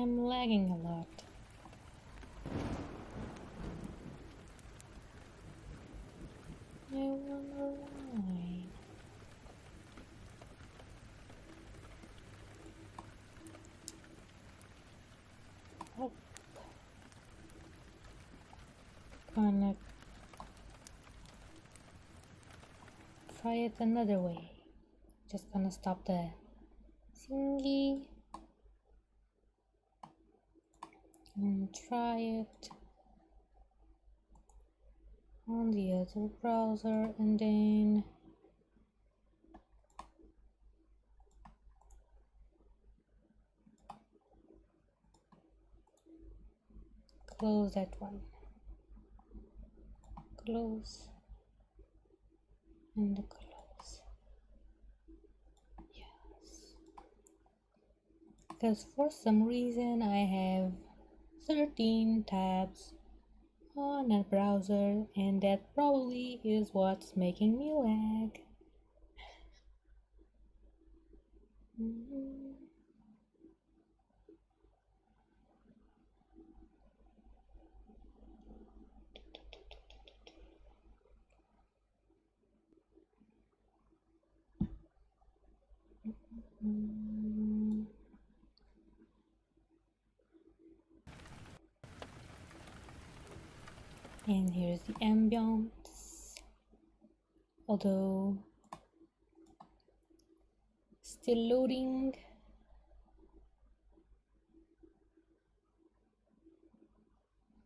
I'm lagging a lot. I wonder why. Oh. Gonna try it another way. Just gonna stop the thingy and try it on the other browser, and then close that one. Close and close. Yes. Because for some reason I have 13 tabs on a browser, and that probably is what's making me lag. And here's the ambience, although still loading.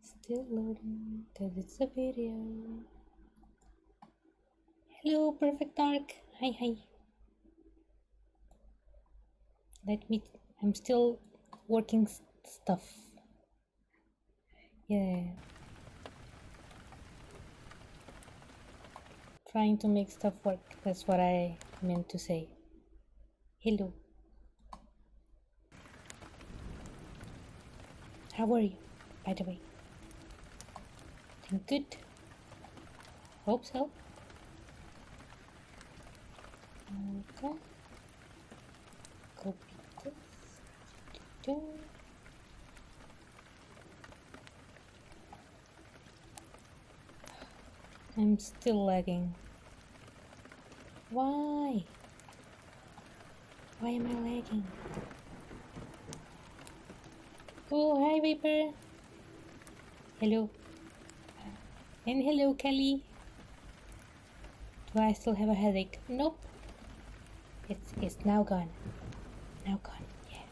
Still loading, because it's a video. Hello, Perfect Dark. Hi, hi. I'm still working stuff. Yeah. Trying to make stuff work. That's what I meant to say. Hello. How are you, by the way? Doing good? Hope so. Okay. Copy this. I'm still lagging. Why? Why am I lagging? Oh, hi, Viper. Hello. And hello, Kelly. Do I still have a headache? Nope. It's now gone. Now gone. Yeah.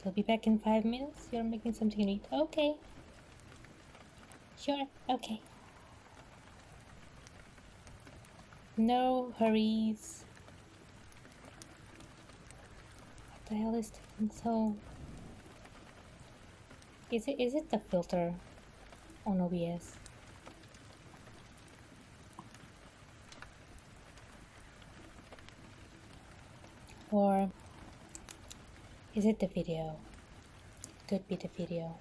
I'll be back in 5 minutes. You're making something to eat. Okay. Sure. Okay. No hurries. What the hell is taking so? Is it the filter on OBS? Or is it the video? It could be the video.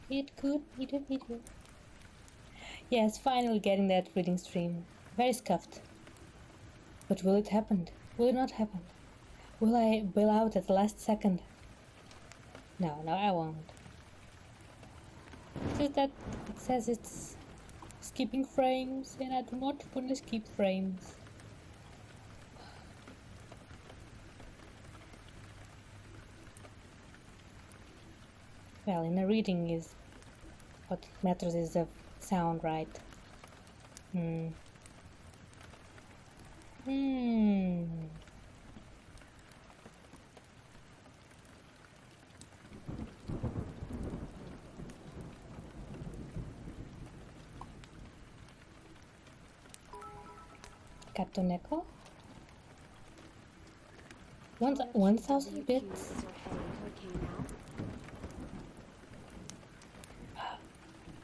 It could be the video. Yes, finally getting that reading stream. Very scuffed. But will it happen? Will it not happen? Will I bail out at the last second? No, I won't. It's just that it says it's skipping frames, and I do not want to skip frames. Well, in a reading is what matters is the sound, right? Captain Echo? 1,000 bits?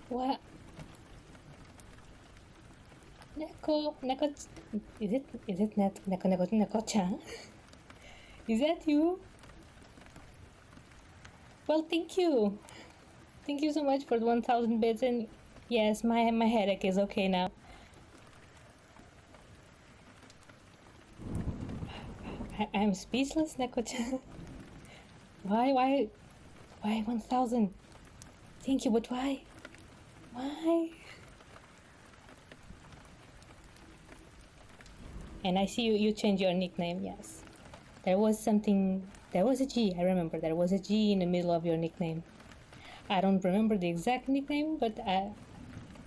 What? Neko, is it Neko-chan? Is that you? Well, thank you. Thank you so much for the 1,000 bits, and yes, my headache is okay now. I'm speechless, Neko-chan. Why 1000? Thank you, but why? Why? And I see you change your nickname, yes. There was a G, I remember. There was a G in the middle of your nickname. I don't remember the exact nickname, but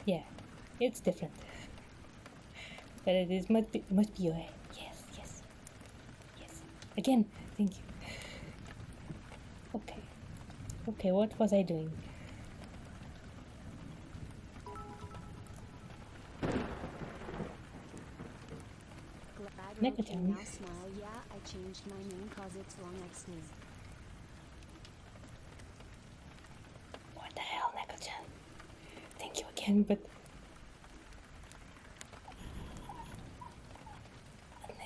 yeah, it's different. But it must be you. Yes. Again, thank you. Okay, what was I doing? Neko-chan. Now smile, yeah, I changed my name cause it's long XD. What the hell, Neko-chan? Thank you again, but...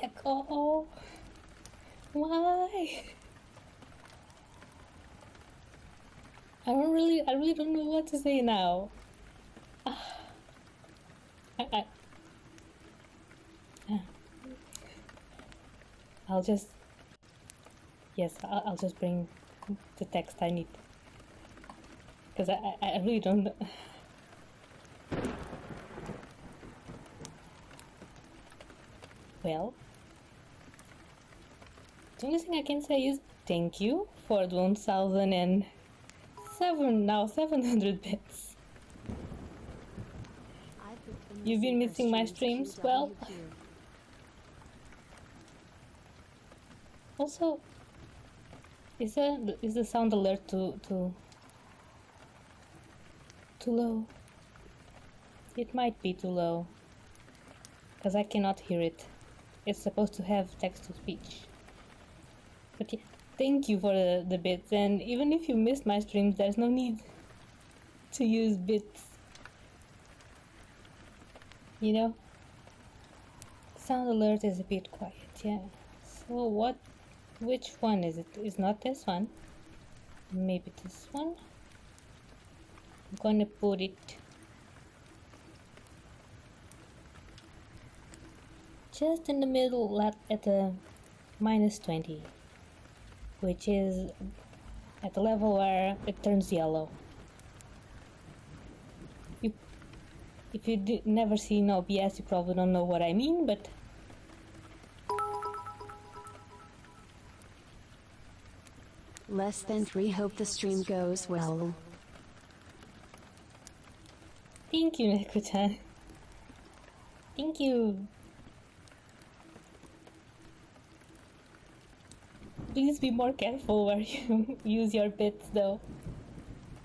Neko... Why? I really don't know what to say now. I'll just bring the text I need, because I really don't know. Well, the only thing I can say is thank you for the 700 bits. You've been missing my streams, well. Also, is the sound alert too low? It might be too low, because I cannot hear it. It's supposed to have text to speech. But yeah, thank you for the bits, and even if you missed my streams, there's no need to use bits. You know? Sound alert is a bit quiet, yeah. So which one is it? It's not this one. Maybe this one? I'm gonna put it just in the middle at the -20, which is at the level where it turns yellow. If you never seen OBS, you probably don't know what I mean, but Less than 3, hope the stream goes well. thank you, Neko-chan. Thank you. Please be more careful where you use your bits, though.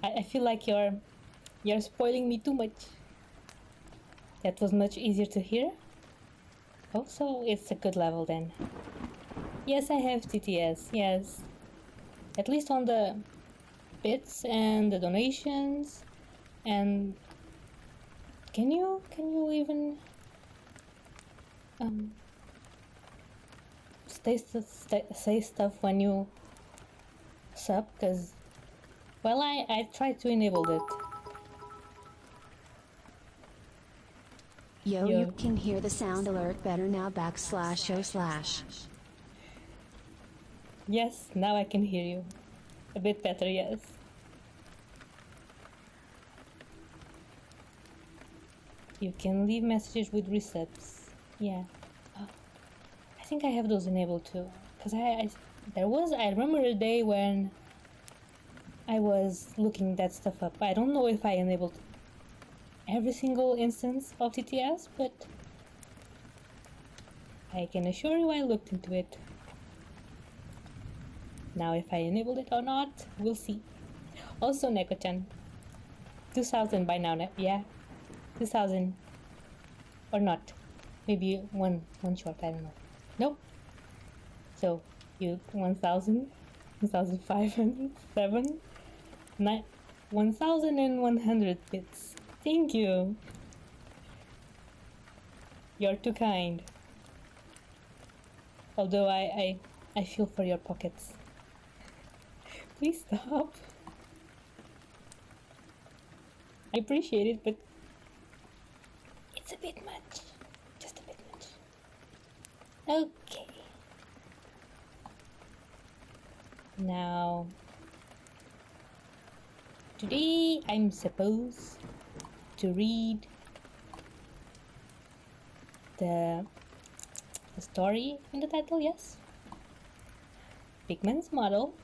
I feel like you're spoiling me too much. That was much easier to hear. Oh, so it's a good level then. Yes, I have TTS, yes. At least on the bits and the donations. And can you even say stuff when you sub? Because, well, I tried to enable it. Yo, you can hear the sound alert better now /o/. Yes, now I can hear you. A bit better, yes. You can leave messages with resubs. Yeah. Oh, I think I have those enabled too. Because I remember a day when I was looking that stuff up. I don't know if I enabled every single instance of TTS, but I can assure you I looked into it. Now if I enabled it or not, we'll see. Also, Neko-chan, 2000 by now, yeah? 2000 or not. Maybe one short, I don't know. Nope. So, you 1000, 1500, 7, 9, 1100 bits. Thank you. You're too kind. Although I feel for your pockets. Please stop. I appreciate it, but it's a bit much. Just a bit much. Okay. Now, today I'm supposed to read the story in the title, yes? Pickman's model.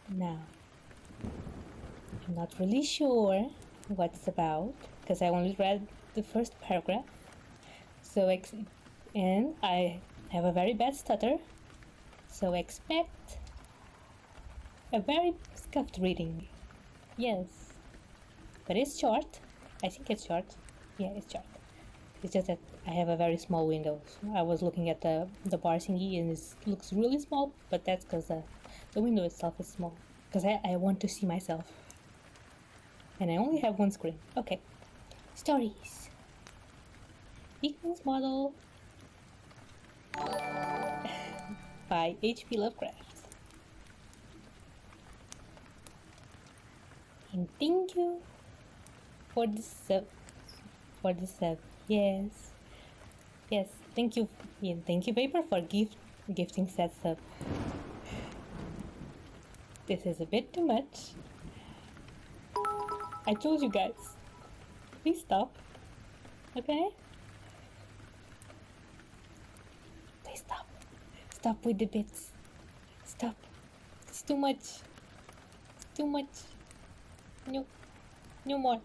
Now, I'm not really sure what it's about because I only read the first paragraph. And I have a very bad stutter, so expect a very scuffed reading. Yes, but it's short. I think it's short. Yeah, it's short. It's just that I have a very small window. So I was looking at the bar thingy and it looks really small, but that's because the window itself is small. Because I want to see myself. And I only have one screen. Okay. Stories. Pickman's Model by H.P. Lovecraft. And thank you for the sub. Yes. Yes, thank you. Yeah, thank you, Vapor, for gifting that sub. This is a bit too much. I told you guys. Please stop. Okay? Please stop. Stop with the bits. Stop. It's too much. It's too much. No. No more.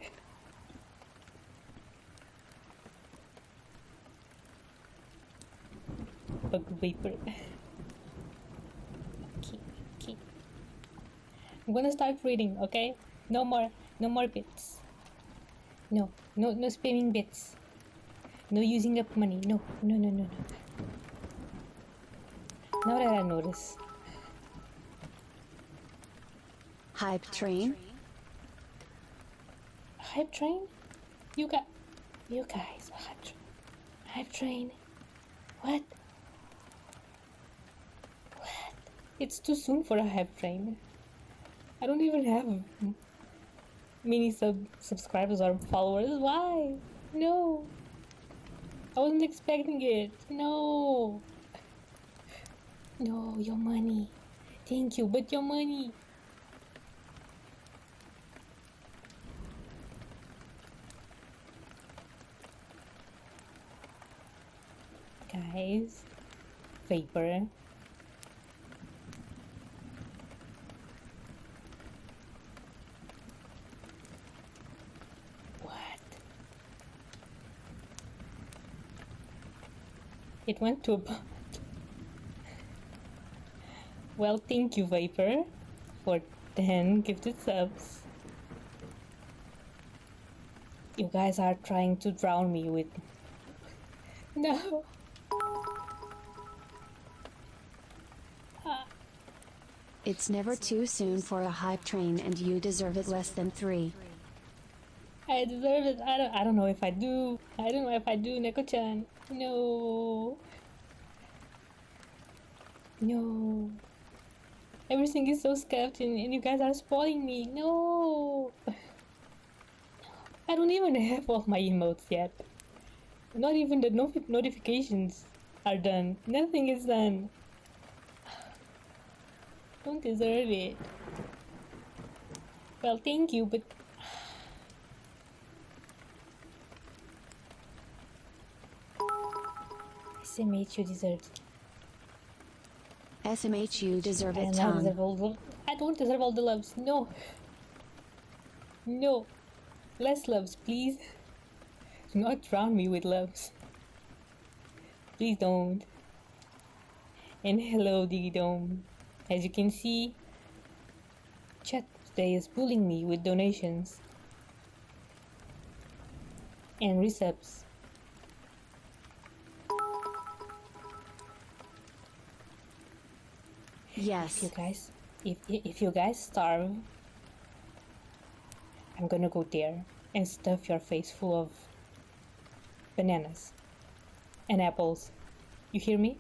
Bug Vapor. Okay. I'm gonna start reading, okay? No more bits. No spamming bits. No using up money. No. Now that I notice. Hype train? Hype train? You guys, hype train? What? It's too soon for a hype train. I don't even have many subscribers or followers. Why? No. I wasn't expecting it. No, your money. Thank you, but your money. Guys, Vapor. What? It went to a bot. Well, thank you, Vapor, for 10 gifted subs. You guys are trying to drown me with... No. It's never too soon for a hype train and you deserve it less than 3. I deserve it. I don't know if I do. I don't know if I do, Neko-chan. No. Everything is so scuffed and you guys are spoiling me. No. I don't even have all my emotes yet. Not even the notifications are done. Nothing is done. Don't deserve it. Well, thank you, but... SMH, you deserve it. SMH, you deserve it, I Tom. don't deserve all the loves. No. Less loves, please. Do not drown me with loves. Please don't. And hello, Diggy Dome. As you can see, chat today is bullying me with donations and resubs. Yes. If you guys starve, I'm gonna go there and stuff your face full of bananas and apples. You hear me?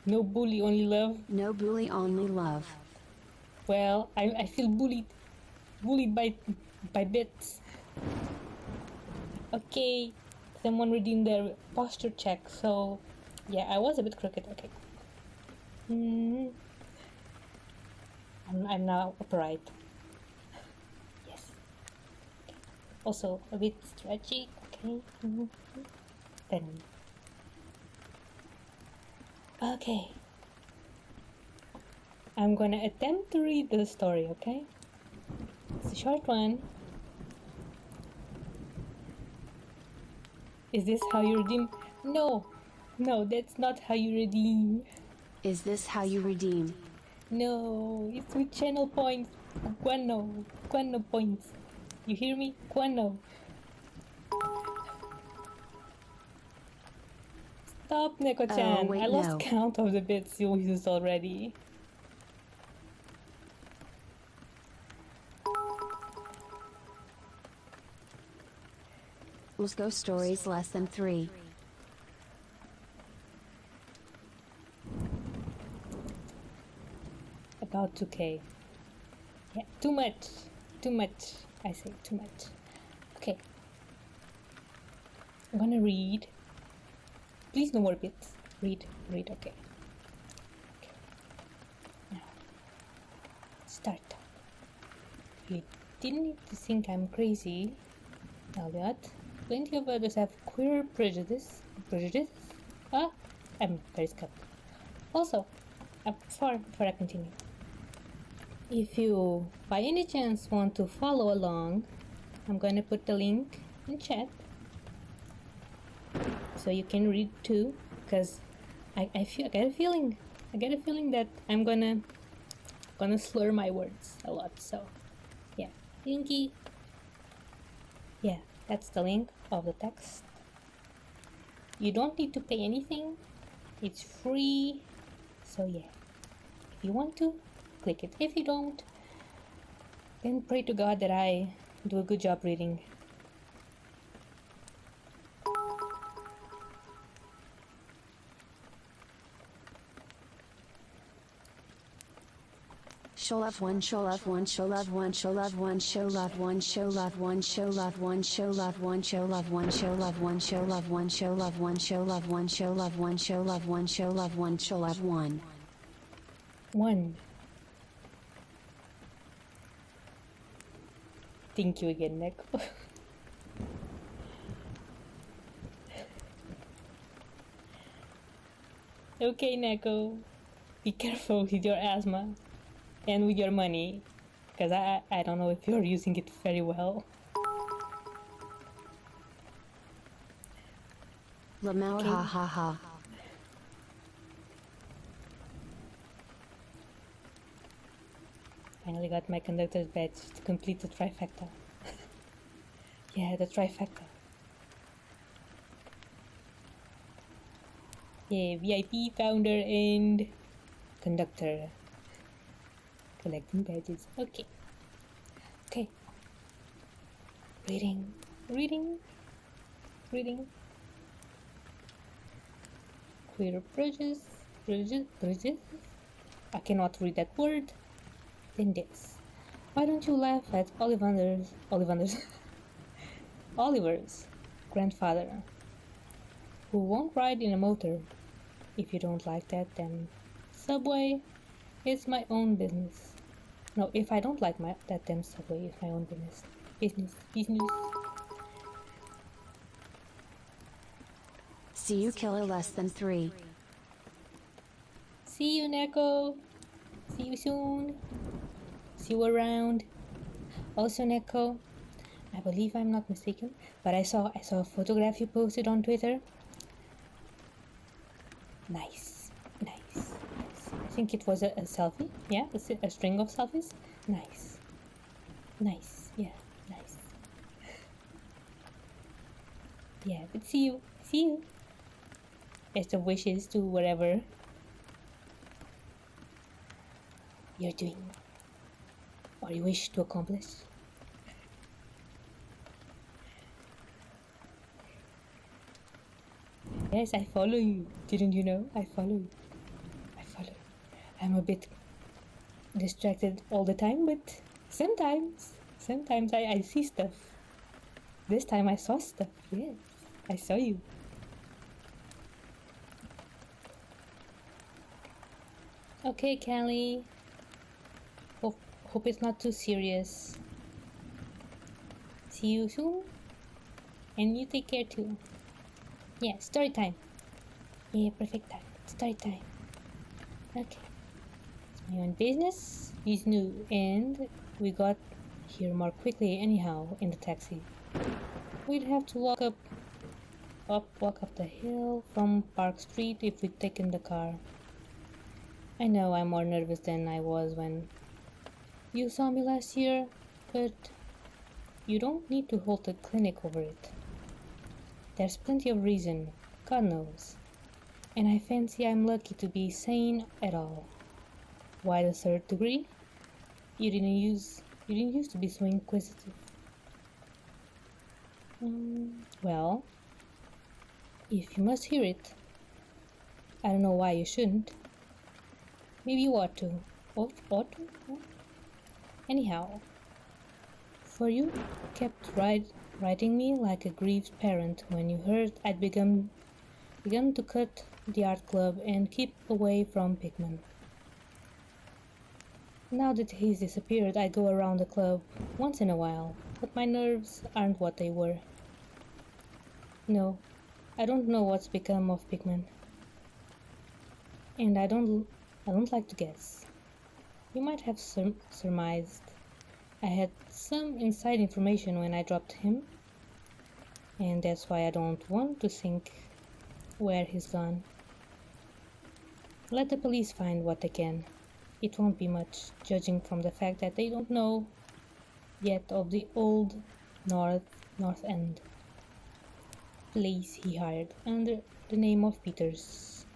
No bully, only love. No bully, only love. Well, I feel bullied by bits. Okay, someone redeemed their posture check, so yeah, I was a bit crooked. Okay. I'm now upright. Yes. Also a bit stretchy. Okay. Then. Okay. I'm gonna attempt to read the story, okay? It's a short one. Is this how you redeem? No, that's not how you redeem. Is this how you redeem? No, it's with channel points. Guano points. You hear me? Guano. Stop, Neko-chan. Oh, wait, I lost no. count of the bits you used already. Let's go stories less than 3. About 2k. Yeah, too much. I say too much. Okay. I'm gonna read. Please no more bits. Read, okay. Now, start. You didn't need to think I'm crazy, Elliot. Plenty of others have queer prejudice. Ah, I'm very scared. Also, before I continue, if you by any chance want to follow along, I'm gonna put the link in chat so you can read too, because I get a feeling that I'm gonna slur my words a lot. So yeah, linky. Yeah, that's the link of the text. You don't need to pay anything. It's free. So yeah, if you want to, click it. If you don't, then pray to God that I do a good job reading. Show love one, show love one, show love one, show love one, show love one, show love one, show love one, show love one, show love one, show love one, show love one, show love one, show love one, show love one, show love one, show love one, show love one. One. Thank you again, Neko. Okay, Neko. Be careful with your asthma and with your money, because I don't know if you're using it very well. Lamau ha ha ha. Finally got my conductor's badge to complete the trifecta. Yeah, the trifecta. Yeah, VIP, founder, and conductor. Collecting badges. Okay. Reading. Queer bridges. I cannot read that word. Then this. Why don't you laugh at Ollivander's Oliver's grandfather, who won't ride in a motor? If you don't like that, then subway is my own business. No, if I don't like that, then subway is my own business. Business. See you, Kylla less than 3. See you, Neko. See you soon. See you around. Also, Neko, I believe I'm not mistaken, but I saw a photograph you posted on Twitter. Nice. I think it was a selfie. Yeah, a string of selfies. Nice. Yeah, nice. Yeah, but see you. Best of wishes to whatever you're doing or you wish to accomplish. Yes, I follow you. Didn't you know? I follow you. I'm a bit distracted all the time, but sometimes I see stuff. This time I saw stuff, yes. I saw you. Okay, Callie. Hope it's not too serious. See you soon. And you take care too. Yeah, story time. Yeah, perfect time. Story time. Okay. It's my own business. He's new and we got here more quickly anyhow in the taxi. We'd have to walk up the hill from Park Street if we'd taken the car. I know I'm more nervous than I was when you saw me last year, but you don't need to hold a clinic over it. There's plenty of reason, God knows. And I fancy I'm lucky to be sane at all. Why the third degree? You didn't used to be so inquisitive. Well, if you must hear it, I don't know why you shouldn't. Maybe you ought to. Ought to? Anyhow, for you kept writing me like a grieved parent when you heard I'd begun to cut the art club and keep away from Pickman. Now that he's disappeared, I go around the club once in a while, but my nerves aren't what they were. No, I don't know what's become of Pickman. And I don't like to guess. You might have surmised I had some inside information when I dropped him, and that's why I don't want to think where he's gone. Let the police find what they can. It won't be much, judging from the fact that they don't know yet of the old North End place he hired under the name of Peters.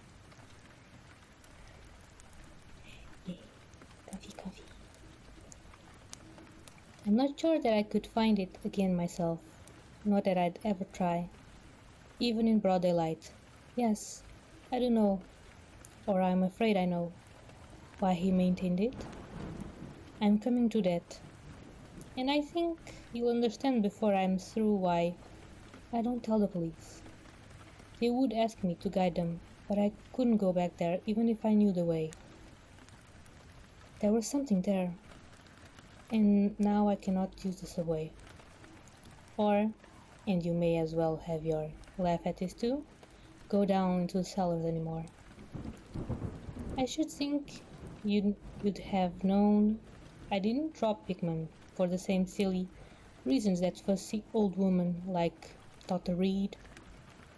Yeah, comfy. I'm not sure that I could find it again myself, not that I'd ever try, even in broad daylight. Yes, I don't know, or I'm afraid I know, why he maintained it. I'm coming to that, and I think you'll understand before I'm through why I don't tell the police. They would ask me to guide them, but I couldn't go back there even if I knew the way. There was something there, and now I cannot use the subway. Or, and you may as well have your laugh at this too, go down into the cellars anymore. I should think you'd have known I didn't drop Pickman for the same silly reasons that fussy old woman like Dr. Reed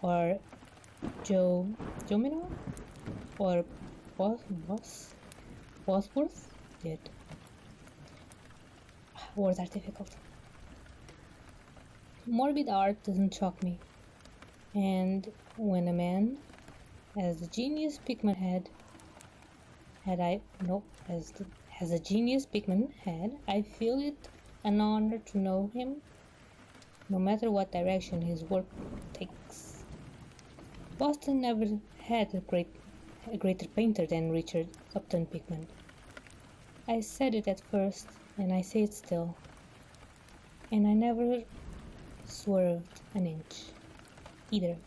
or Joe Minow or Bosworth did. Words are difficult. Morbid art doesn't shock me, and when a man as the genius Pickman as a genius Pickman had, I feel it an honor to know him, no matter what direction his work takes. Boston never had a greater painter than Richard Upton Pickman. I said it at first, and I say it still, and I never swerved an inch, either.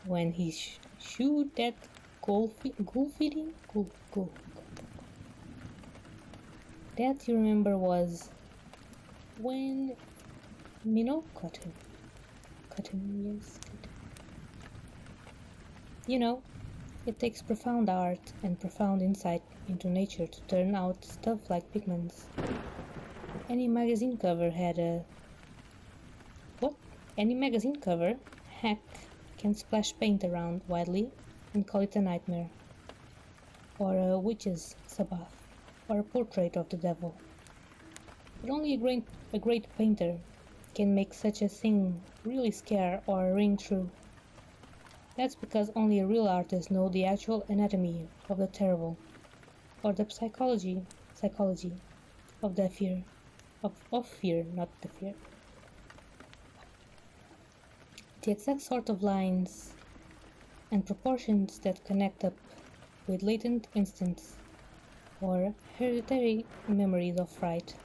When he shoot that goal feeding, that you remember was when Minot caught him, yes. You know, it takes profound art and profound insight into nature to turn out stuff like Pickman's. Any magazine cover hack can splash paint around wildly and call it a nightmare, or a witch's sabbath, or a portrait of the devil. But only a great painter can make such a thing really scare or ring true. That's because only a real artist knows the actual anatomy of the terrible, or the psychology of the fear, of fear, not the fear. The exact sort of lines and proportions that connect up with latent instincts or hereditary memories of fright,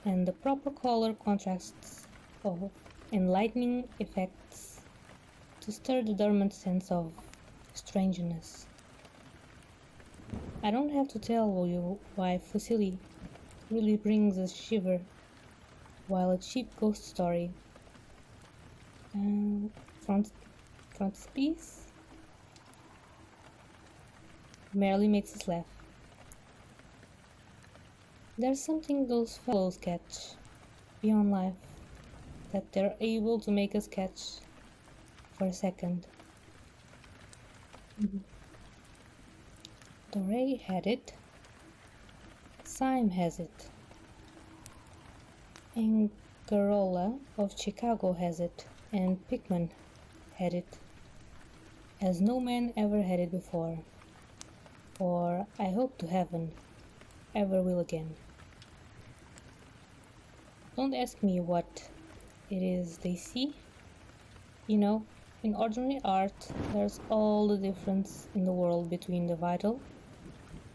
and the proper color contrasts of and lightning effects to stir the dormant sense of strangeness. I don't have to tell you why Fusilli really brings a shiver, while a cheap ghost story frontispiece merely makes us laugh. There's something those fellows catch beyond life that they're able to make us catch for a second. Doré had it, Syme has it, and Garola of Chicago has it, and Pickman had it, as no man ever had it before, or I hope to heaven ever will again. Don't ask me what it is they see. You know, in ordinary art, there's all the difference in the world between the vital,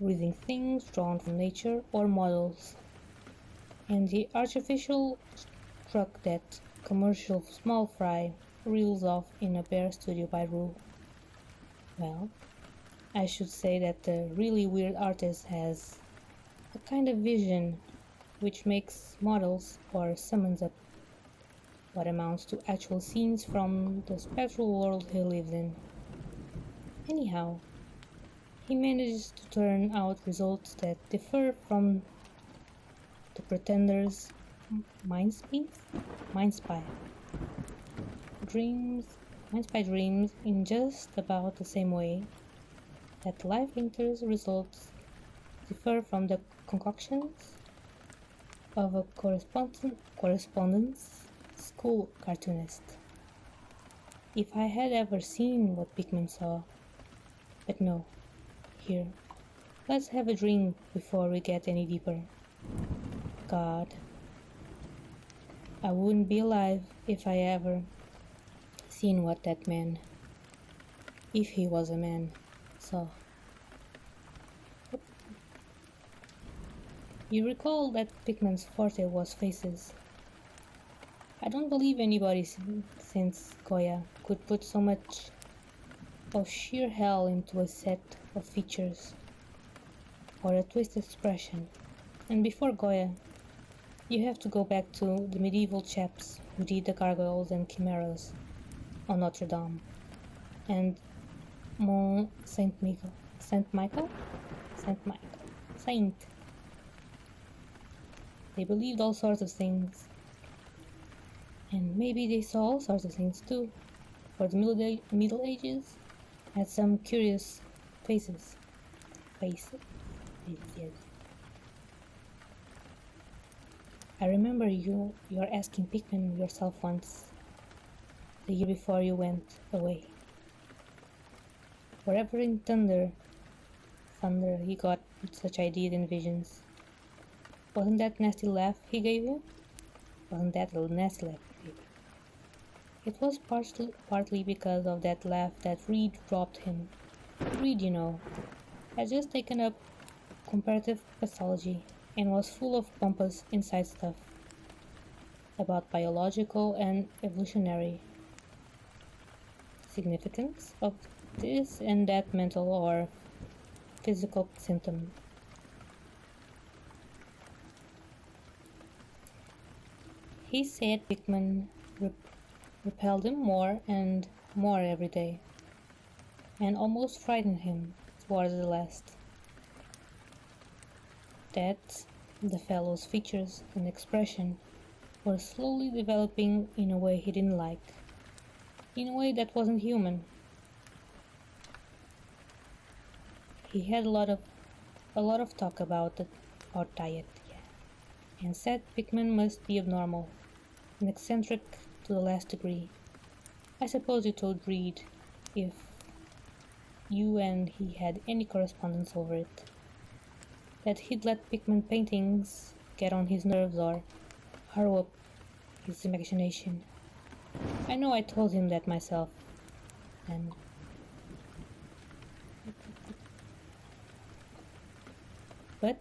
breathing things drawn from nature or models, and the artificial truck that commercial small fry reels off in a bare studio by rule. Well, I should say that the really weird artist has a kind of vision which makes models or summons up what amounts to actual scenes from the spectral world he lives in. Anyhow, he manages to turn out results that differ from the pretender's Mindspy dreams in just about the same way that the live painter's results differ from the concoctions of a correspondence school cartoonist. If I had ever seen what Pickman saw, but no, here, let's have a drink before we get any deeper. God, I wouldn't be alive if I ever seen what that man, if he was a man, saw. You recall that Pickman's forte was faces. I don't believe anybody since Goya could put so much of sheer hell into a set of features or a twisted expression. And before Goya, you have to go back to the medieval chaps who did the gargoyles and chimeras on Notre Dame and Mont Saint Michael. They believed all sorts of things, and maybe they saw all sorts of things too, for the Middle Ages had some curious faces. Yes. I remember you're asking Pickman yourself once, the year before you went away. Wherever in thunder he got such ideas and visions. Wasn't that nasty laugh he gave you? Wasn't that a nasty laugh he gave you? It was partly because of that laugh that Reed dropped him. Reed, you know, had just taken up comparative pathology and was full of pompous inside stuff about biological and evolutionary significance of this and that mental or physical symptom. He said Pickman repelled him more and more every day, and almost frightened him towards the last. That the fellow's features and expression were slowly developing in a way he didn't like, in a way that wasn't human. He had a lot of talk about diet, and said Pickman must be abnormal and eccentric to the last degree. I suppose you told Reed, if you and he had any correspondence over it, that he'd let Pickman paintings get on his nerves or harrow up his imagination. I know I told him that myself, and but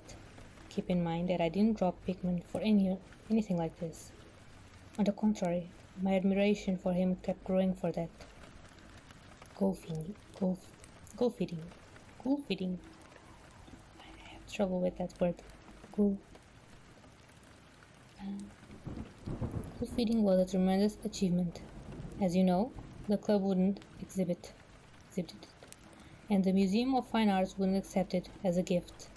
keep in mind that I didn't drop Pickman for anything like this. On the contrary, My admiration for him kept growing for that. Golf feeding. Golf feeding. I have trouble with that word. Golf feeding was a tremendous achievement. As you know, the club wouldn't exhibit it, and the Museum of Fine Arts wouldn't accept it as a gift.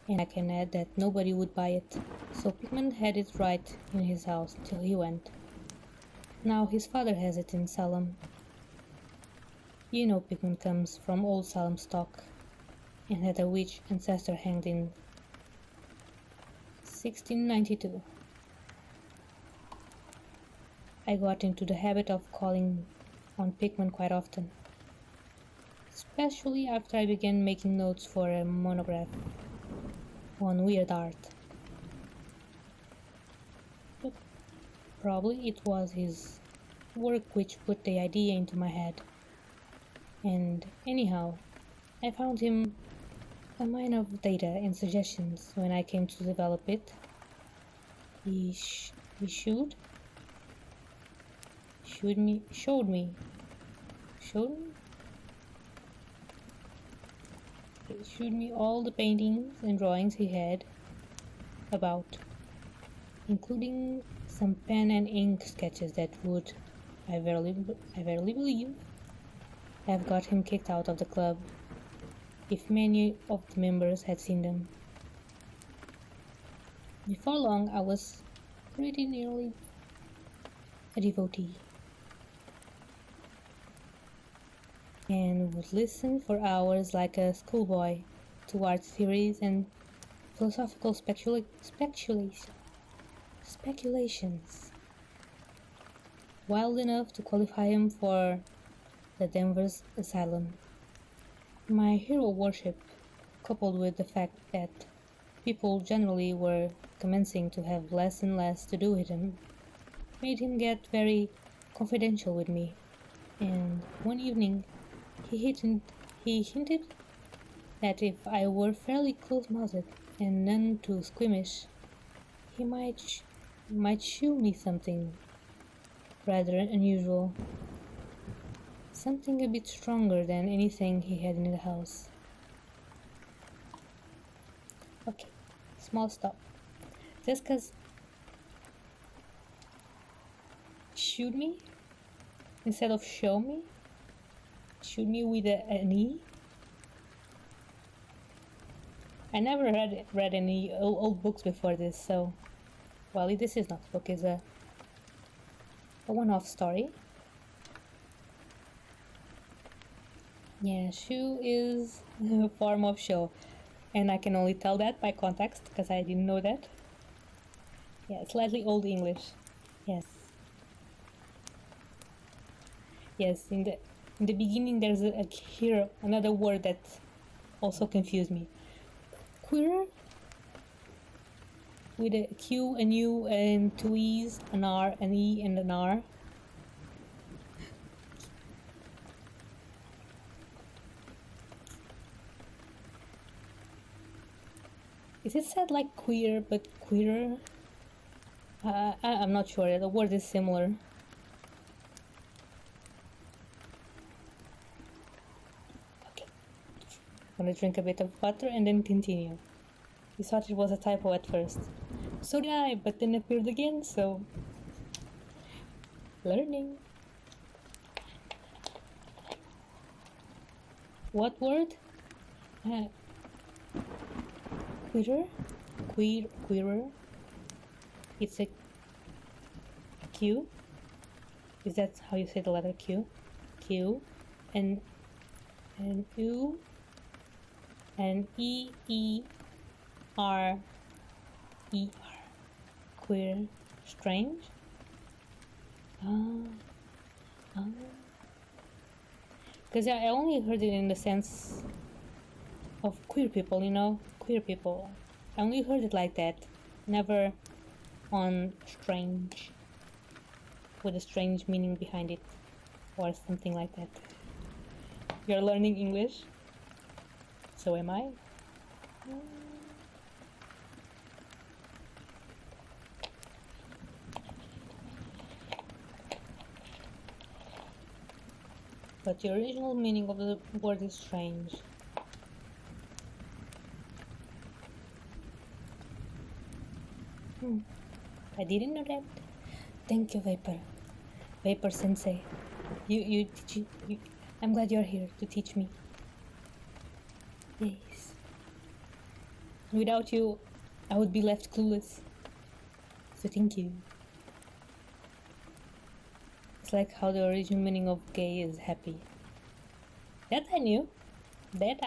And I can add that nobody would buy it, so Pickman had it right in his house till he went. Now his father has it in Salem. You know Pickman comes from old Salem stock, and had a witch ancestor hanged in 1692. I got into the habit of calling on Pickman quite often, especially after I began making notes for a monograph on weird art. But probably it was his work which put the idea into my head. And anyhow, I found him a mine of data and suggestions when I came to develop it. He showed me all the paintings and drawings he had about, including some pen and ink sketches that would, I verily believe, have got him kicked out of the club if many of the members had seen them. Before long, I was pretty nearly a devotee, and would listen for hours like a schoolboy to art theories and philosophical speculations, wild enough to qualify him for the Denver's asylum. My hero worship, coupled with the fact that people generally were commencing to have less and less to do with him, made him get very confidential with me, and one evening he hinted that if I were fairly close-mouthed and none too squeamish, he might show me something rather unusual, something a bit stronger than anything he had in the house. Okay, small stop. Just 'cause shoot me instead of show me? Shoot me with an E? I never read any old books before this, so well, this is not a book, it's a one-off story. Yeah, shoe is a form of show, and I can only tell that by context because I didn't know that. Yeah, slightly old English. Yes. Yes, in the beginning there's here another word that also confused me. Queer, with a Q, an U, and two E's, an R, an E, and an R. Is it said like queer but queerer? I'm not sure. The word is similar. Okay, I'm gonna drink a bit of water and then continue. You thought it was a typo at first. So did I, but then appeared again, so learning. What word? Queerer. It's a Q. Is that how you say the letter Q? Q, and U, and E-R. Queer. Strange. Because I only heard it in the sense of queer people, queer people. I only heard it like that, never on strange, with a strange meaning behind it, or something like that. You're learning English? So am I. but the original meaning of the word is strange. I didn't know that. Thank you, Vapor Sensei. I'm glad you're here to teach me. Yes. Without you, I would be left clueless. So thank you. It's like how the original meaning of gay is happy. That I knew. But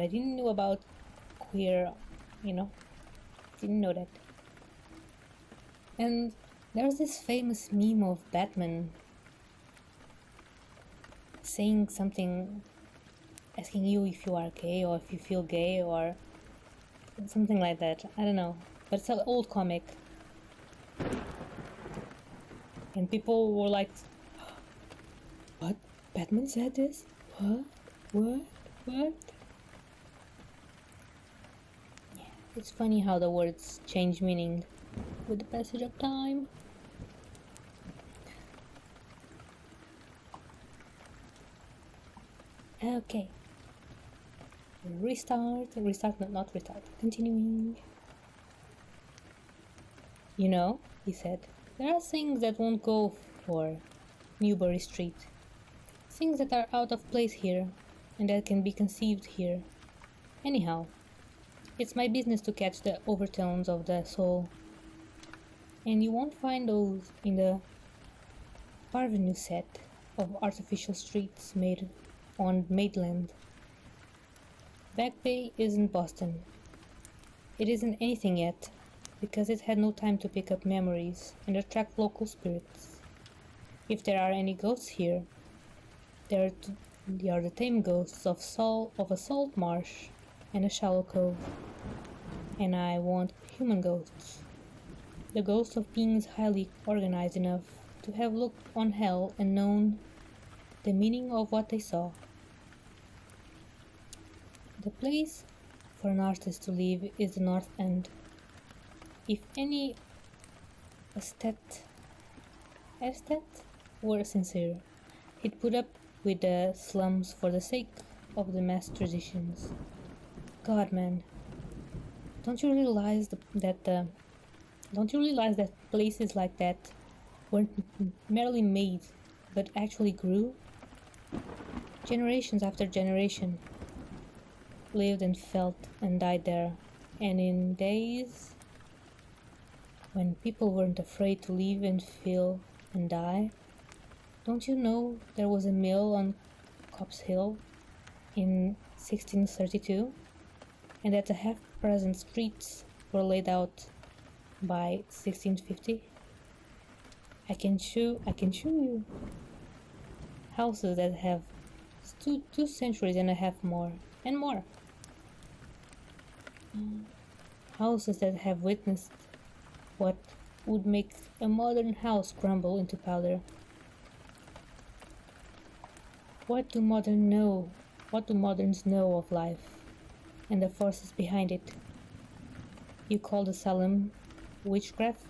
I didn't know about queer, didn't know that. And there's this famous meme of Batman saying something, asking you if you are gay or if you feel gay or something like that. I don't know. But it's an old comic. And people were like, what? Batman said this? What? Yeah, it's funny how the words change meaning with the passage of time. Okay. Not restart. Continuing. You know, he said, there are things that won't go for Newbury Street. Things that are out of place here, and that can be conceived here. Anyhow, it's my business to catch the overtones of the soul. And you won't find those in the parvenu set of artificial streets made on Maitland. Back Bay isn't Boston. It isn't anything yet, because it had no time to pick up memories and attract local spirits. If there are any ghosts here, they are the tame ghosts of a salt marsh and a shallow cove. And I want human ghosts. The ghosts of beings highly organized enough to have looked on hell and known the meaning of what they saw. The place for an artist to live is the North End. If any aesthete were sincere, he'd put up with the slums for the sake of the mass traditions. God, man, don't you realize that places like that weren't merely made, but actually grew? Generations after generation lived and felt and died there, and in days when people weren't afraid to live and feel and die. Don't you know there was a mill on Copp's Hill in 1632, and that the half-present streets were laid out by 1650? I can show you houses that have 2 centuries and a half more, and more. Houses that have witnessed what would make a modern house crumble into powder. What do moderns know of life and the forces behind it? You call the solemn witchcraft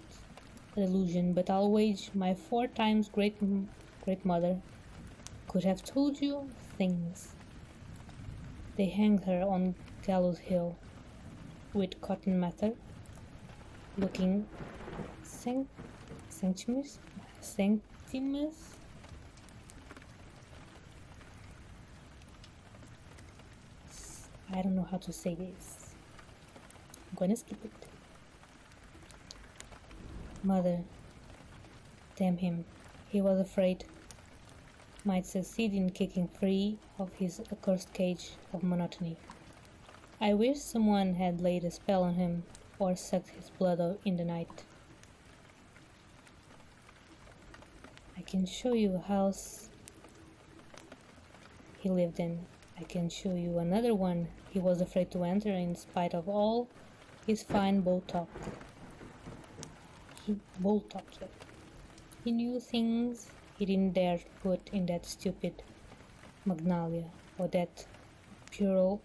a delusion, but I'll wager my 4 times great mother could have told you things. They hanged her on Gallows Hill with cotton mather, looking sanctimous. I don't know how to say this. I'm gonna skip it. Mother, damn him, he was afraid might succeed in kicking free of his accursed cage of monotony. I wish someone had laid a spell on him or sucked his blood in the night. I can show you a house he lived in. I can show you another one he was afraid to enter in spite of all his fine bold talk. He knew things he didn't dare put in that stupid magnalia or that puerile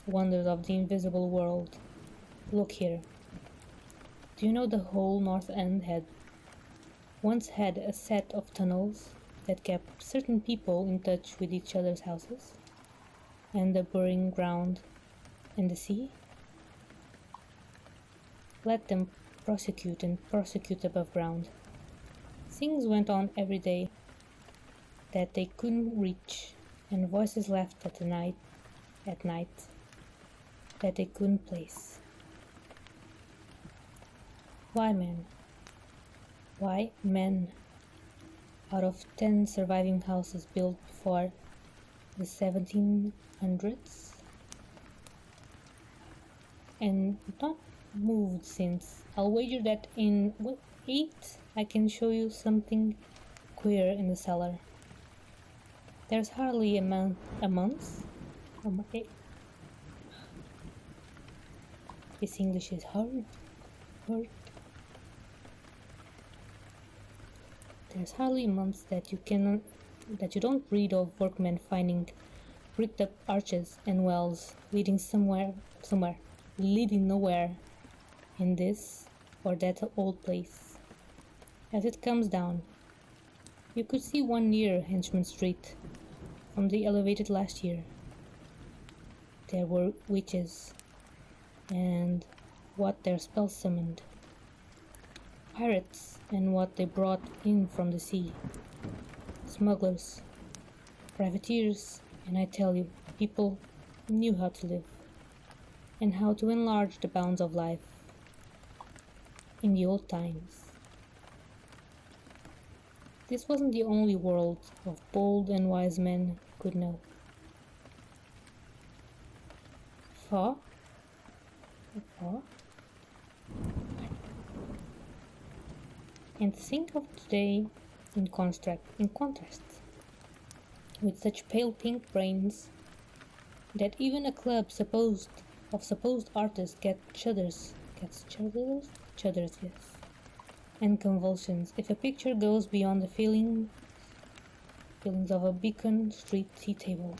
wonders of the invisible world. Look here. Do you know the whole North End had once had a set of tunnels that kept certain people in touch with each other's houses, and the burying ground and the sea. Let them prosecute and prosecute above ground. Things went on every day that they couldn't reach, and voices left at night that they couldn't place. Why men? Why men? Out of 10 surviving houses built before the 1700s and not moved since, I'll wager that in 8 I can show you something queer in the cellar. There's hardly a month. This English is hard. There's hardly a month that you don't read of workmen finding bricked up arches and wells leading leading nowhere in this or that old place. As it comes down, you could see one near Henchman Street from the elevated last year. There were witches and what their spells summoned, pirates and what they brought in from the sea, smugglers, privateers, and I tell you, people knew how to live and how to enlarge the bounds of life in the old times. This wasn't the only world of bold and wise men could know. For and think of today in contrast, with such pale pink brains that even a club of supposed artists gets shudders, yes, and convulsions if a picture goes beyond the feelings of a Beacon Street tea table.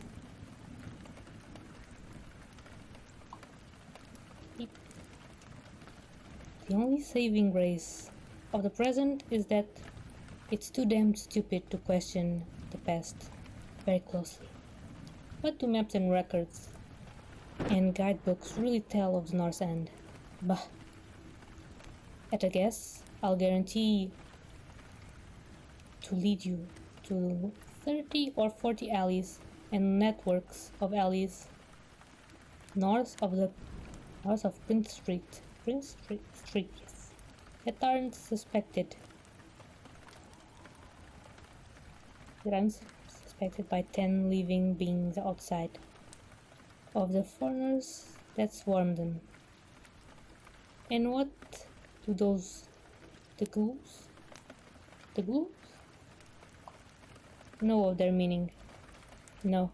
The only saving grace of the present is that it's too damned stupid to question the past very closely. What do maps and records and guidebooks really tell of the North End? Bah! At a guess, I'll guarantee to lead you to 30 or 40 alleys and networks of alleys north of Prince Street, yes, that aren't suspected by 10 living beings outside of the foreigners that swarm them. And what do the ghouls know of their meaning? No.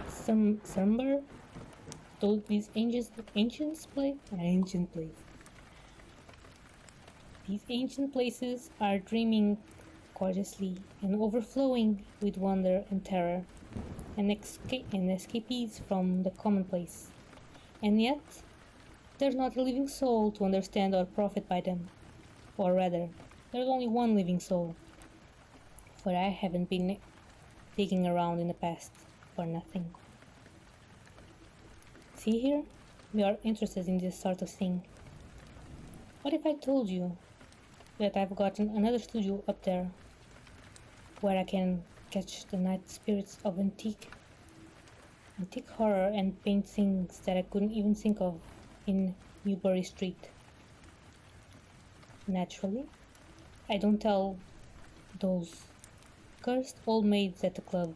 Somewhere these ancient places are dreaming gorgeously and overflowing with wonder and terror and escapees from the commonplace. And yet, there's not a living soul to understand or profit by them. Or rather, there's only one living soul. For I haven't been digging around in the past for nothing. See here? We are interested in this sort of thing. What if I told you that I've gotten another studio up there where I can catch the night spirits of antique horror and paint things that I couldn't even think of in Newbury Street? Naturally, I don't tell those cursed old maids at the club.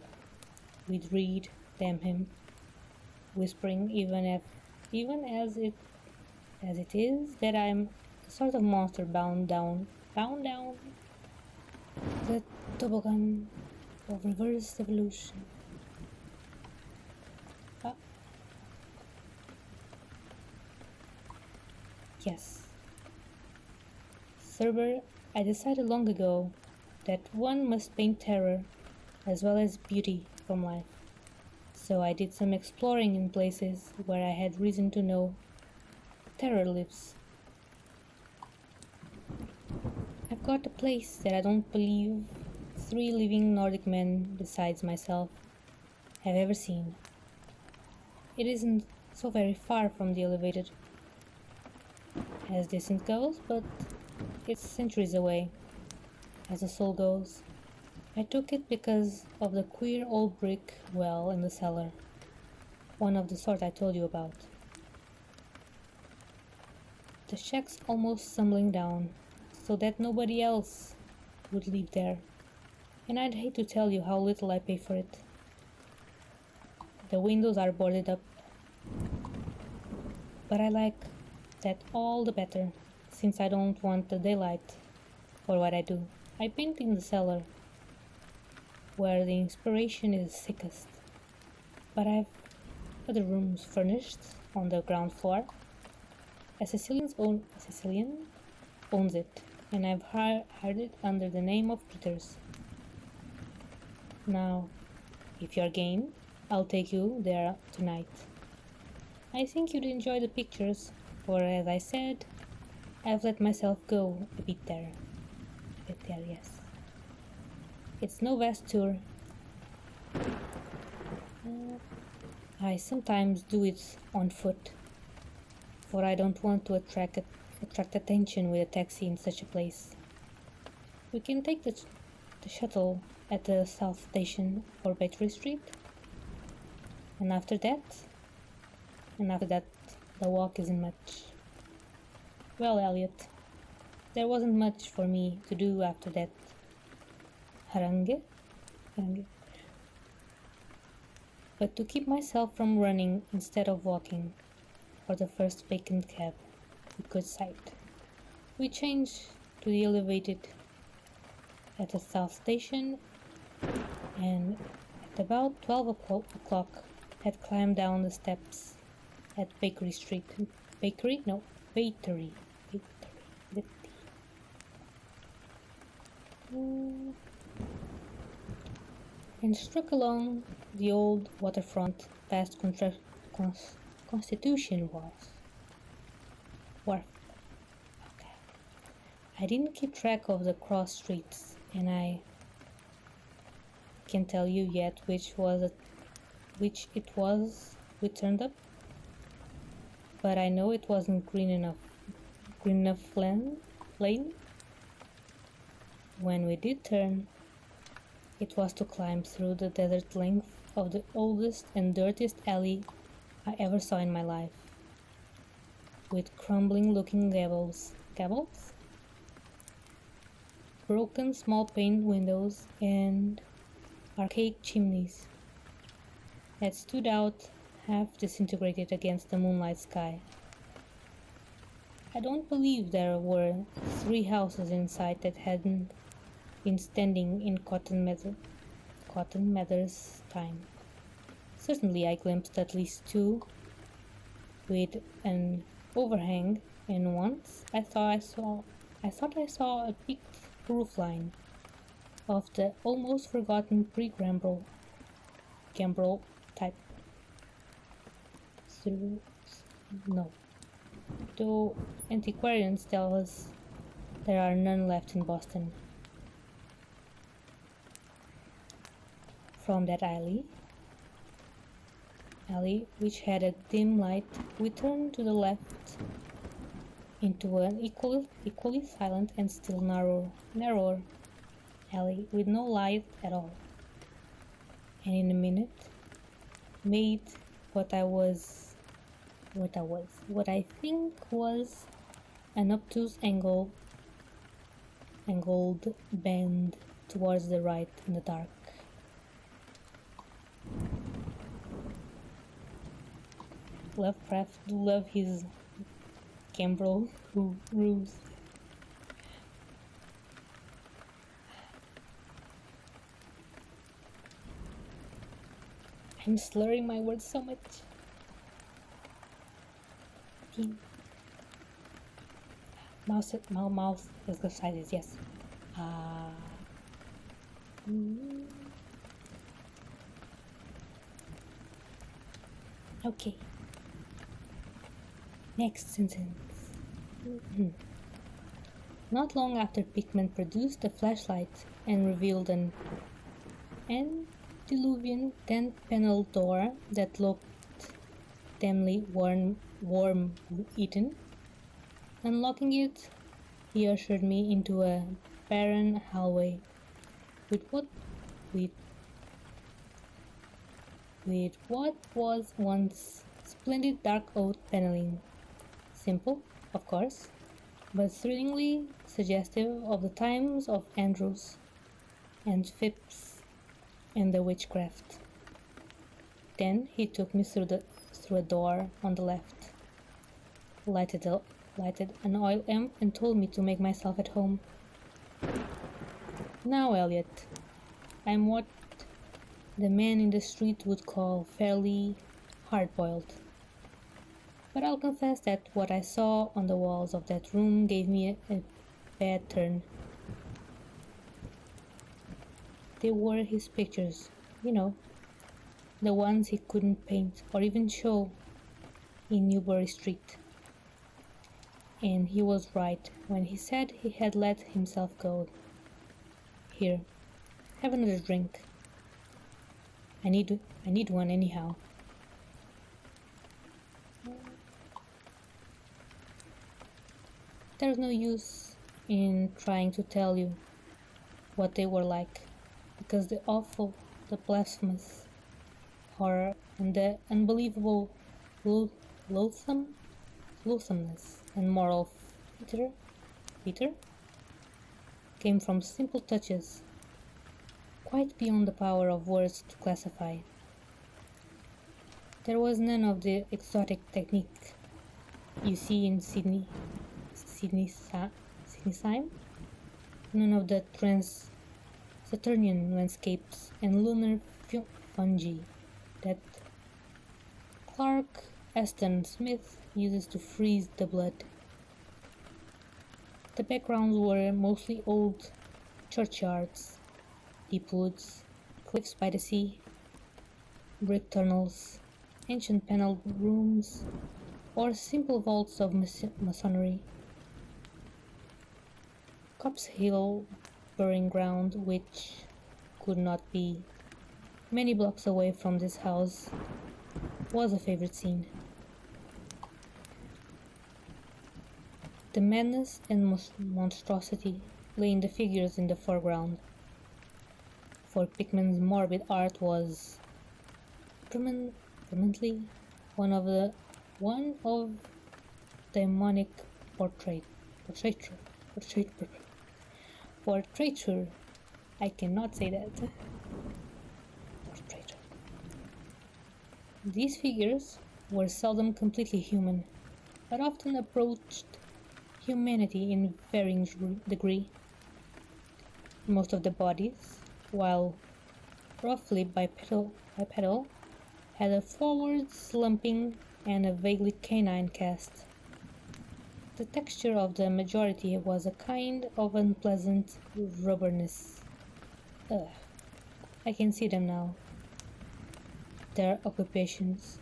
We'd read, damn him, whispering even as it is that I'm a sort of monster bound down the toboggan of reverse evolution. Yes. Cerber, I decided long ago that one must paint terror as well as beauty from life. So I did some exploring in places where I had reason to know terror lives. I've got a place that I don't believe 3 living Nordic men besides myself have ever seen. It isn't so very far from the elevated as distance goes, but it's centuries away as the soul goes. I took it because of the queer old brick well in the cellar, one of the sort I told you about. The shack's almost tumbling down, so that nobody else would live there, and I'd hate to tell you how little I pay for it. The windows are boarded up, but I like that all the better, since I don't want the daylight for what I do. I paint in the cellar, where the inspiration is sickest, but I've other rooms furnished on the ground floor. A Sicilian owns it, and I've hired it under the name of Peters. Now, if you're game, I'll take you there tonight. I think you'd enjoy the pictures, for as I said, I've let myself go a bit there. Yes. It's no vast tour. I sometimes do it on foot, for I don't want to attract attention with a taxi in such a place. We can take the shuttle at the South Station or Battery Street, and after that, the walk isn't much. Well, Elliot, there wasn't much for me to do after that harangue. But to keep myself from running instead of walking for the first vacant cab we could sight, we changed to the elevated at the South Station, and at about 12 o'clock had climbed down the steps at Bakery Street. Battery. And struck along the old waterfront past Constitution Wharf. Okay. I didn't keep track of the cross streets, and I can't tell you yet which it was we turned up, but I know it wasn't green enough lane. When we did turn, it was to climb through the desert length of the oldest and dirtiest alley I ever saw in my life, with crumbling-looking gables, broken small-pane windows, and archaic chimneys that stood out half disintegrated against the moonlight sky. I don't believe there were 3 houses in sight that hadn't been standing in Cotton Mather's time. Certainly I glimpsed at least 2 with an overhang, and once I thought I saw a peaked roofline of the almost forgotten pre-Gambrel type. Though antiquarians tell us there are none left in Boston. From that alley which had a dim light, we turned to the left into an equally silent and still narrower alley with no light at all, and in a minute made what I think was an obtuse angled bend towards the right in the dark. Lovecraft do love his Gambrel ruse. I'm slurring my words so much. Mouth is the sides, yes. Okay. Next sentence. Not long after Pickman produced a flashlight and revealed an antediluvian 10-paneled door that looked dimly worm-eaten. Unlocking it, he ushered me into a barren hallway with what was once splendid dark oak paneling. Simple, of course, but thrillingly suggestive of the times of Andrews and Phipps and the witchcraft. Then he took me through a door on the left, lighted an oil lamp, and told me to make myself at home. Now, Elliot, I'm what the man in the street would call fairly hard-boiled. But I'll confess that what I saw on the walls of that room gave me a bad turn. They were his pictures, the ones he couldn't paint or even show in Newbury Street. And he was right when he said he had let himself go. Here, have another drink. I need one anyhow. There's no use in trying to tell you what they were like, because the awful, the blasphemous horror, and the unbelievable loathsomeness and moral bitter came from simple touches, quite beyond the power of words to classify. There was none of the exotic technique you see in Sydney Sime, none of the trans-Saturnian landscapes and lunar fungi that Clark Aston Smith uses to freeze the blood. The backgrounds were mostly old churchyards, deep woods, cliffs by the sea, brick tunnels, ancient paneled rooms, or simple vaults of masonry. Copp's Hill burying ground, which could not be many blocks away from this house, was a favorite scene. The madness and monstrosity lay in the figures in the foreground, for Pickman's morbid art was permanently one of demonic portraiture. I cannot say that. Portraiture. These figures were seldom completely human, but often approached humanity in varying degree. Most of the bodies, while roughly bipedal, had a forward slumping and a vaguely canine cast. The texture of the majority was a kind of unpleasant rubberness. Ugh, I can see them now. Their occupations,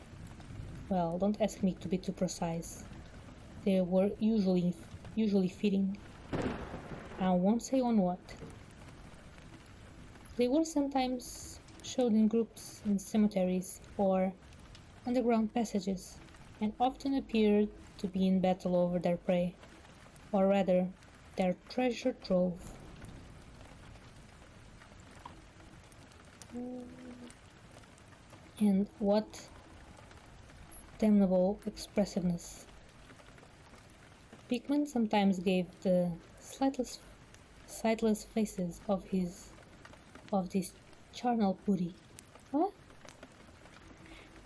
well, don't ask me to be too precise. They were usually feeding. I won't say on what. They were sometimes showed in groups in cemeteries or underground passages, and often appeared to be in battle over their prey, or rather, their treasure trove. And what damnable expressiveness. Pickman sometimes gave the sightless faces of this charnel putty. What?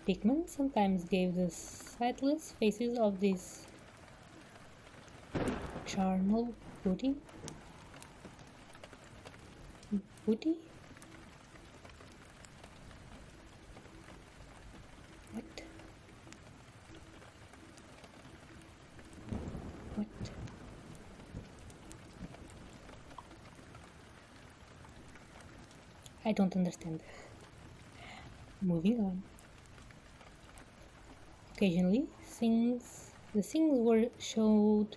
Pickman sometimes gave the sightless faces of this charnel putty. Putty? What? What? I don't understand. Moving on. Occasionally, the scenes were shown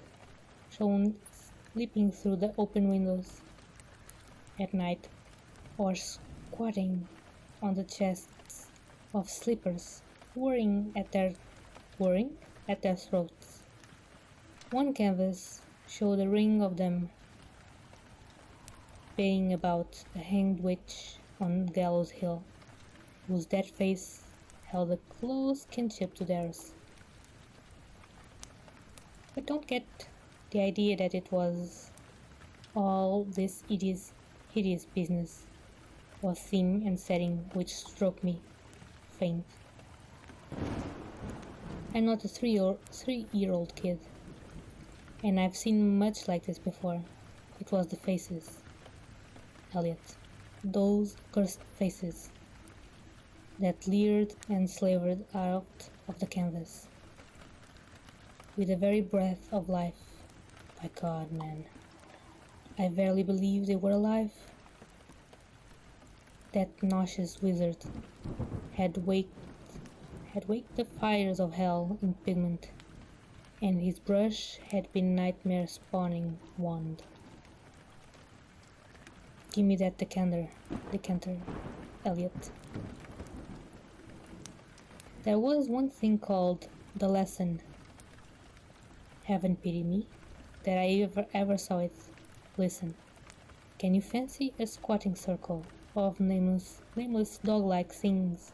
leaping through the open windows at night, or squatting on the chests of sleepers, whirring at their throats. One canvas showed a ring of them baying about a hanged witch on Gallows Hill, whose dead face held a close kinship to theirs. But don't get the idea that it was all this hideous business of theme and setting which struck me faint. I'm not a three-year-old kid, and I've seen much like this before. It was the faces, Elliot, those cursed faces that leered and slavered out of the canvas with the very breath of life. By God, man, I verily believe they were alive. That nauseous wizard had waked the fires of hell in Pickman, and his brush had been nightmare-spawning wand. Give me that decanter, Elliot. There was one thing called the lesson. Heaven pity me that I ever saw it. Listen, can you fancy a squatting circle of nameless dog-like things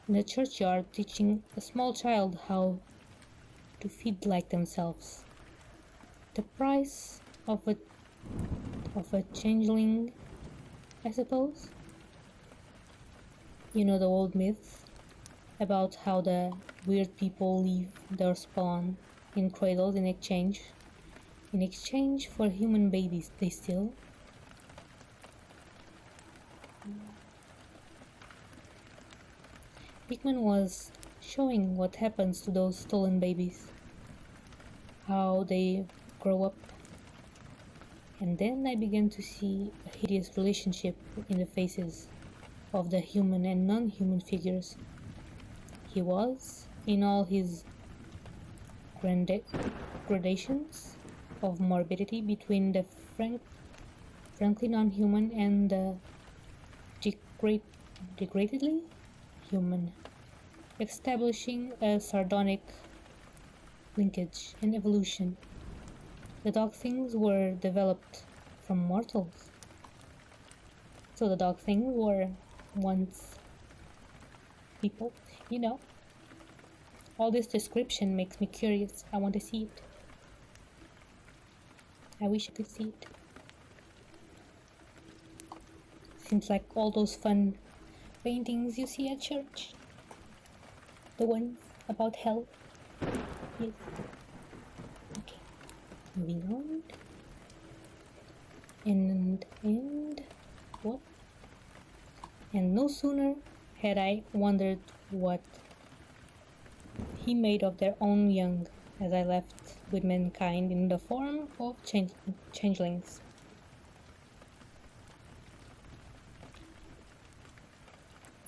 in a churchyard teaching a small child how to feed like themselves? The price of a changeling, I suppose. You know the old myth about how the weird people leave their spawn in cradles in exchange for human babies they steal. Pickman was showing what happens to those stolen babies, how they grow up, and then I began to see a hideous relationship in the faces of the human and non-human figures. He was, in all his gradations of morbidity, between the frankly non-human and the degradedly human, establishing a sardonic linkage and evolution. The dog things were developed from mortals, so the dog things were once people, you know. All this description makes me curious. I want to see it. I wish I could see it. Seems like all those fun paintings you see at church. The ones about hell. Yes. Okay. Moving on. And what? And no sooner had I wondered what he made of their own young as I left with mankind in the form of changelings.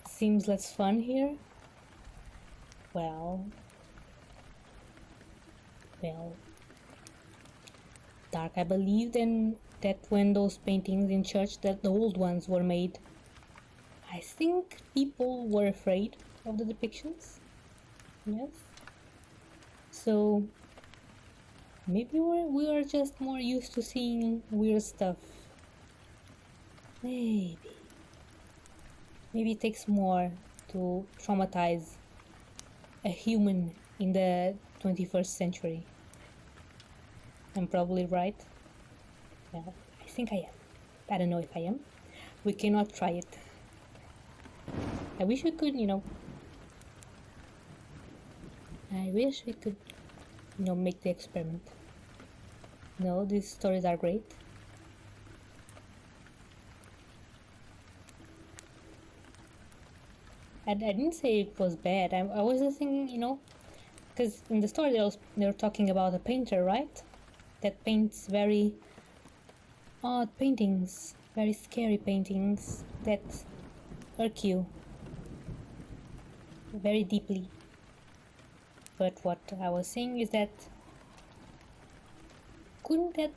Seems less fun here? Well, dark I believed in that when those paintings in church, that the old ones, were made, I think people were afraid of the depictions. Yes. So maybe we are just more used to seeing weird stuff. Maybe it takes more to traumatize a human in the 21st century. I'm probably right. Well, I think I am. I don't know if I am. We cannot try it. I wish we could, I wish we could, make the experiment. No, these stories are great. I didn't say it was bad. I was just thinking, because in the story they were talking about a painter, right? That paints very odd paintings, very scary paintings that irk you very deeply. But what I was saying is that couldn't that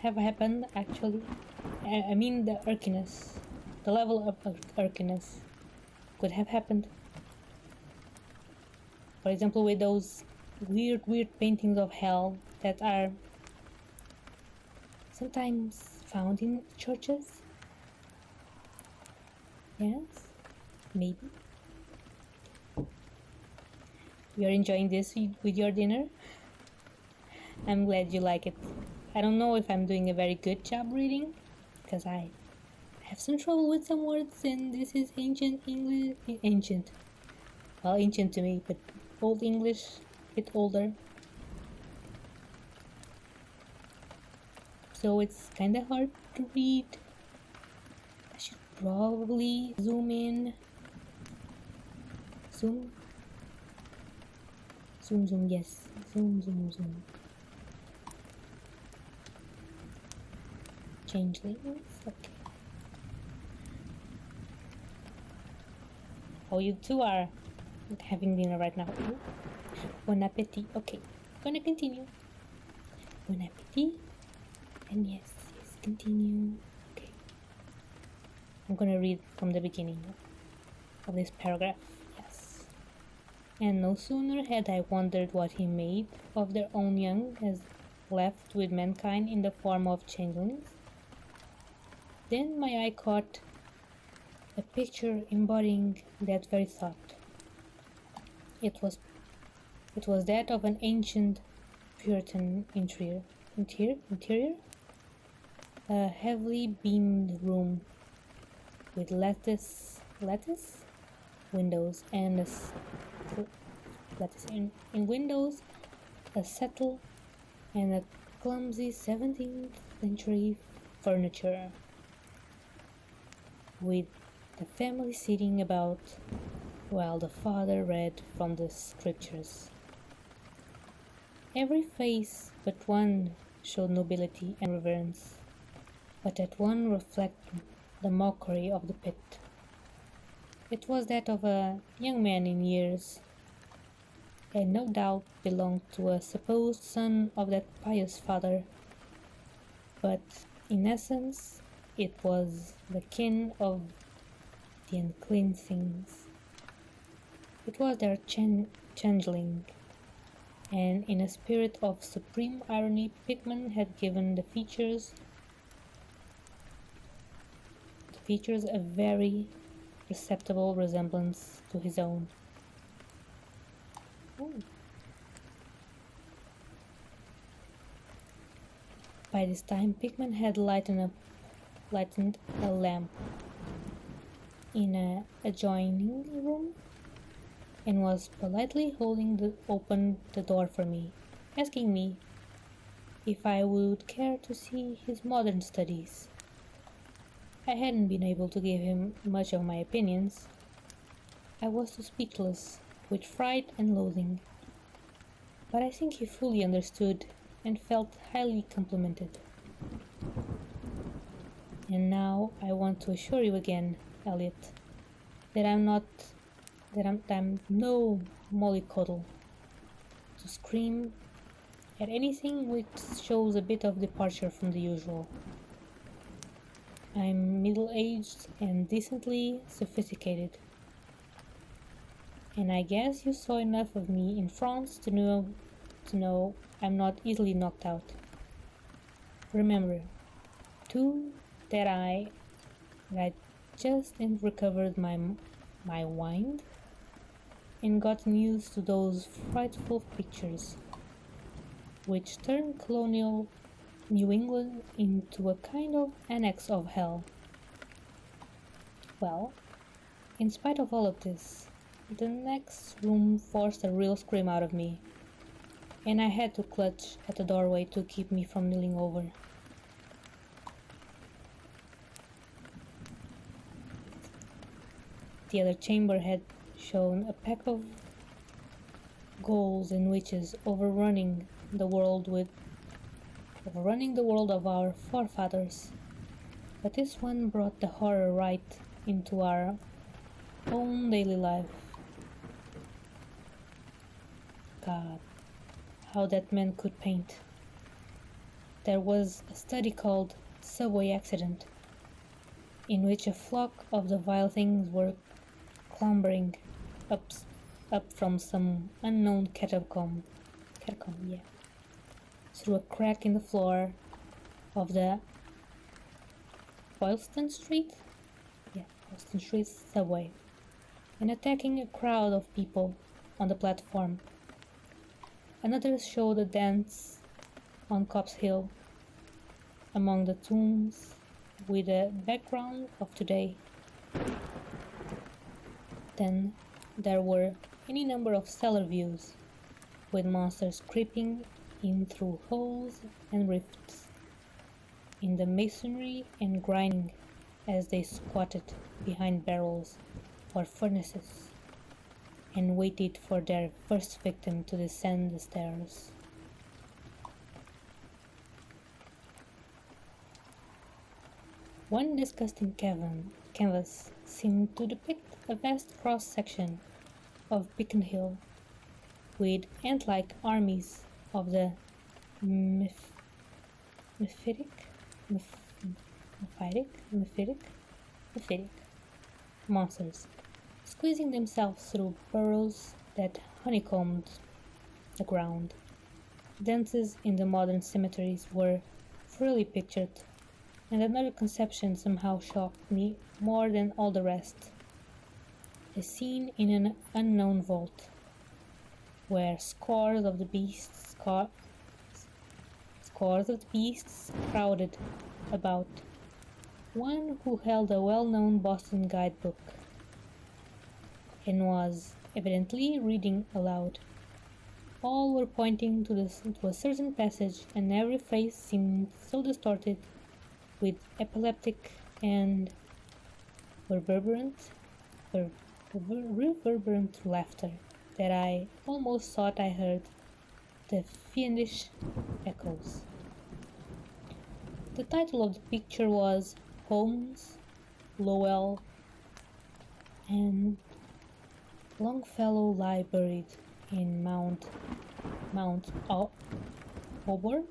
have happened actually. I mean the irkiness, the level of irkiness could have happened. For example, with those weird paintings of hell that are sometimes found in churches. Yes, maybe. You're enjoying this with your dinner? I'm glad you like it. I don't know if I'm doing a very good job reading, because I have some trouble with some words, and this is ancient English. Ancient. Well, ancient to me, but old English, a bit older. So it's kind of hard to read. I should probably zoom in. Zoom, yes. Zoom. Changelings, okay. Oh, you two are having dinner right now. Bon appetit. Okay, gonna continue. Bon appetit. And yes, continue. Okay. I'm gonna read from the beginning of this paragraph. Yes. And no sooner had I wondered what he made of their own young as left with mankind in the form of changelings, then my eye caught a picture embodying that very thought. It was that of an ancient Puritan interior, a heavily beamed room with lattice windows and in windows, a settle, and a clumsy 17th century furniture, with the family sitting about while the father read from the scriptures. Every face but one showed nobility and reverence, but that one reflected the mockery of the pit. It was that of a young man in years, and no doubt belonged to a supposed son of that pious father, but in essence it was the kin of the unclean things. It was their changeling, and in a spirit of supreme irony, Pickman had given the features a very perceptible resemblance to his own. Ooh. By this time, Pickman had lightened a lamp in an adjoining room and was politely holding open the door for me, asking me if I would care to see his modern studies. I hadn't been able to give him much of my opinions. I was too speechless with fright and loathing, but I think he fully understood and felt highly complimented. And now I want to assure you again, Elliot, that I'm no mollycoddle to scream at anything which shows a bit of departure from the usual. I'm middle-aged and decently sophisticated, and I guess you saw enough of me in France to know I'm not easily knocked out. Remember, too, that I just recovered my wind and gotten used to those frightful pictures, which turned colonial New England into a kind of annex of hell. Well, in spite of all of this, the next room forced a real scream out of me, and I had to clutch at the doorway to keep me from kneeling over. The other chamber had shown a pack of ghouls and witches overrunning the world of our forefathers, but this one brought the horror right into our own daily life. God, how that man could paint. there was a study called Subway Accident, in which a flock of the vile things were clambering up from some unknown catacomb, through a crack in the floor of the Boylston Street subway, and attacking a crowd of people on the platform. Another showed a dance on Copp's Hill among the tombs with a background of today. Then there were any number of cellar views with monsters creeping in through holes and rifts in the masonry and grinding as they squatted behind barrels or furnaces and waited for their first victim to descend the stairs. One disgusting canvas seemed to depict a vast cross-section of Beacon Hill, with ant-like armies of the mephitic monsters, squeezing themselves through burrows that honeycombed the ground. Dances in the modern cemeteries were freely pictured, and another conception somehow shocked me more than all the rest. A scene in an unknown vault, where scores of the beasts crowded about, one who held a well-known Boston guidebook and was evidently reading aloud. All were pointing to a certain passage, and every face seemed so distorted with epileptic and reverberant laughter that I almost thought I heard the fiendish echoes. The title of the picture was Holmes, Lowell, and Longfellow lie buried in Mount Auburn.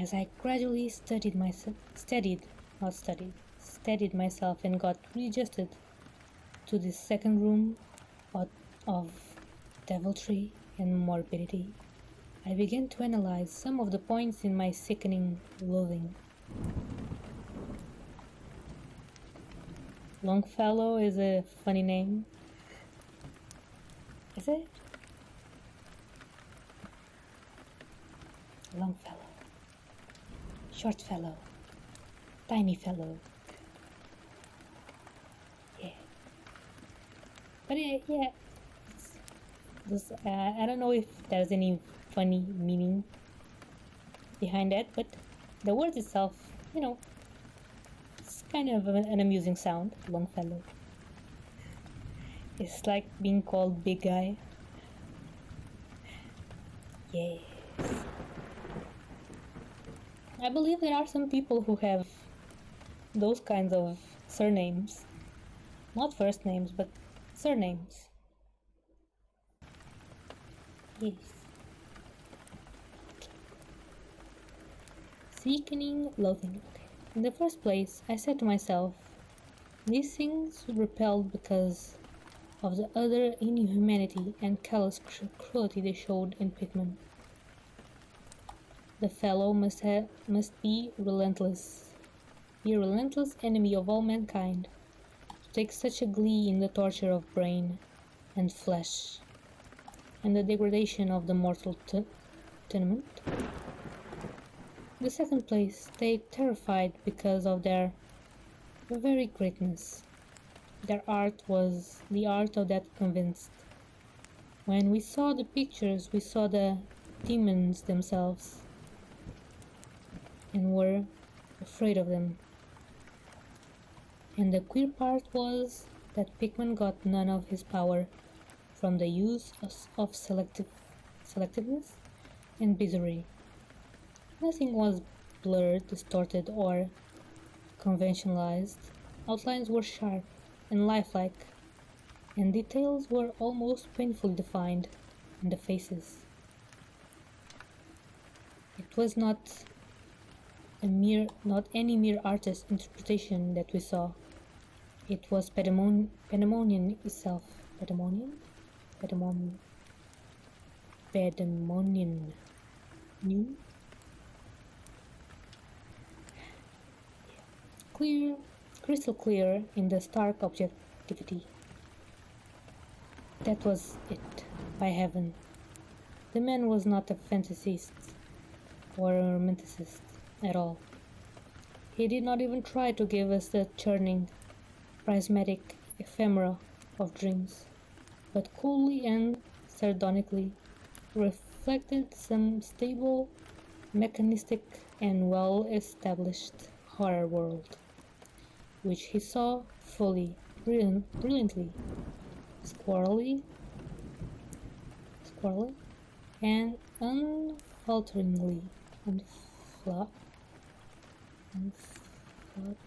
As I gradually steadied myself and got readjusted to this second room of deviltry and morbidity, I began to analyze some of the points in my sickening loathing. Longfellow is a funny name. Is it? Longfellow. Short fellow. Tiny fellow. Yeah. But yeah. I don't know if there's any funny meaning behind that, but the word itself, it's kind of an amusing sound, Longfellow. It's like being called big guy. Yes. I believe there are some people who have those kinds of surnames. Not first names, but surnames. Yes. Sickening loathing. In the first place, I said to myself, these things repelled because of the utter inhumanity and callous cruelty they showed in Pickman. The fellow must be a relentless enemy of all mankind, to take such a glee in the torture of brain and flesh, and the degradation of the mortal tenement. In the second place, they terrified because of their very greatness. Their art was the art of that convinced. When we saw the pictures, we saw the demons themselves, and were afraid of them. And the queer part was that Pickman got none of his power from the use of selectiveness and bizarrerie. Nothing was blurred, distorted, or conventionalized. Outlines were sharp and lifelike, and details were almost painfully defined in the faces. It was not any mere artist's interpretation that we saw. It was Pandemonium itself. Pandemonium? Pandemonium. Pandemonium. New? Clear, crystal clear in the stark objectivity. That was it, by heaven. The man was not a fantasist or a romanticist at all. He did not even try to give us the churning, prismatic ephemera of dreams, but coolly and sardonically reflected some stable, mechanistic, and well-established horror world, which he saw fully, brilliantly, squarely, and unfalteringly, unfalteringly. I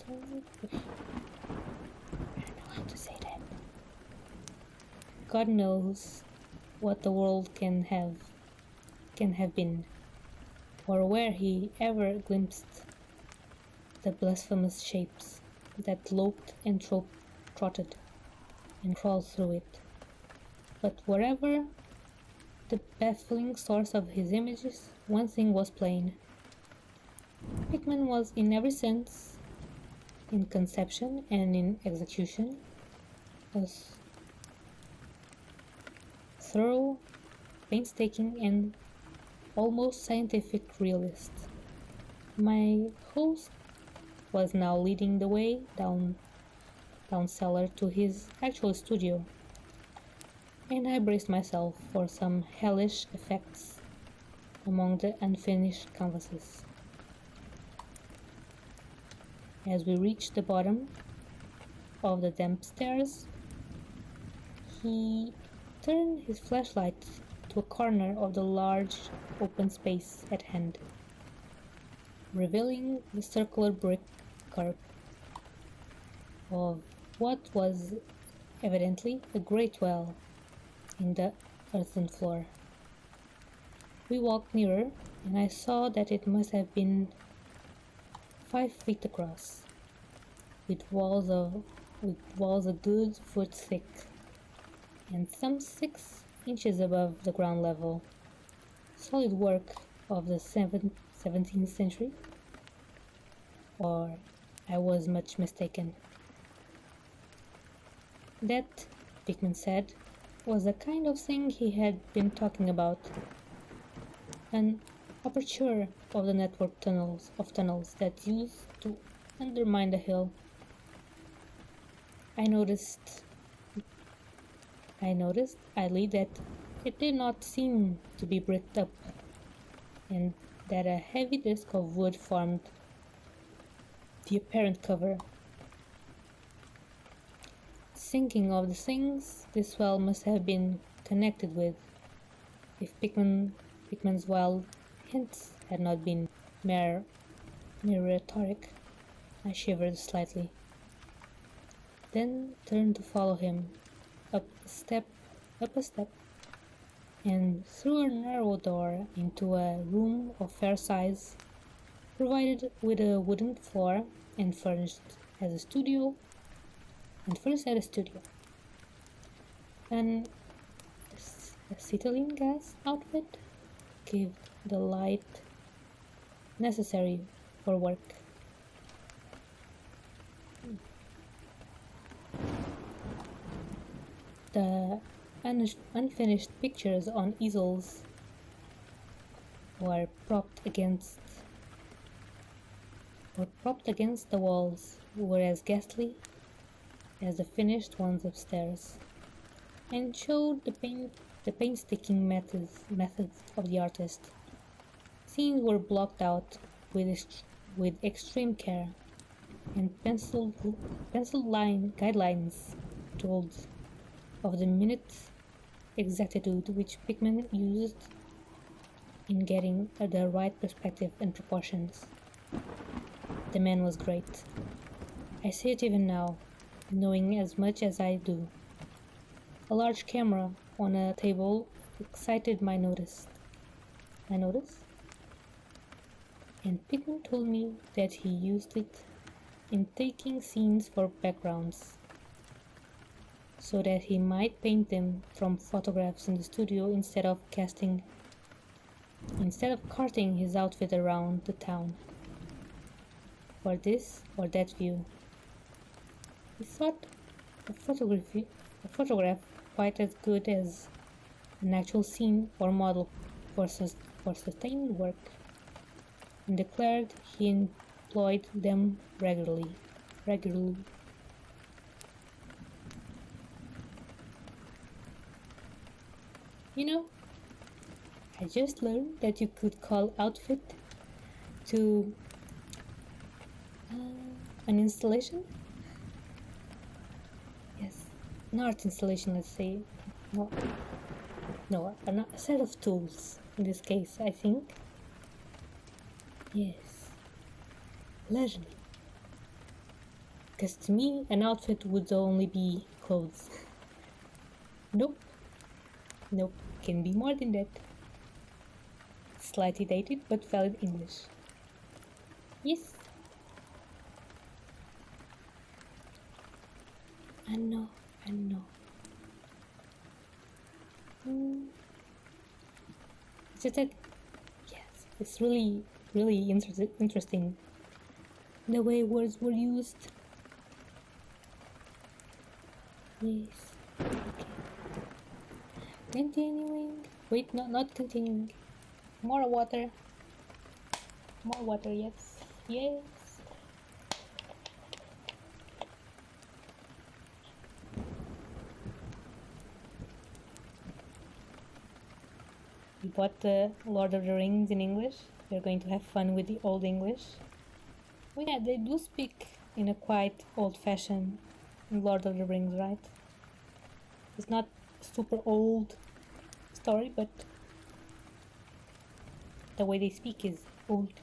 don't know how to say that. God knows what the world can have been, or where he ever glimpsed the blasphemous shapes that loped and trotted and crawled through it. But wherever the baffling source of his images, one thing was plain. Pickman was in every sense, in conception and in execution, a thorough, painstaking, and almost scientific realist. My host was now leading the way down cellar to his actual studio, and I braced myself for some hellish effects among the unfinished canvases. As we reached the bottom of the damp stairs, he turned his flashlight to a corner of the large open space at hand, revealing the circular brick curb of what was evidently a great well in the earthen floor. We walked nearer, and I saw that it must have been 5 feet across, with walls a good foot thick, and some 6 inches above the ground level. Solid work of the 17th century, or I was much mistaken. That, Pickman said, was the kind of thing he had been talking about. An aperture of the network tunnels that used to undermine the hill. I noticed idly that it did not seem to be bricked up, and that a heavy disc of wood formed the apparent cover. Thinking of the things this well must have been connected with, if Pickman's wild hints had not been mere rhetoric, I shivered slightly, then turned to follow him up a step, and through a narrow door into a room of fair size, provided with a wooden floor and furnished as a studio. An acetylene gas outfit gave the light necessary for work. The unfinished pictures on easels were propped against the walls, were as ghastly as the finished ones upstairs, and showed the painstaking methods of the artist. Scenes were blocked out with extreme care, and penciled line guidelines told of the minute exactitude which Pickman used in getting the right perspective and proportions. The man was great. I see it even now, knowing as much as I do. A large camera on a table excited my notice. And Pickman told me that he used it in taking scenes for backgrounds, so that he might paint them from photographs in the studio instead of carting his outfit around the town for this or that view. He thought a photograph quite as good as an actual scene or model for sustained work, and declared he employed them regularly. You know, I just learned that you could call outfit to an installation. Yes, an art installation, let's say. No, a set of tools in this case, I think. Yes, learning. Because to me, an outfit would only be clothes. Nope, can be more than that. Slightly dated but valid English. Yes. I know. It's just that, yes, it's really interesting the way words were used. Yes. Okay. Continuing. Wait, not continuing. More water, yes. We bought the Lord of the Rings in English. We're going to have fun with the Old English. Well, yeah, they do speak in a quite old-fashioned Lord of the Rings, right? It's not super old story, but the way they speak is old.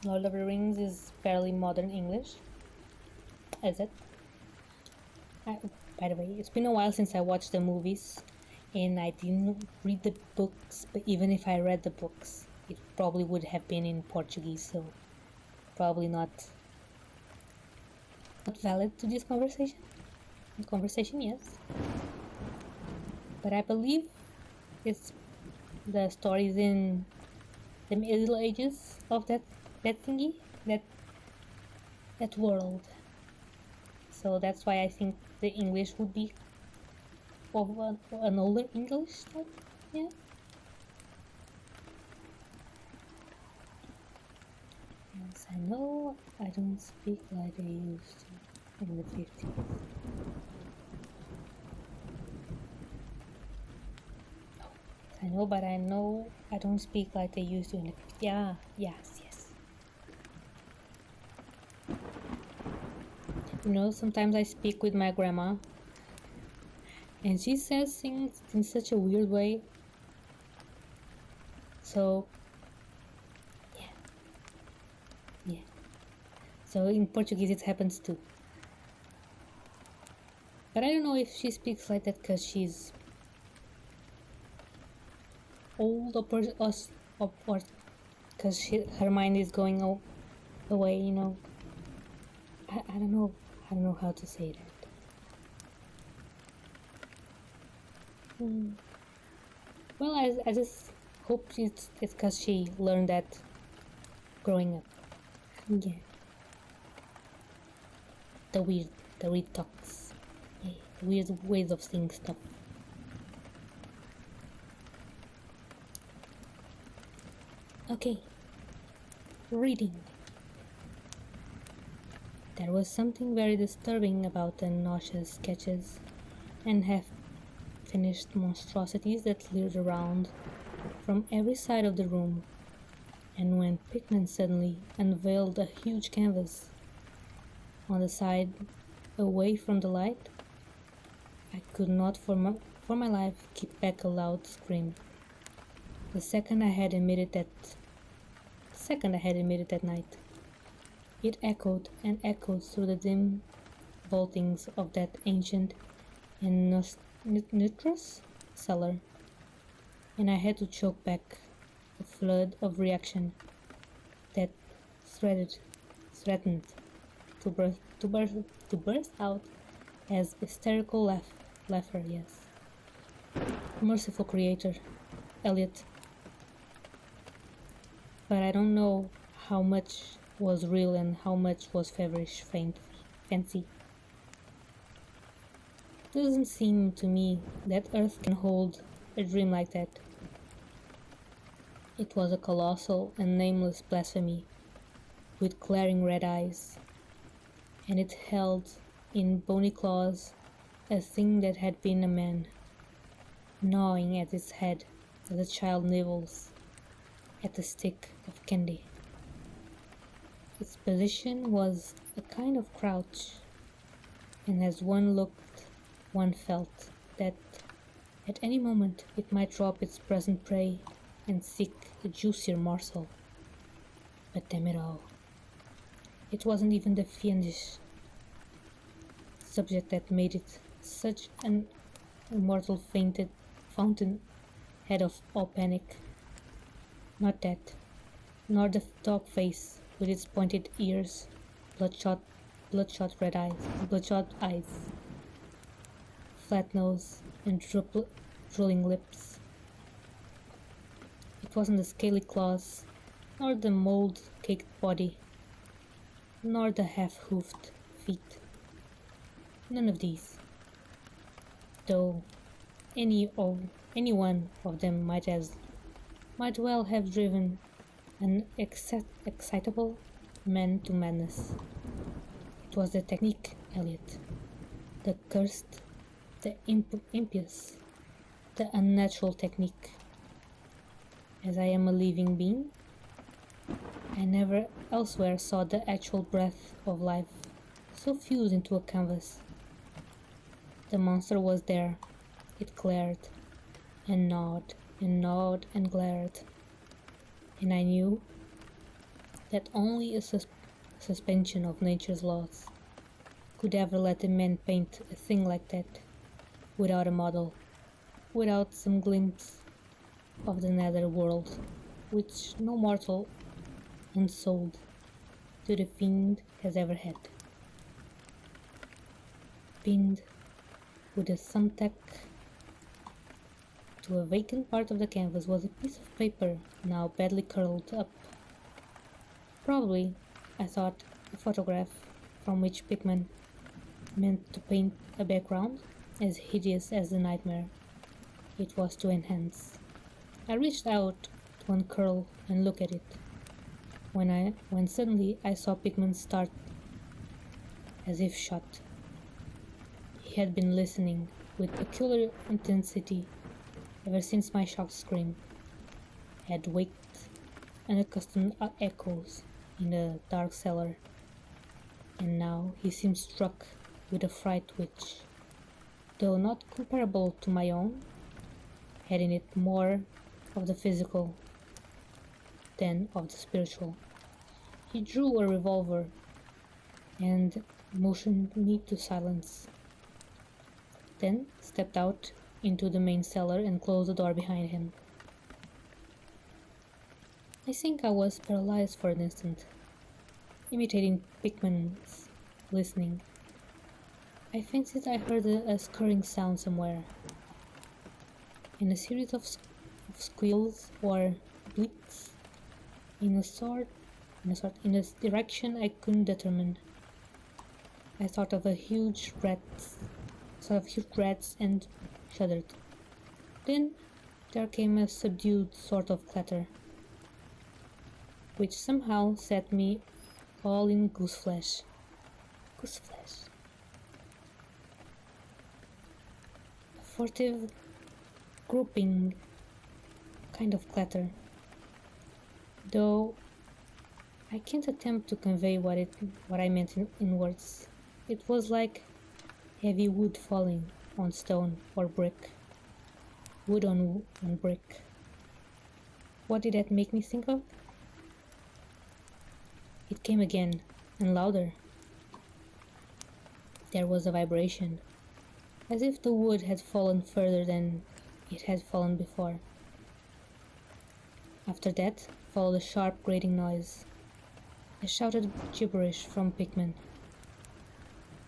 Lord of the Rings is fairly modern English, is it? By the way, it's been a while since I watched the movies, and I didn't read the books, but even if I read the books, it probably would have been in Portuguese, so probably not valid to this conversation. Conversation, yes. But I believe it's the stories in the Middle Ages of that thingy, that world. So that's why I think the English would be of an older English type. Yeah. Yes, I know I don't speak like I used to in the 50s. I know, but I know I don't speak like I used to in the 50s. Yeah, yes. You know, sometimes I speak with my grandma, and she says things in such a weird way. So, yeah. So in Portuguese it happens too. But I don't know if she speaks like that because she's old or because her mind is going away, you know. I don't know how to say that. Well, I just hope it's because she learned that growing up. Yeah. The weird talks. Yeah, the weird ways of saying stuff. Okay. Reading. There was something very disturbing about the nauseous sketches and half-finished monstrosities that leered around from every side of the room, and when Pickman suddenly unveiled a huge canvas on the side away from the light, I could not for my life keep back a loud scream. The second I had emitted that night, it echoed and echoed through the dim vaultings of that ancient and nitrous cellar, and I had to choke back a flood of reaction that threatened to burst out as hysterical laughter. Yes, merciful Creator, Elliot. But I don't know how much was real and how much was feverish, fancy. Doesn't seem to me that Earth can hold a dream like that. It was a colossal and nameless blasphemy, with glaring red eyes, and it held in bony claws a thing that had been a man, gnawing at its head as a child nibbles at a stick of candy. Its position was a kind of crouch, and as one looked, one felt that at any moment it might drop its present prey and seek a juicier morsel. But damn it all, it wasn't even the fiendish subject that made it such an immortal fountain head of all panic. Not that, nor the dog face with its pointed ears, bloodshot eyes, flat nose, and drooling lips. It wasn't the scaly claws, nor the mold-caked body, nor the half-hoofed feet. None of these. Though any one of them might well have driven an excitable man to madness. It was the technique, Elliot. The cursed, the impious, the unnatural technique. As I am a living being, I never elsewhere saw the actual breath of life so fused into a canvas. The monster was there. It glared, and gnawed, and glared. And I knew that only a suspension of nature's laws could ever let a man paint a thing like that, without a model, without some glimpse of the nether world, which no mortal unsold to the fiend has ever had. Pinned with a thumbtack to a vacant part of the canvas was a piece of paper now badly curled up. Probably, I thought, a photograph from which Pickman meant to paint a background as hideous as the nightmare it was to enhance. I reached out to uncurl and look at it, when suddenly I saw Pickman start as if shot. He had been listening with peculiar intensity ever since my shocked scream had waked unaccustomed echoes in the dark cellar, and now he seemed struck with a fright which, though not comparable to my own, had in it more of the physical than of the spiritual. He drew a revolver and motioned me to silence, then stepped out into the main cellar and closed the door behind him. I think I was paralyzed for an instant, imitating Pickman's listening. I fancied I heard a scurrying sound somewhere, and a series of squeals or bleats in a direction I couldn't determine. I thought of huge rats and shuddered. Then there came a subdued sort of clatter, which somehow set me all in gooseflesh. A furtive, groping kind of clatter, though I can't attempt to convey what I meant in words. It was like heavy wood falling on stone or brick, wood on brick. What did that make me think of? It came again, and louder. There was a vibration, as if the wood had fallen further than it had fallen before. After that followed a sharp grating noise, a shouted gibberish from Pickman,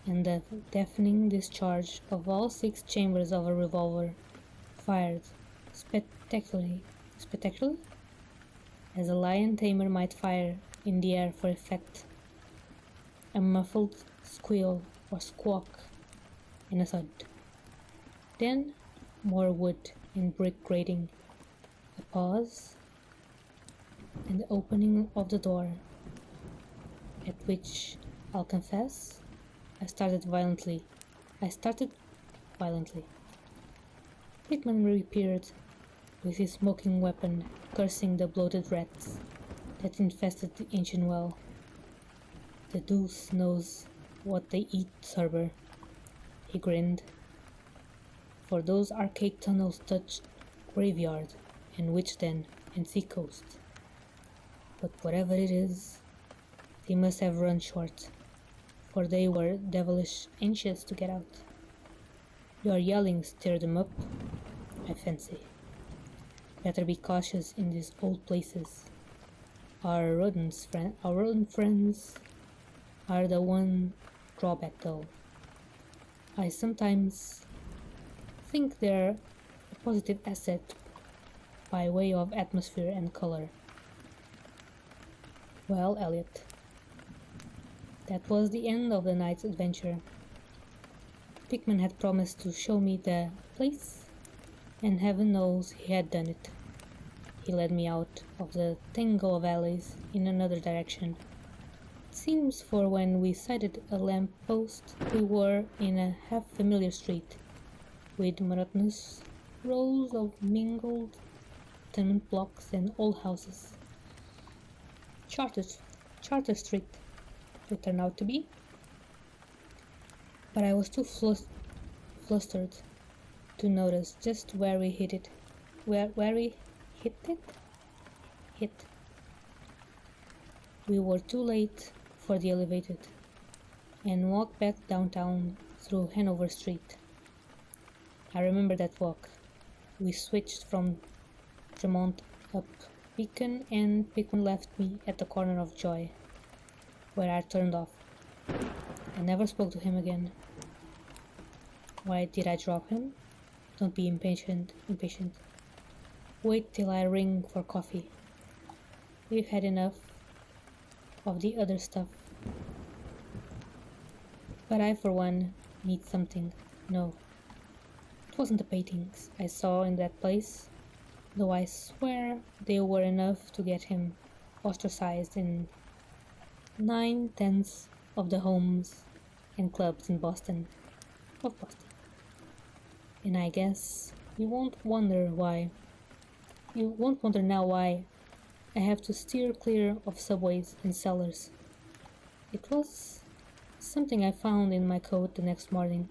and the deafening discharge of all 6 chambers of a revolver, fired spectacularly, as a lion tamer might fire in the air for effect. A muffled squeal or squawk and a thud. Then more wood and brick grating, a pause, and the opening of the door, at which, I'll confess, I started violently. Pickman reappeared with his smoking weapon, cursing the bloated rats that infested the ancient well. "The deuce knows what they eat, Cerber," he grinned, "for those archaic tunnels touched graveyard and witch den and seacoast. But whatever it is, they must have run short, for they were devilish anxious to get out. Your yelling stirred them up, I fancy. Better be cautious in these old places. Our rodent friends are the one drawback, though. I sometimes think they're a positive asset by way of atmosphere and color." Well, Elliot, that was the end of the night's adventure. Pickman had promised to show me the place, and heaven knows he had done it. He led me out of the tangle of alleys in another direction. It seems, for when we sighted a lamp post, we were in a half-familiar street, with monotonous rows of mingled tenement blocks and old houses. Charter Street it turned out to be. But I was too flustered to notice just where we hit it. Where we hit it? Hit. We were too late for the elevated, and walked back downtown through Hanover Street. I remember that walk. We switched from Tremont up Beacon, and Pickman left me at the corner of Joy, where I turned off. I never spoke to him again. Why did I drop him? Don't be impatient. Wait till I ring for coffee. We've had enough of the other stuff. But I, for one, need something. No, it wasn't the paintings I saw in that place, though I swear they were enough to get him ostracized in 9/10 of the homes and clubs in Boston. And I guess you won't wonder now why I have to steer clear of subways and cellars. It was something I found in my coat the next morning.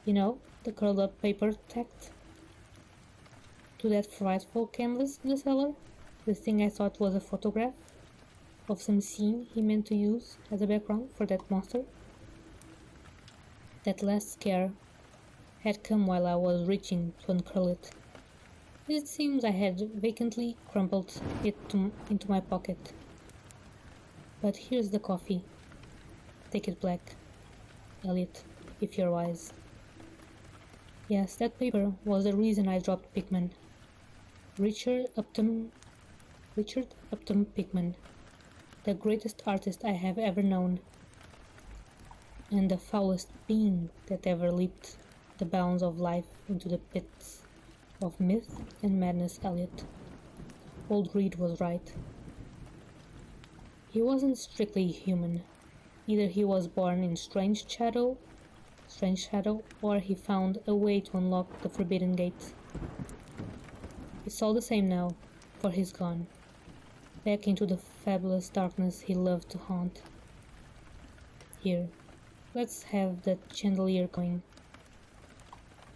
You know, the curled up paper tacked to that frightful canvas in the cellar? The thing I thought was a photograph of some scene he meant to use as a background for that monster. That last scare had come while I was reaching to uncurl it. It seems I had vacantly crumpled it into my pocket. But here's the coffee. Take it black, Elliot, if you're wise. Yes, that paper was the reason I dropped Pickman. Richard Upton Pickman, the greatest artist I have ever known, and the foulest being that ever leaped the bounds of life into the pits of myth and madness. Elliot. Old Reed was right. He wasn't strictly human. Either he was born in strange shadow, or he found a way to unlock the forbidden gate. It's all the same now, for he's gone, back into the fabulous darkness he loved to haunt. Here, let's have the chandelier going.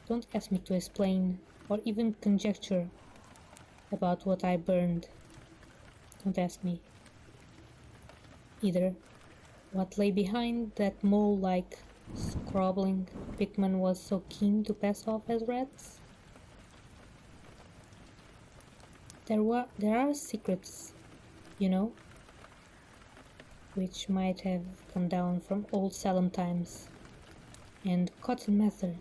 Don't ask me to explain or even conjecture about what I burned. Don't ask me. Either what lay behind that mole-like scrabbling Pickman was so keen to pass off as rats. There are secrets, you know, which might have come down from old Salem times and cotton mather.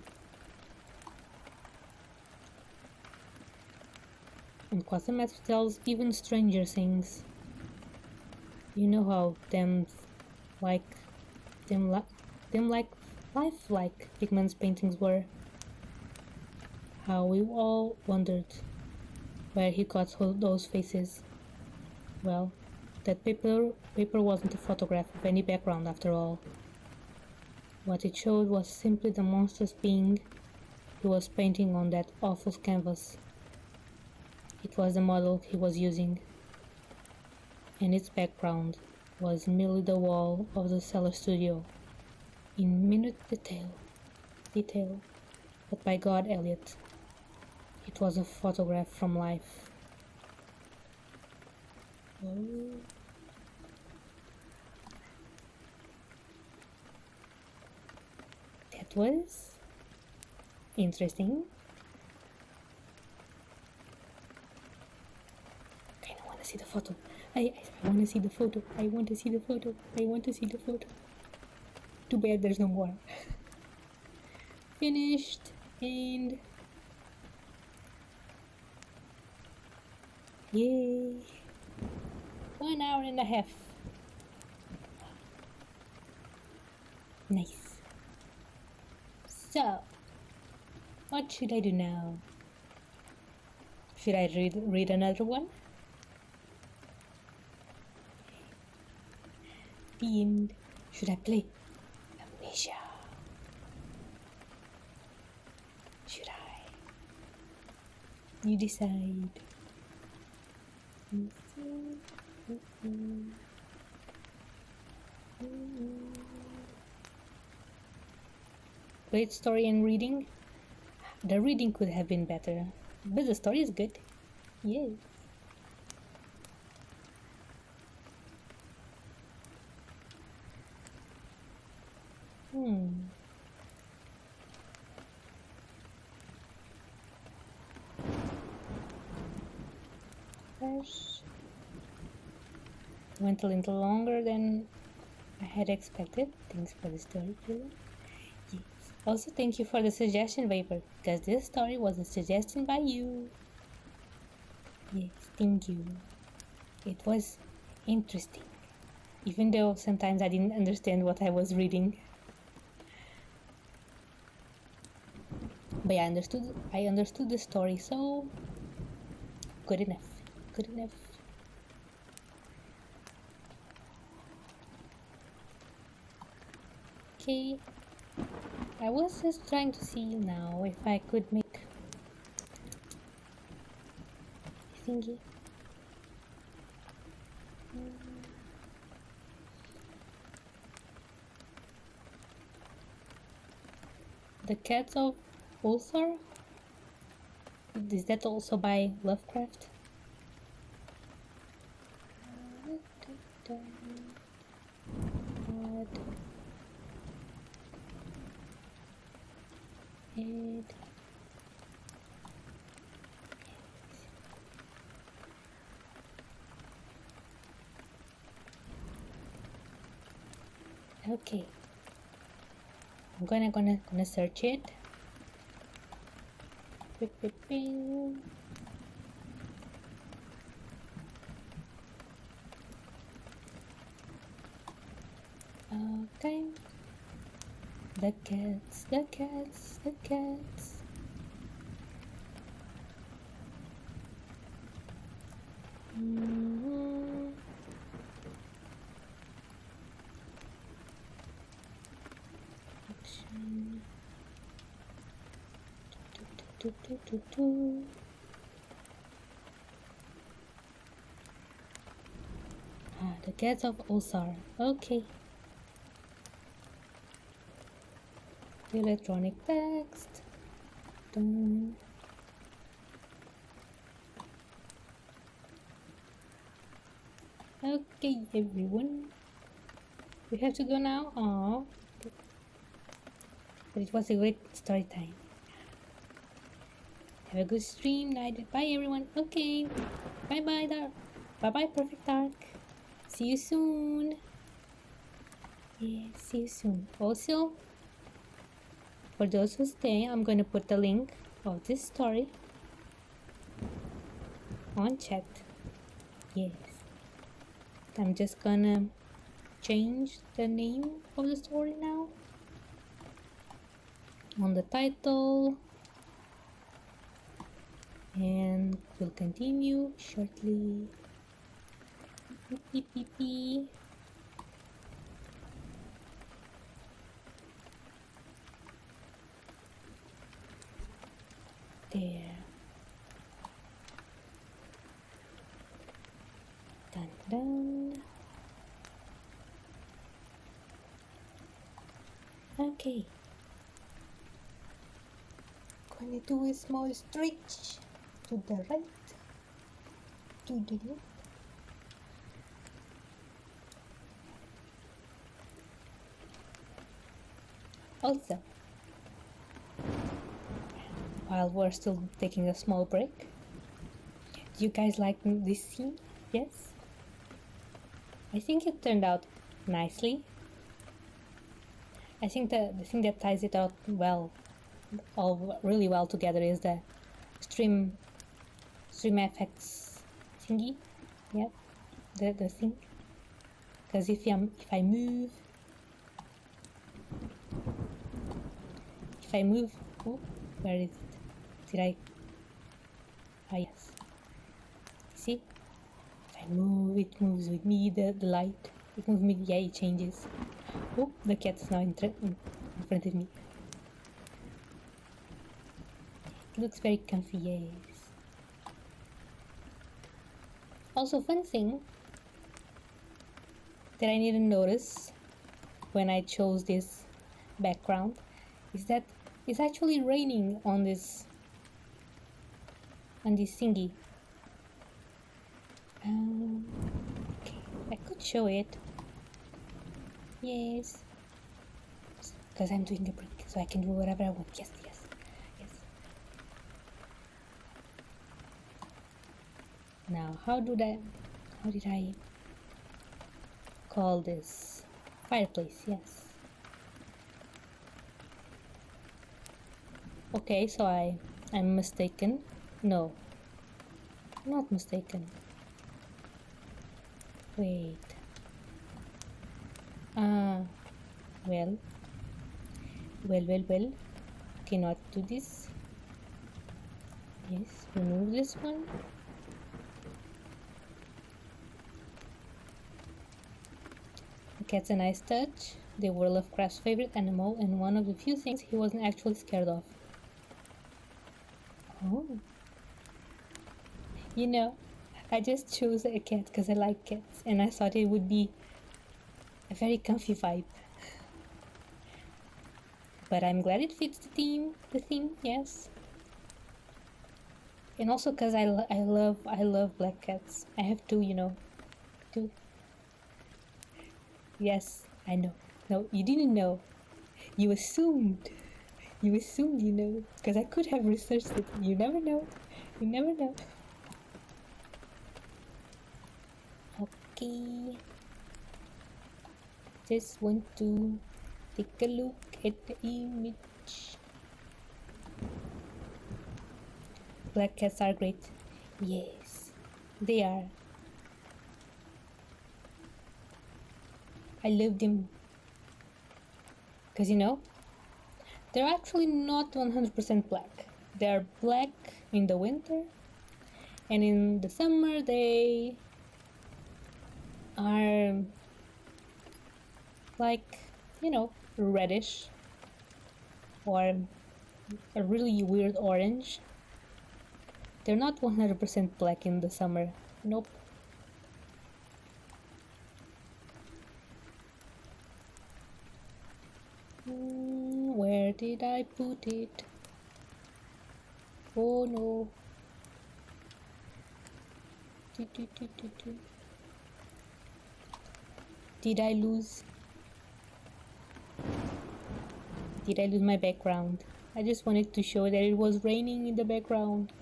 And cotton mather tells even stranger things. You know how them like lifelike Pickman's paintings were. How we all wondered where he got those faces. Well, that paper wasn't a photograph of any background after all. What it showed was simply the monstrous being he was painting on that awful canvas. It was the model he was using, and its background was merely the wall of the cellar studio, in minute detail. But by God, Elliot, it was a photograph from life. Oh. That was interesting. Okay, I want to see the photo. I want to see the photo. I want to see the photo. I want to see the photo. Too bad there's no more. Finished and yay! 1 hour and a half. Nice. So, what should I do now? Should I read another one? The end. Should I play Amnesia? Should I? You decide. Great story and reading. The reading could have been better, but the story is good. Yes. First, went a little longer than I had expected. Thanks for the story, Kylla. Yes. Also, thank you for the suggestion, Vapor, because this story was a suggestion by you. Yes, thank you. It was interesting, even though sometimes I didn't understand what I was reading. But yeah, I understood the story, so good enough. Good enough. Okay. I was just trying to see now if I could make a thingy. The Cats of Ulthar? Is that also by Lovecraft? Okay, I'm gonna search it. Bing. Okay. The cats. Action. The Cats of Ulthar. Okay. Electronic text. Dun. Okay, everyone. We have to go now. Aww. But it was a great story time. Have a good stream night. Bye, everyone. Okay. Bye bye, Dark. Bye bye, Perfect Dark. See you soon. Yeah, see you soon. Also, for those who stay, I'm going to put the link of this story on chat. Yes. I'm just gonna change the name of the story now on the title, and we'll continue shortly. Beep, beep, beep. There. Dun dun. Okay. Gonna do a small stretch to the right, to the left. Also, while we're still taking a small break, do you guys like this scene? Yes? I think it turned out nicely. I think the thing that ties it out really well together is the stream effects thingy. Yep, the thing. Because if I move, oh, where is it? Did I? Ah, yes. See? If I move, it moves with me. The light, it moves me. Yeah, it changes. Oh, the cat is now in front of me. It looks very comfy. Yes. Also, fun thing that I didn't notice when I chose this background is that it's actually raining on this thingy. Okay, I could show it. Yes, because I'm doing a break, so I can do whatever I want. Yes. Now, how did I call this? Fireplace, yes. Okay, so I'm mistaken. No, not mistaken. Wait. Well. Cannot do this. Yes, remove this one. The cat's a nice touch. They were Lovecraft's favorite animal and one of the few things he wasn't actually scared of. Oh. You know, I just chose a cat because I like cats and I thought it would be a very comfy vibe. But I'm glad it fits the theme, yes. And also because I love black cats. I have two, two. Yes, I know. No, you didn't know. You assumed. Because I could have researched it. You never know. Okay. Just want to take a look at the image. Black cats are great. Yes, they are. I love them. Because they're actually not 100% black. They're black in the winter, and in the summer they are like, reddish or a really weird orange. They're not 100% black in the summer. Nope. Where did I put it? Oh no. Did I lose? Did I lose my background? I just wanted to show that it was raining in the background.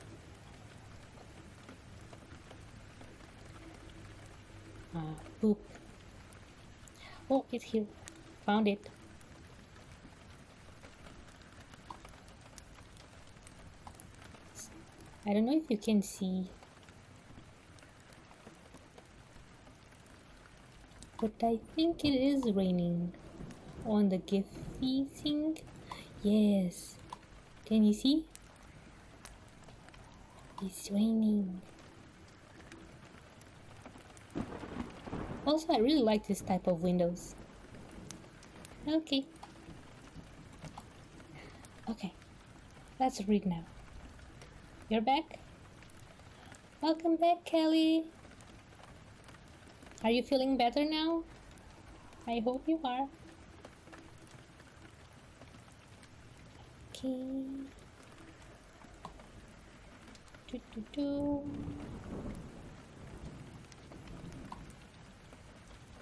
Poop. Oh, it's here. Found it. I don't know if you can see, but I think it is raining on the Giphy thing. Yes. Can you see? It's raining. Also, I really like this type of windows. Okay. Okay. Let's read now. You're back? Welcome back, Kelly. Are you feeling better now? I hope you are. Okay.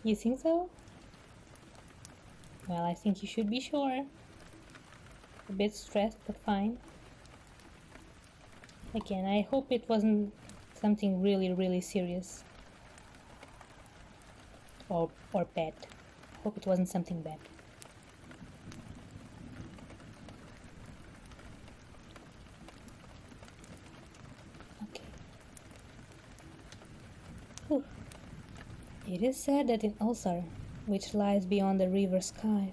You think so? Well, I think you should be sure. A bit stressed, but fine. Again, I hope it wasn't something really serious. Or bad. I hope it wasn't something bad. Okay. Whew. It is said that in Ulthar, which lies beyond the river sky,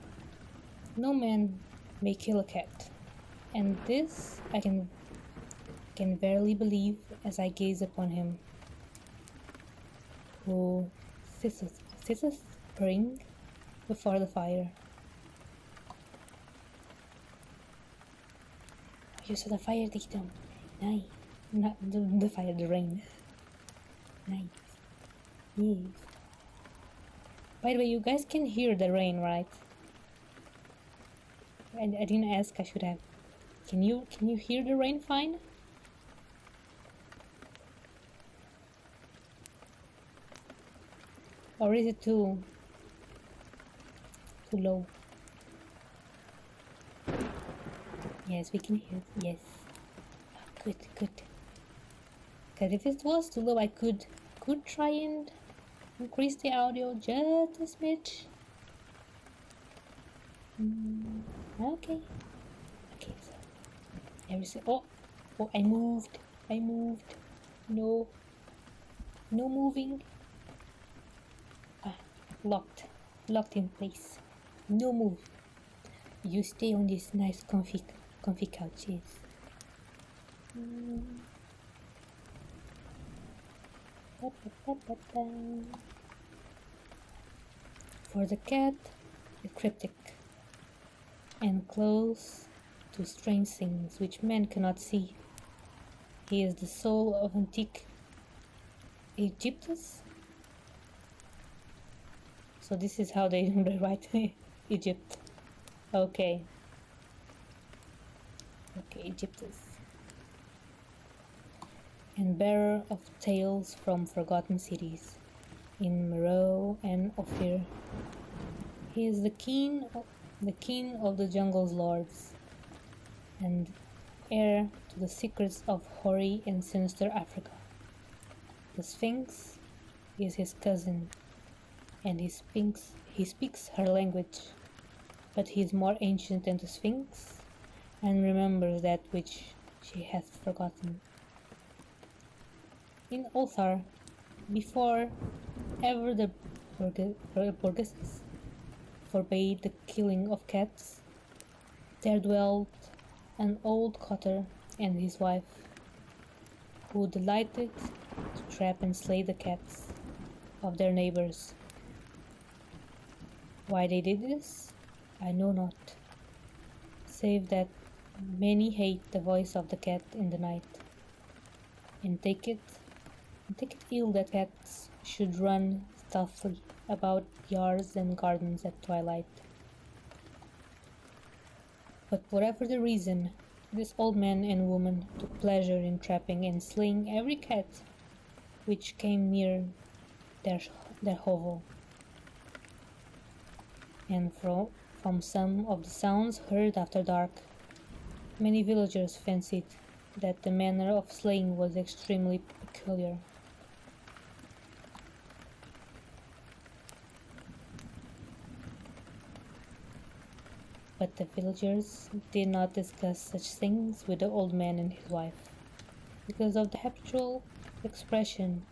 no man may kill a cat. And this I can verily believe as I gaze upon him, who sitteth purring before the fire. You saw the fire, Dictum. Nice. Not the fire, the rain. Nice. Yes. By the way, you guys can hear the rain, right? I didn't ask, I should have. Can you hear the rain fine? Or is it too low? Yes, we can hear it. Yes. Good. Because if it was too low, I could try and increase the audio just a smidge. Okay. Okay, so everything. Oh, I moved. No moving. Locked in place. No move. You stay on this nice comfy couches. For the cat, a cryptic, and close to strange things which men cannot see. He is the soul of antique Egyptus. So this is how they write Egypt. Okay, Egyptus. And bearer of tales from forgotten cities, in Meroe and Ophir. He is the king of the jungle's lords, and heir to the secrets of hoary and sinister Africa. The Sphinx is his cousin, and he speaks her language, but he is more ancient than the Sphinx, and remembers that which she hath forgotten. In Ulthar, before ever the Burgesses forbade the killing of cats, there dwelt an old cotter and his wife, who delighted to trap and slay the cats of their neighbors. Why they did this, I know not, save that many hate the voice of the cat in the night, and take it ill that cats should run stealthily about yards and gardens at twilight. But whatever the reason, this old man and woman took pleasure in trapping and slaying every cat which came near their hovel. and from some of the sounds heard after dark, many villagers fancied that the manner of slaying was extremely peculiar. But the villagers did not discuss such things with the old man and his wife, because of the habitual expression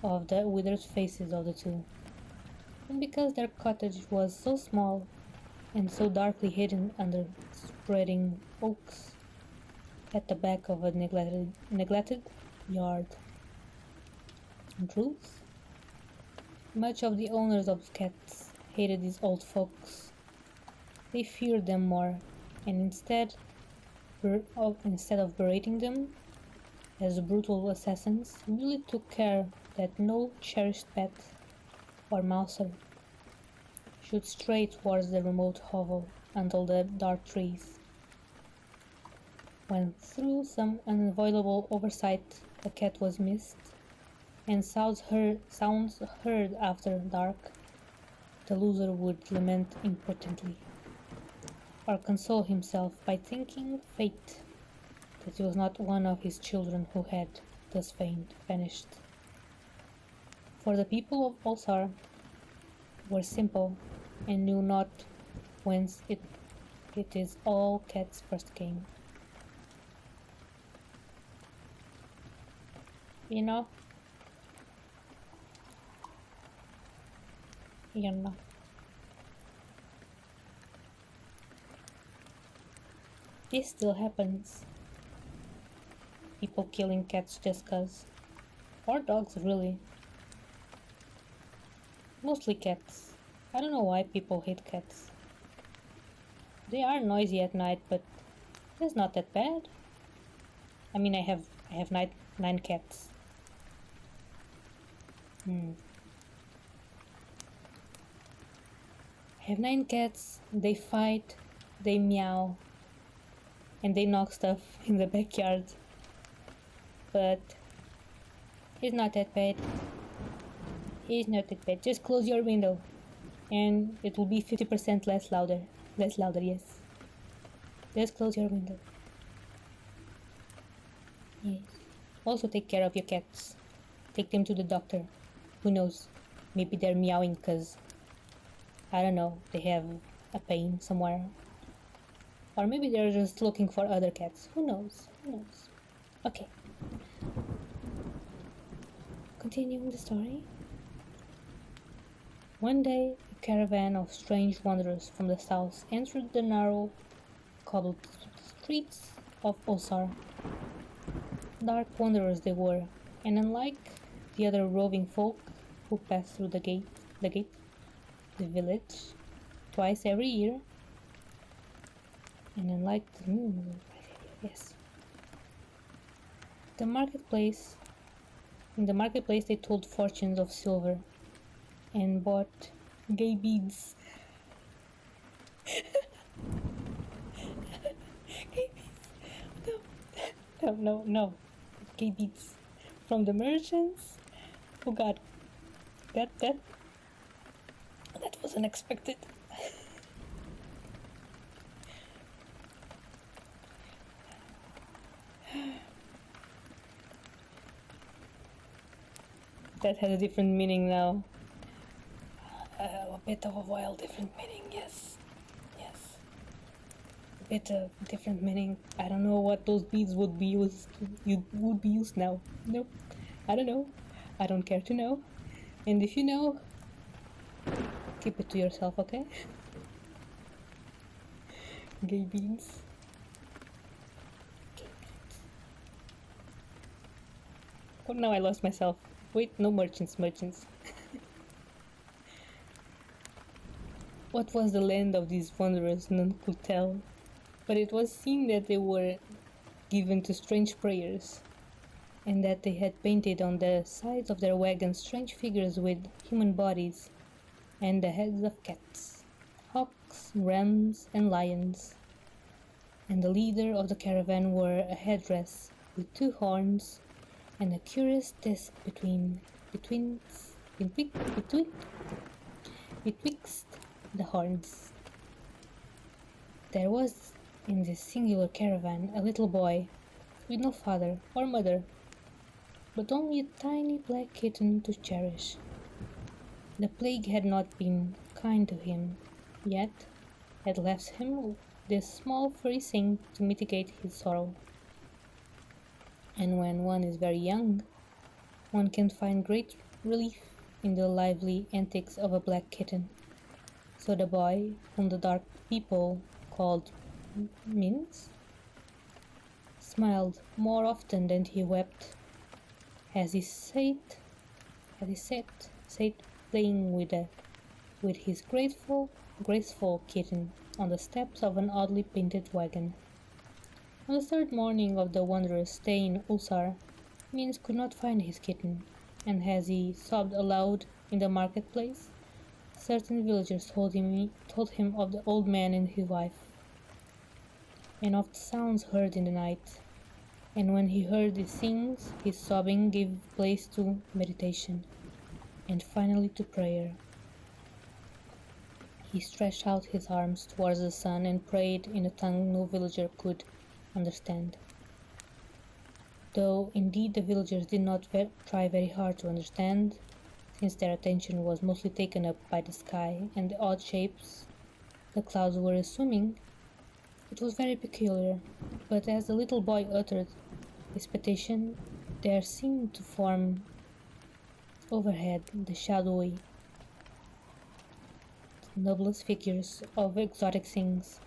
of the withered faces of the two, and because their cottage was so small and so darkly hidden under spreading oaks at the back of a neglected yard. In truth, much of the owners of cats hated these old folks. They feared them more, and instead of berating them as brutal assassins, really took care that no cherished pet or mouser should stray towards the remote hovel under the dark trees. When through some unavoidable oversight a cat was missed, and sounds heard after dark, the loser would lament impotently, or console himself by thanking fate that it was not one of his children who had thus vanished. For the people of Ulthar were simple and knew not whence it is all cats first came. You know? You know. This still happens. People killing cats just 'cause. Or dogs, really. Mostly cats. I don't know why people hate cats. They are noisy at night, but it's not that bad. I mean, I have nine cats. I have 9 cats. They fight, they meow, and they knock stuff in the backyard. But it's not that bad. It's not that bad. Just close your window, and it will be 50% less louder. Less louder, yes. Just close your window. Yes. Also take care of your cats. Take them to the doctor. Who knows? Maybe they're meowing because, I don't know, they have a pain somewhere. Or maybe they're just looking for other cats. Who knows? Who knows? Okay. Continuing the story. One day, a caravan of strange wanderers from the south entered the narrow, cobbled streets of Ulthar. Dark wanderers they were, and unlike the other roving folk who passed through the village, twice every year, and unlike yes, in the marketplace they told fortunes of silver and bought gay beads. Gay beads. No. Gay beads from the merchants. Oh God, that was unexpected. That has a different meaning now. A bit of a wild different meaning, yes. A bit of different meaning. I don't know what those beads would be used now. Nope. I don't know. I don't care to know. And if you know, keep it to yourself, okay? Gay beads. Oh, now I lost myself. Wait, no merchants. What was the land of these wanderers none could tell, but it was seen that they were given to strange prayers, and that they had painted on the sides of their wagons strange figures with human bodies and the heads of cats, hawks, rams, and lions. And the leader of the caravan wore a headdress with 2 horns and a curious disc betwixt the horns. There was in this singular caravan a little boy with no father or mother, but only a tiny black kitten to cherish. The plague had not been kind to him, yet had left him this small furry thing to mitigate his sorrow. And when one is very young, one can find great relief in the lively antics of a black kitten. So the boy, whom the dark people called Mince, smiled more often than he wept, as he sat playing with his graceful kitten on the steps of an oddly painted wagon. On the third morning of the wanderer's stay in Ulthar, Mince could not find his kitten, and as he sobbed aloud in the marketplace, certain villagers told him of the old man and his wife, and of the sounds heard in the night. And when he heard these things, his sobbing gave place to meditation, and finally to prayer. He stretched out his arms towards the sun and prayed in a tongue no villager could understand. Though indeed the villagers did not try very hard to understand, since their attention was mostly taken up by the sky and the odd shapes the clouds were assuming. It was very peculiar, but as the little boy uttered his petition, there seemed to form overhead the shadowy, noblest figures of exotic things,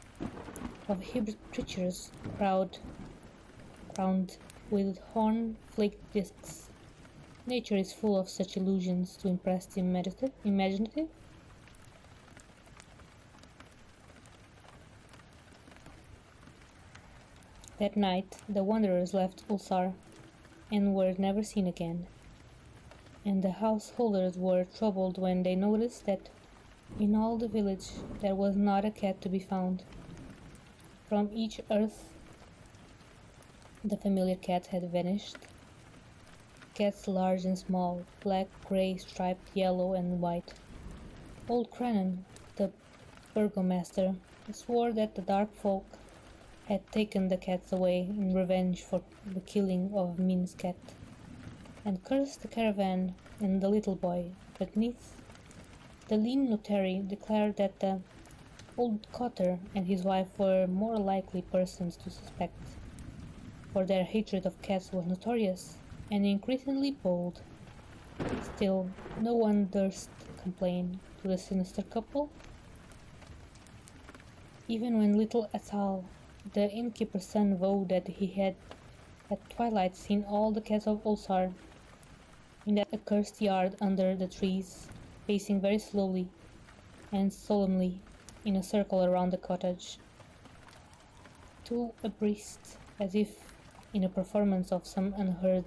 of hybrid creatures crowned with horn-flaked discs. Nature is full of such illusions to impress the imaginative. That night the wanderers left Ulthar and were never seen again, and the householders were troubled when they noticed that in all the village there was not a cat to be found. From each earth the familiar cat had vanished. Cats large and small, black, grey, striped, yellow and white. Old Crannan, the burgomaster, swore that the dark folk had taken the cats away in revenge for the killing of Min's cat, and cursed the caravan and the little boy, but Neath, the lean notary, declared that the old cotter and his wife were more likely persons to suspect, for their hatred of cats was notorious and increasingly bold. Still, no one durst complain to the sinister couple. Even when little Atal, the innkeeper's son, vowed that he had at twilight seen all the cats of Ulthar in that accursed yard under the trees, pacing very slowly and solemnly in a circle around the cottage, two abreast, as if in a performance of some unheard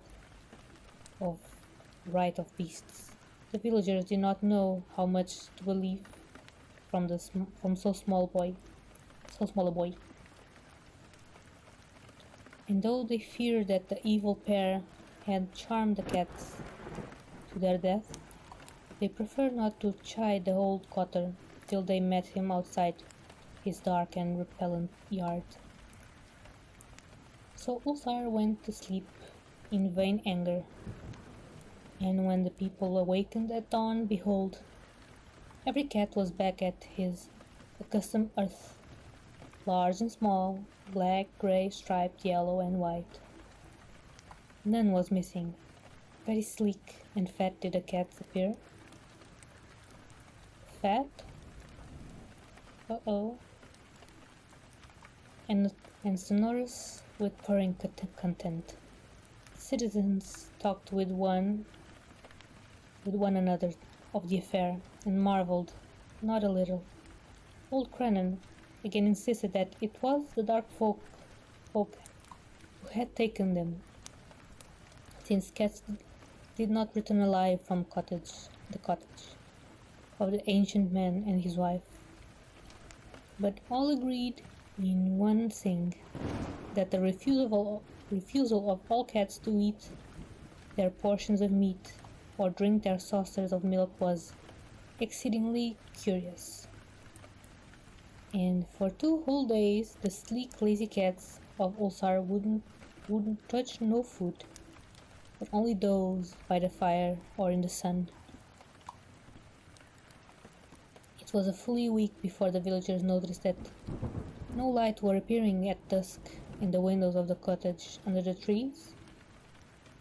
of rite of beasts. The villagers did not know how much to believe from so small a boy. And though they feared that the evil pair had charmed the cats to their death, they preferred not to chide the old cotter till they met him outside his dark and repellent yard. So Ulthar went to sleep in vain anger, and when the people awakened at dawn, behold, every cat was back at his accustomed earth, large and small, black, grey, striped, yellow and white. None was missing. Very sleek and fat did the cats appear. Fat? Uh-oh. And sonorous with purring content. Citizens talked with one another of the affair, and marveled not a little. Old Crannan again insisted that it was the dark folk who had taken them, since cats did not return alive from the cottage of the ancient man and his wife. But all agreed in one thing, that the refusal of all cats to eat their portions of meat or drink their saucers of milk was exceedingly curious. And for 2 whole days, the sleek, lazy cats of Ulthar wouldn't touch no food, but only those by the fire or in the sun. It was a fully week before the villagers noticed that no light were appearing at dusk in the windows of the cottage under the trees.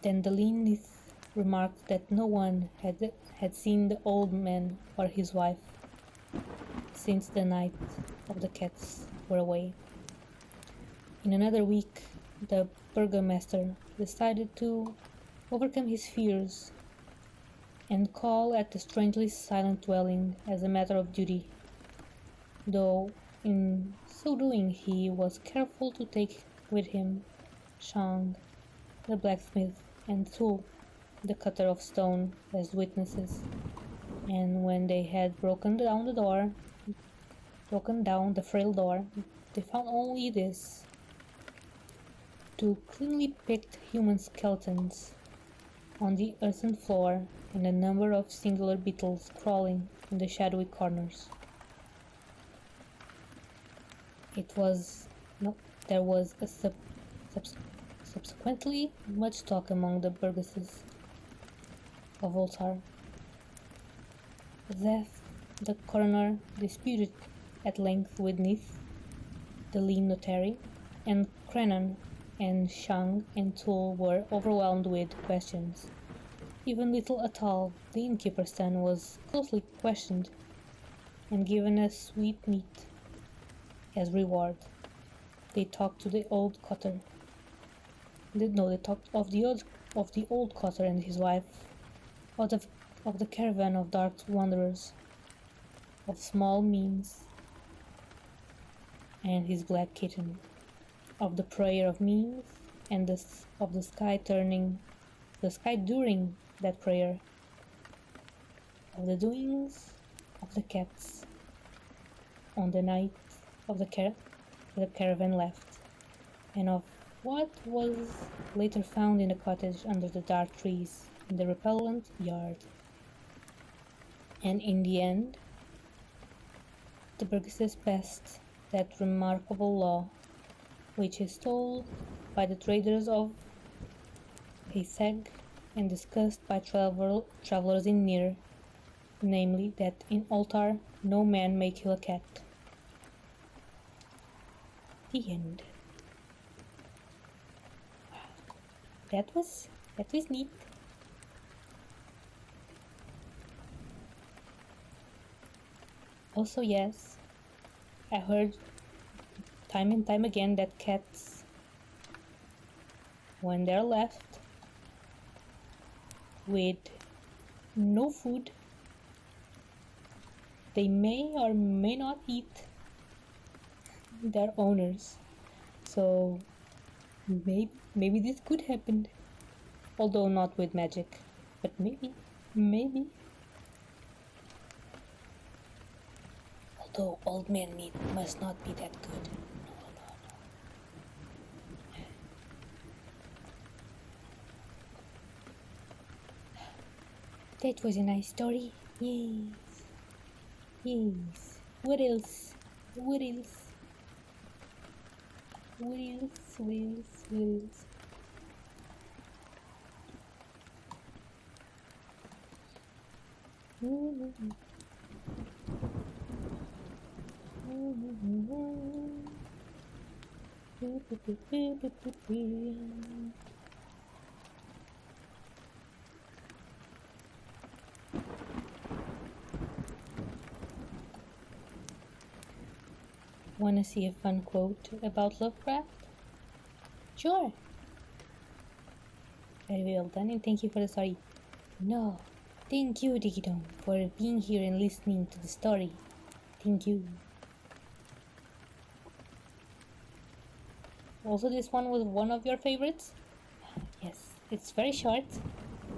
Then the lean Nith remarked that no one had seen the old man or his wife since the night of the cats were away. In another week, the burgomaster decided to overcome his fears and call at the strangely silent dwelling as a matter of duty, though in so doing he was careful to take with him Shang, the blacksmith, and Thul, the cutter of stone, as witnesses. And when they had broken down the frail door, they found only this: two cleanly picked human skeletons on the earthen floor and a number of singular beetles crawling in the shadowy corners. There was subsequently much talk among the burgesses of Ulthar. The coroner disputed at length with Nith, the lean notary, and Crennan and Shang and Thul were overwhelmed with questions. Even little Atal, the innkeeper's son, was closely questioned and given a sweetmeat as reward. They talked to the old cotter. They talked of the old cotter and his wife, of the caravan of dark wanderers, of small means and his black kitten, of the prayer of means and of the sky during that prayer, of the doings of the cats on the night of the caravan left, and of what was later found in the cottage under the dark trees in the repellent yard. And in the end, the burgesses passed that remarkable law, which is told by the traders of Hayseg and discussed by travelers in Nir, namely that in Ulthar no man may kill a cat. The end. That was neat. Also, yes, I heard time and time again that cats, when they're left with no food, they may or may not eat their owners. So maybe this could happen, although not with magic, but maybe. Although old man meat must not be that good. No. That was a nice story. Yes. What else? Wanna see a fun quote about Lovecraft? Sure. Very well done, and thank you for the story. No, thank you, Digidom, for being here and listening to the story. Thank you. Also, this one was one of your favorites? Yes, it's very short,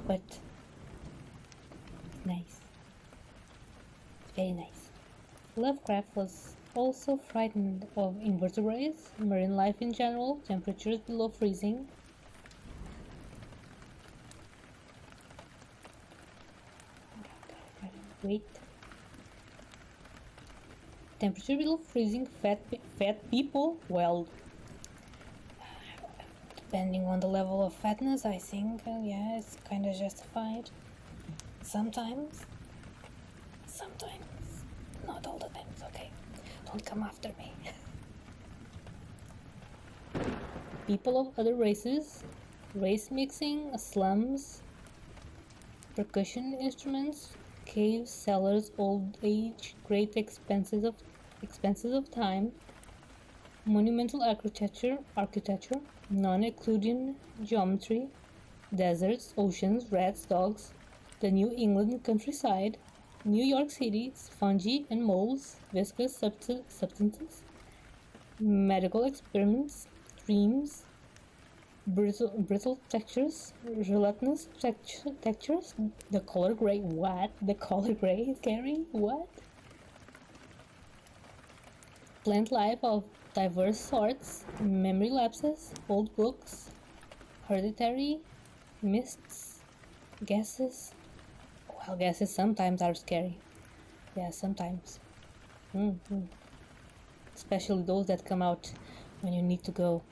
but it's nice. It's very nice. Lovecraft was also frightened of invertebrates, marine life in general, temperatures below freezing. Wait. Temperature below freezing, fat people, well, depending on the level of fatness, I think, yeah, it's kind of justified. Sometimes, not all the times, okay? Don't come after me. People of other races, race mixing, slums, percussion instruments, caves, cellars, old age, great expenses of time, monumental architecture, non-Euclidean geometry, deserts, oceans, rats, dogs, the New England countryside, New York City, fungi and moles, viscous substances, medical experiments, dreams, brittle textures, gelatinous textures, the color gray. What? The color gray is scary? What? Plant life of diverse sorts, memory lapses, old books, hereditary, mists, gases. Well, gases sometimes are scary. Yeah, sometimes. Especially those that come out when you need to go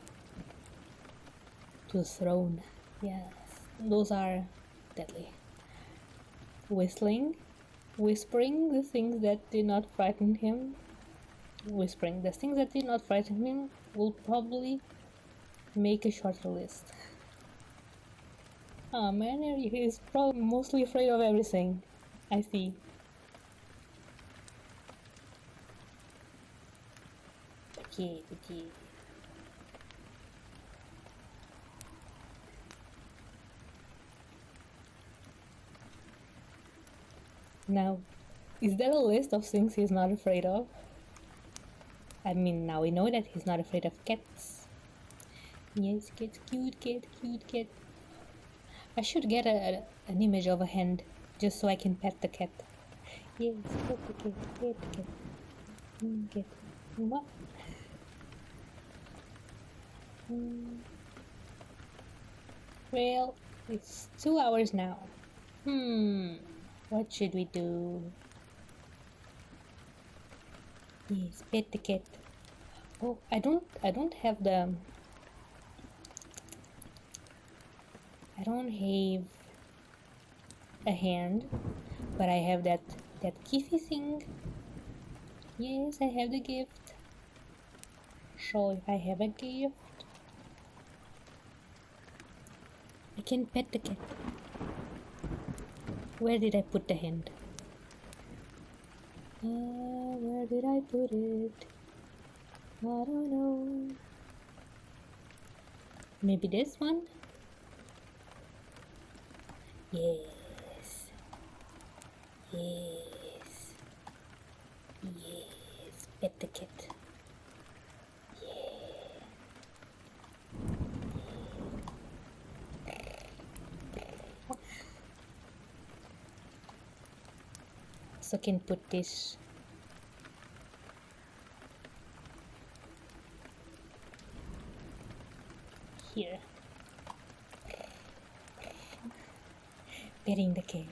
to the throne. Yes, those are deadly. Whispering the things that did not frighten him. Whispering the things that did not frighten him will probably make a shorter list. Oh man, he's probably mostly afraid of everything. I see. Okay. Now, is there a list of things he's not afraid of? I mean, now we know that he's not afraid of cats. Yes, cats, cute cat. I should get an image of a hand just so I can pet the cat. Yes, pet the cat. Cat. What? Well, it's 2 hours now. What should we do? Yes, pet the cat. Oh, I don't have the. I don't have a hand, but I have that gifty thing. Yes, I have the gift. So if I have a gift, I can pet the cat. Where did I put the hand? Where did I put it? I don't know. Maybe this one? Yes. Pet the cat. So can put this here. Petting the cat.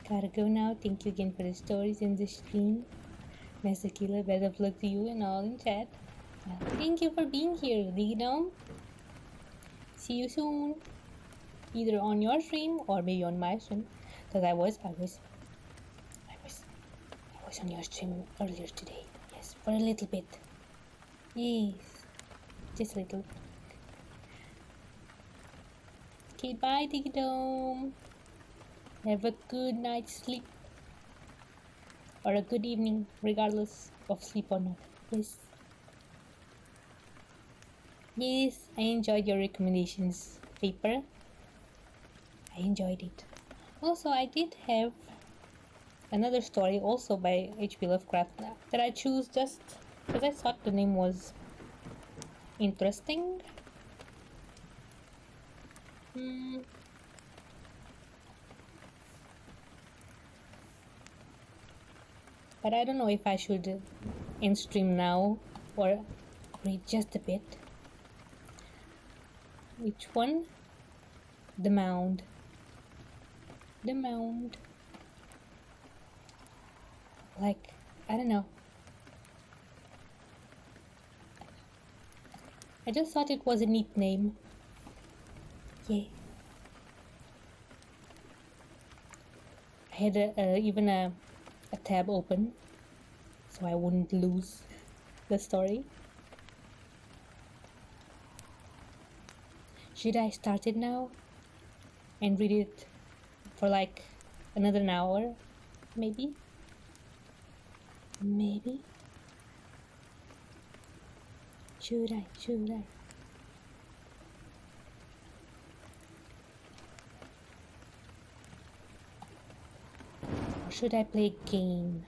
Gotta go now. Thank you again for the stories in the stream. Master Kylla, best of luck to you and all in chat. Thank you for being here, Digidom. See you soon. Either on your stream or maybe on my stream. Because I was on your stream earlier today. Yes, for a little bit. Yes. Just a little. Okay, bye, Digidom. Have a good night's sleep. Or a good evening, regardless of sleep or not. Yes, I enjoyed your recommendations, Paper. I enjoyed it. Also, I did have another story also by H.P. Lovecraft that I chose just because I thought the name was interesting. But I don't know if I should end stream now or read just a bit. Which one? The Mound. The Mound. Like, I don't know. I just thought it was a neat name. Yeah. I had even a tab open so I wouldn't lose the story. Should I start it now and read it for like another hour? Maybe? Maybe? Should I? Or should I play a game?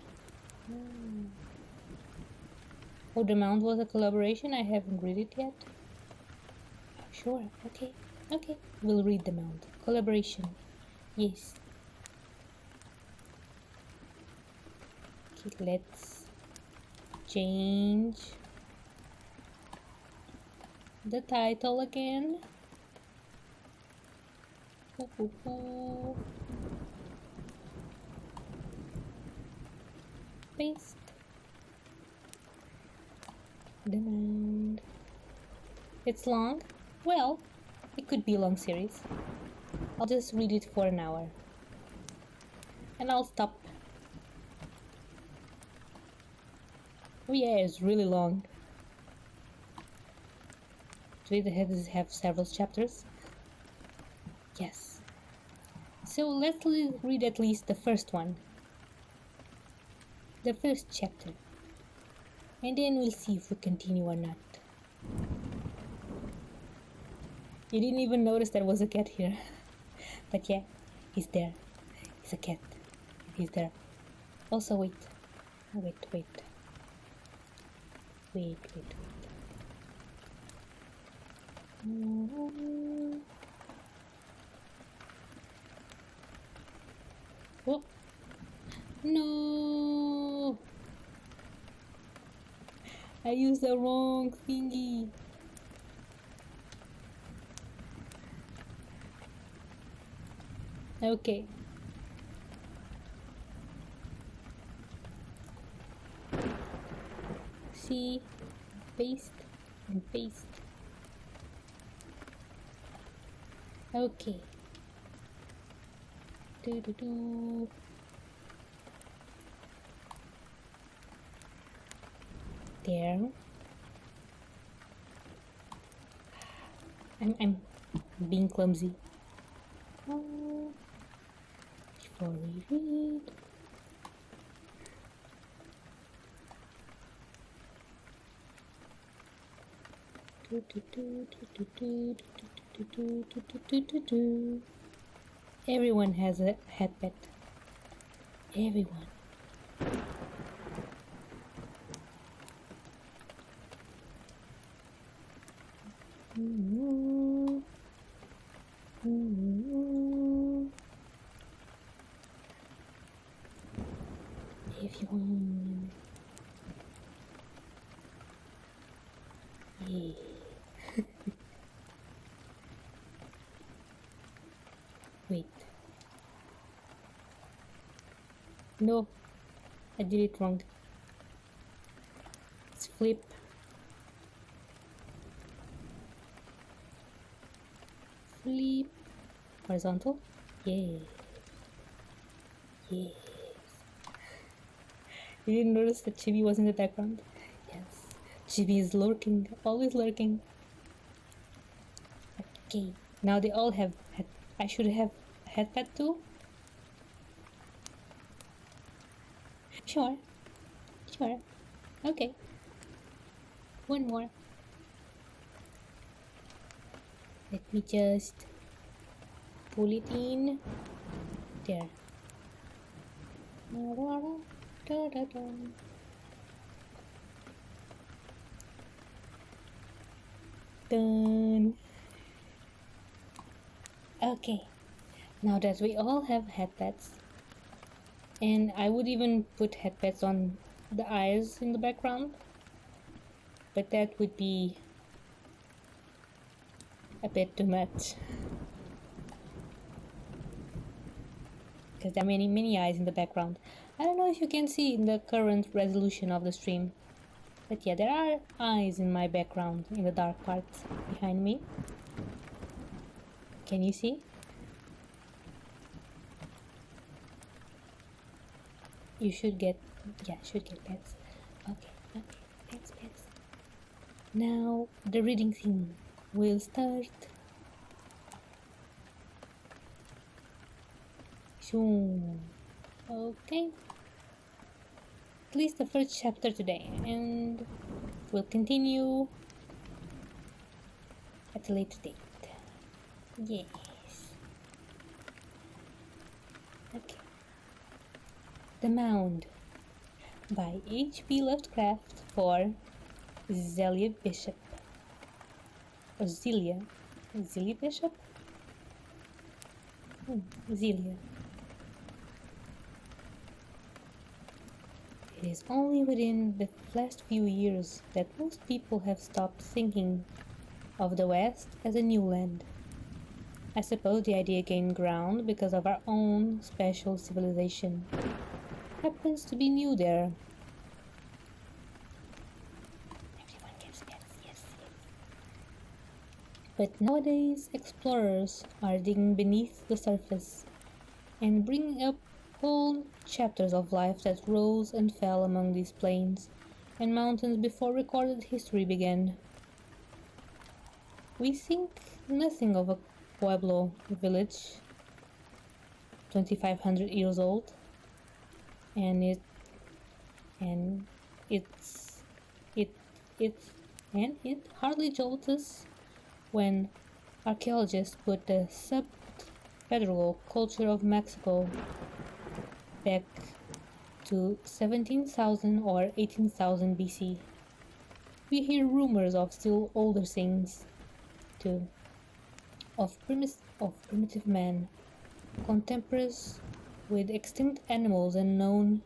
Oh, the Mound was a collaboration? I haven't read it yet. Oh, sure, okay. We'll read the Mound. Collaboration. Yes. Okay, let's change the title again. Paste. The Mound. It's long. Well, it could be a long series. I'll just read it for an hour. And I'll stop. Oh yeah, it's really long. Do it have several chapters? Yes. So let's read at least the first one. The first chapter. And then we'll see if we continue or not. You didn't even notice there was a cat here. But yeah, he's there. He's a cat. He's there. Also, wait. Oh. No! I used the wrong thingy. Okay. See, paste and paste. Okay. There. I'm being clumsy. Before we read. Everyone has a head pet. Everyone. Everyone. Yeah. Wait. No, I did it wrong. Let's flip. Flip. Horizontal. Yeah. Yes. You didn't notice that Chibi was in the background? Yes. Chibi is lurking. Always lurking. Okay. Now they all have head. I should have headpad too? Sure. Okay. One more. Let me just pull it in. There. Done. Okay. Now that we all have headpads, and I would even put headpads on the eyes in the background. but that would be a bit too much. Because there are many eyes in the background. I don't know if you can see in the current resolution of the stream. But yeah, there are eyes in my background, in the dark part behind me. Can you see? You should get, yeah, should get pets. Okay, pets. Now the reading scene will start. Soon. Okay. At least the first chapter today, and we'll continue at a later date. Yes. Okay. The Mound by H.P. Lovecraft for Zelia Bishop. Or Zelia. Zelia Bishop? Zelia. It is only within the last few years that most people have stopped thinking of the West as a new land. I suppose the idea gained ground because of our own special civilization. Happens to be new there. Everyone gets pets, yes. But nowadays, explorers are digging beneath the surface and bringing up whole chapters of life that rose and fell among these plains and mountains before recorded history began. We think nothing of a Pueblo village, 2,500 years old, and it hardly jolts us when archaeologists put the sub-federal culture of Mexico back to 17,000 or 18,000 BC. We hear rumors of still older things, too, of primitive man, contemporaries with extinct animals and known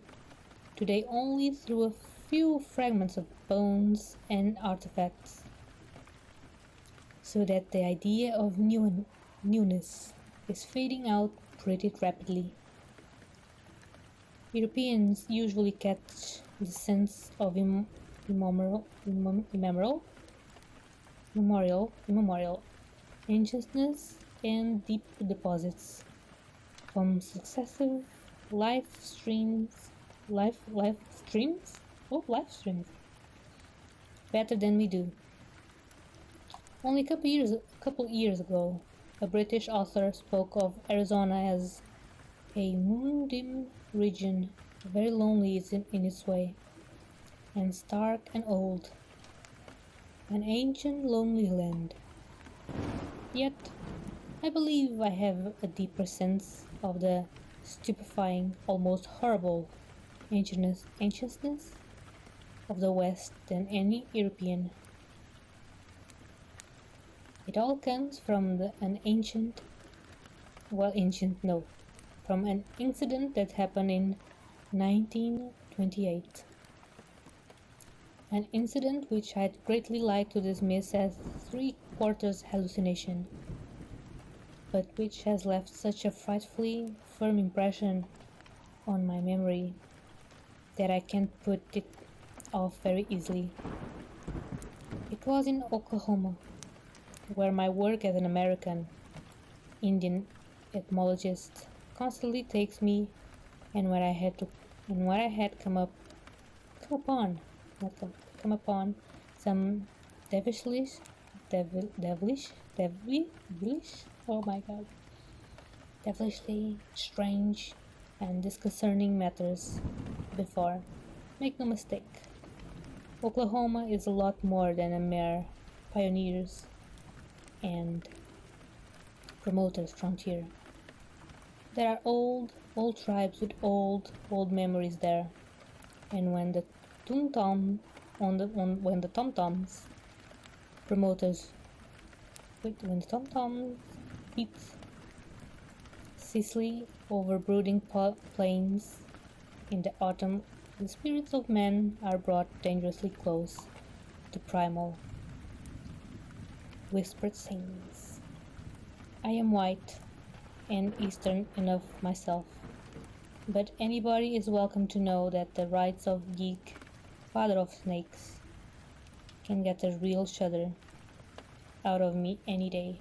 today only through a few fragments of bones and artifacts, so that the idea of newness is fading out pretty rapidly. Europeans usually catch the sense of immemorial ancientness and deep deposits from successive life streams better than we do. Only a couple years ago, a British author spoke of Arizona as a moon-dim region, very lonely in its way, and stark and old, an ancient lonely land. Yet, I believe I have a deeper sense of the stupefying, almost horrible ancientness of the West than any European. It all comes from from an incident that happened in 1928. An incident which I'd greatly like to dismiss as three-quarters hallucination, but which has left such a frightfully firm impression on my memory that I can't put it off very easily. It was in Oklahoma, where my work as an American Indian etymologist constantly takes me, and where I had come upon some devilish, oh my god, devilishly strange and disconcerting matters before. Make no mistake, Oklahoma is a lot more than a mere pioneers and promoters frontier. There are old tribes with old memories there, and when the tom-toms promoters when the tom-toms beat ceaselessly over brooding plains in the autumn, the spirits of men are brought dangerously close the primal. Whispered sings. I am white and Eastern enough myself, but anybody is welcome to know that the rights of geek, father of snakes, can get a real shudder out of me any day.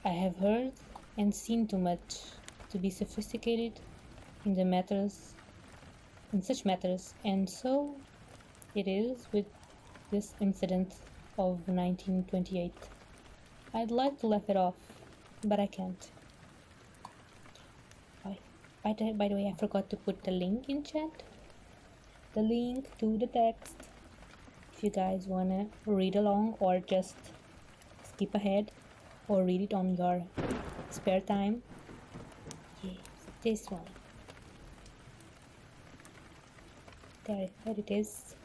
I have heard and seen too much to be sophisticated in such matters, and so it is with this incident of 1928. I'd like to laugh it off, but I can't. By the way, I forgot to put the link in chat. The link to the text. If you guys wanna read along or just skip ahead or read it on your spare time. Yes, this one. There it is.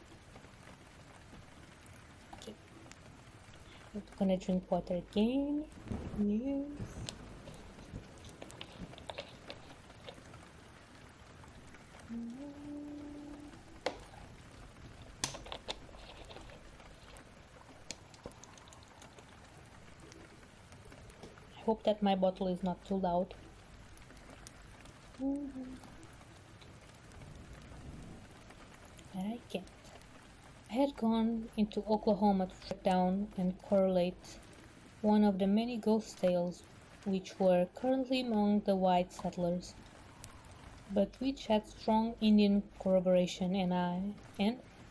Okay. I'm gonna drink water again. Yes. I hope that my bottle is not too loud. I can't. I had gone into Oklahoma to track down and correlate one of the many ghost tales which were currently among the white settlers, but which had strong Indian corroboration, and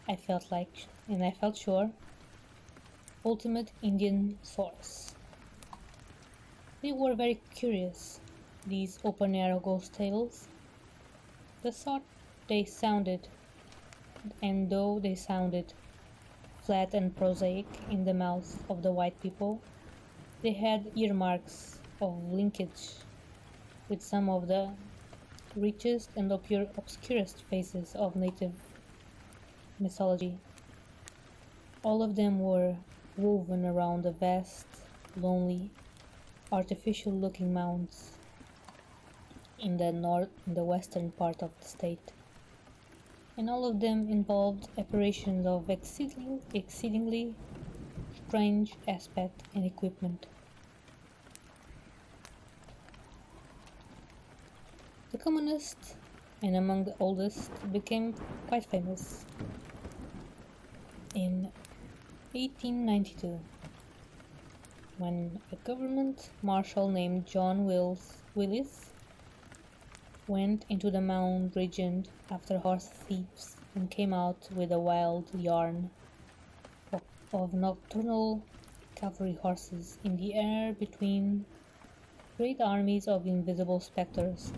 I felt sure, ultimate Indian source. They were very curious, these open-air ghost tales. The sort they sounded, and though they sounded flat and prosaic in the mouths of the white people, they had earmarks of linkage with some of the richest and obscurest phases of native mythology. All of them were woven around the vast, lonely, artificial-looking mounds in the western part of the state, and all of them involved apparitions of exceedingly strange aspect and equipment. The commonest, and among the oldest, became quite famous in 1892, when a government marshal named John Willis went into the Mound region after horse thieves and came out with a wild yarn of nocturnal cavalry horses in the air between great armies of invisible specters.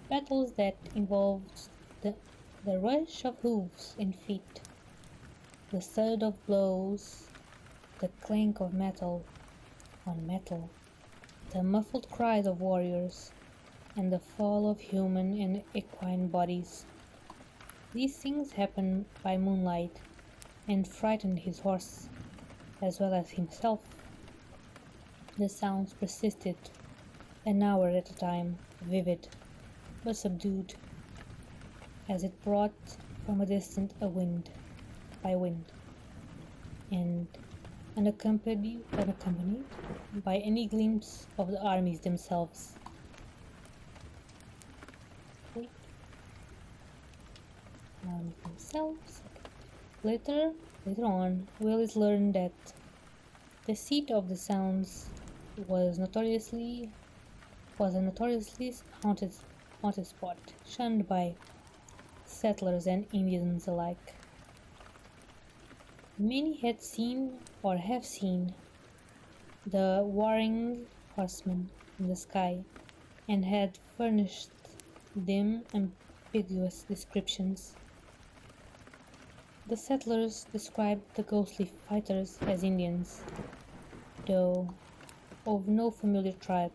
Battles that involved the rush of hooves and feet, the thud of blows, the clank of metal on metal, the muffled cries of warriors, and the fall of human and equine bodies. These things happened by moonlight and frightened his horse, as well as himself. The sounds persisted an hour at a time, vivid, but subdued, as it brought from a distance by wind, and unaccompanied by any glimpse of the armies themselves. Later on, Willis learned that the seat of the sounds was a notoriously haunted spot, shunned by settlers and Indians alike. Many had seen or have seen the warring horsemen in the sky, and had furnished dim, ambiguous descriptions. The settlers described the ghostly fighters as Indians, though of no familiar tribe,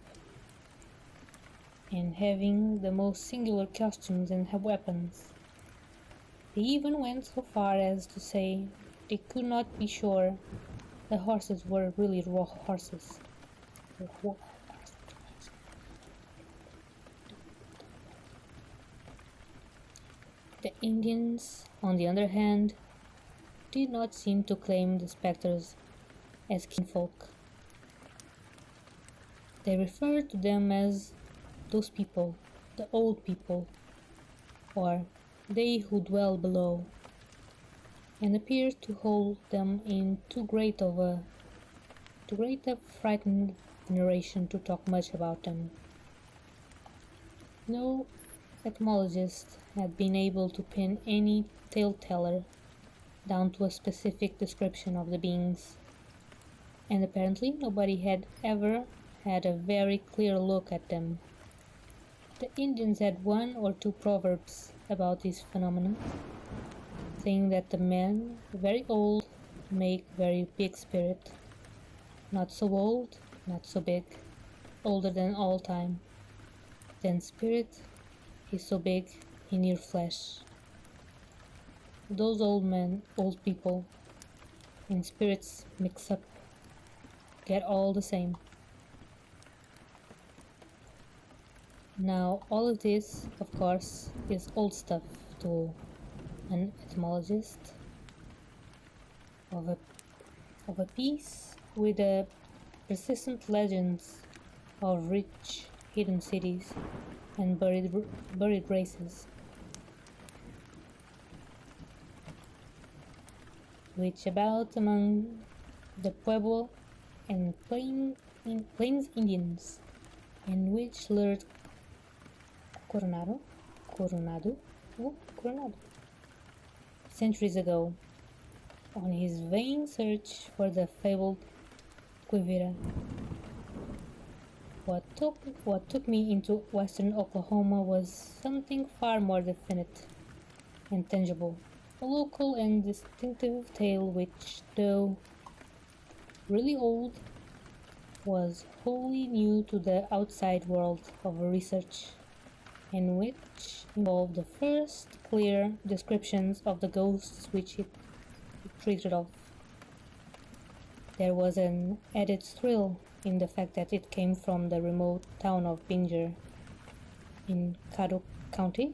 and having the most singular costumes and weapons. They even went so far as to say they could not be sure the horses were really raw horses. The Indians, on the other hand, did not seem to claim the spectres as kinfolk. They referred to them as those people, the old people, or they who dwell below, and appeared to hold them in too great a frightened veneration to talk much about them. No etymologist had been able to pin any tale-teller down to a specific description of the beings, and apparently nobody had ever had a very clear look at them. The Indians had one or two proverbs about this phenomenon, saying that the men, very old, make very big spirit, not so old, not so big, older than all time. Then spirit is so big, he near flesh. Those old people, and spirits mix up, get all the same. Now, all of this, of course, is old stuff to an etymologist of a piece with the persistent legends of rich hidden cities and buried races, which about among the Pueblo and Plains Indians, and which lured Coronado centuries ago on his vain search for the fabled Quivira. What took me into western Oklahoma was something far more definite and tangible, a local and distinctive tale which, though really old, was wholly new to the outside world of research, and which involved the first clear descriptions of the ghosts which it treated of. There was an added thrill in the fact that it came from the remote town of Binger in Caddo County,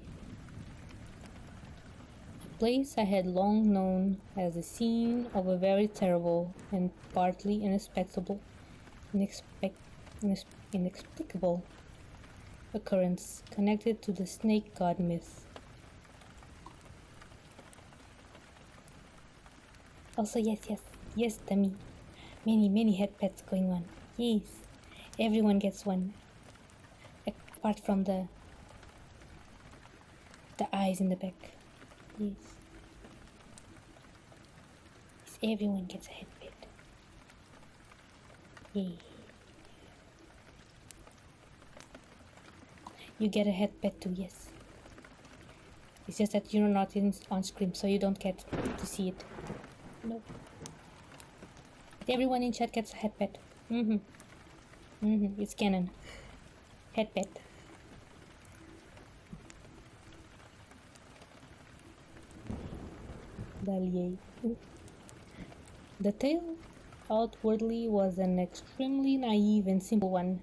a place I had long known as the scene of a very terrible and partly inexplicable occurrence connected to the snake god myth. Also, yes, Tammy. Many head pets going on. Yes, everyone gets one. Apart from the eyes in the back. Yes. Everyone gets a head pet. Yay. You get a head pet too, yes. It's just that you're not on screen, so you don't get to see it. No. But everyone in chat gets a head pet. It's canon. Head pet. Dalier. The tale outwardly was an extremely naive and simple one,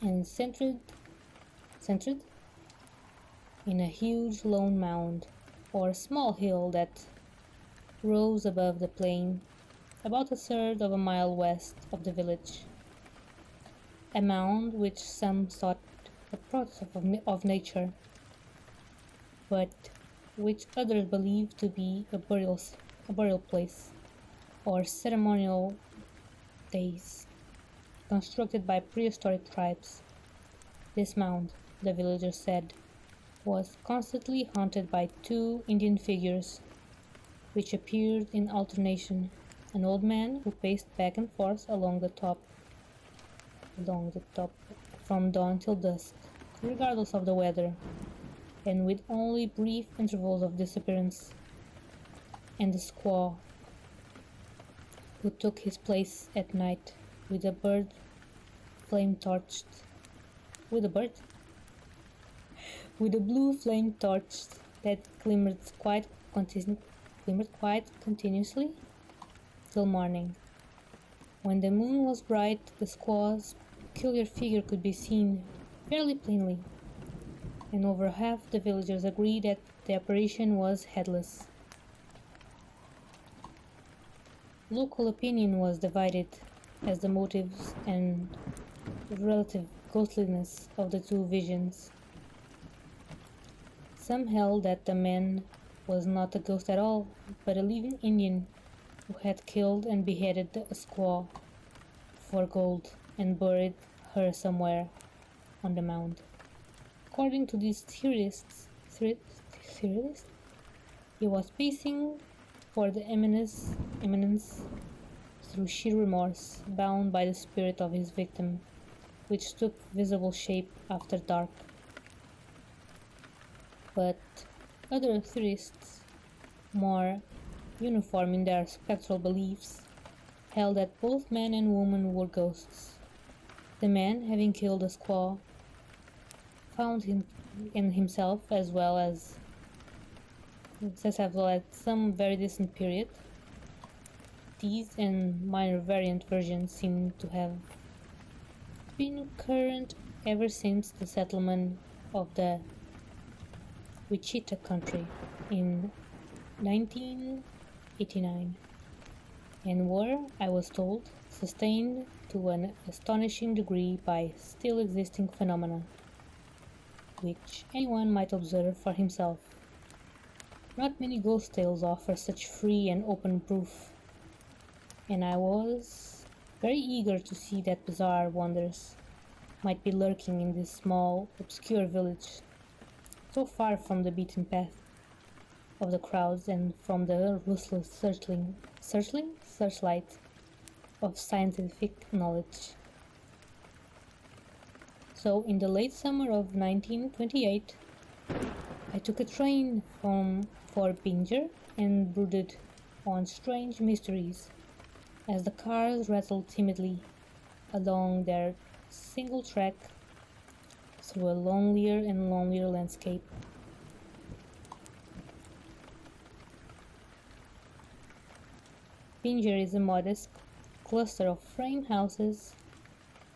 and centered in a huge lone mound, or small hill that rose above the plain about a third of a mile west of the village. A mound which some thought a product of nature, but which others believed to be a burial place, or ceremonial days constructed by prehistoric tribes. This mound, the villagers said, was constantly haunted by two Indian figures, which appeared in alternation: an old man who paced back and forth along the top from dawn till dusk, regardless of the weather, and with only brief intervals of disappearance, and the squaw who took his place at night with a blue flame torch that glimmered quite continuously till morning. When the moon was bright, the squaw's peculiar figure could be seen fairly plainly, and over half the villagers agreed that the apparition was headless. Local opinion was divided as the motives and relative ghostliness of the two visions. Some held that the man was not a ghost at all, but a living Indian who had killed and beheaded a squaw for gold and buried her somewhere on the mound. According to these theorists, he was pacing for the eminence through sheer remorse, bound by the spirit of his victim, which took visible shape after dark. But other theorists, more uniform in their spectral beliefs, held that both man and woman were ghosts. The man, having killed a squaw, found him in himself as well as some very distant period. These and minor variant versions seem to have been current ever since the settlement of the Wichita country in 1989, and were, I was told, sustained to an astonishing degree by still existing phenomena, which anyone might observe for himself. Not many ghost tales offer such free and open proof, and I was very eager to see that bizarre wonders might be lurking in this small, obscure village, so far from the beaten path of the crowds and from the ruthless searchlight of scientific knowledge. So, in the late summer of 1928, I took a train for Binger and brooded on strange mysteries as the cars rattled timidly along their single track through a lonelier and lonelier landscape. Binger is a modest cluster of frame houses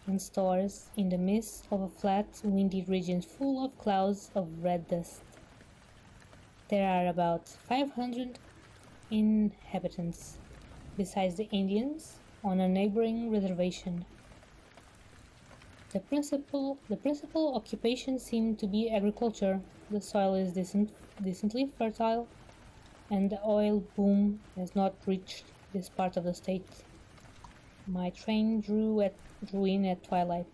and stores in the midst of a flat, windy region full of clouds of red dust. There are about 500 inhabitants, besides the Indians, on a neighboring reservation. The principal occupation seemed to be agriculture. The soil is decently fertile, and the oil boom has not reached this part of the state. My train drew in at twilight,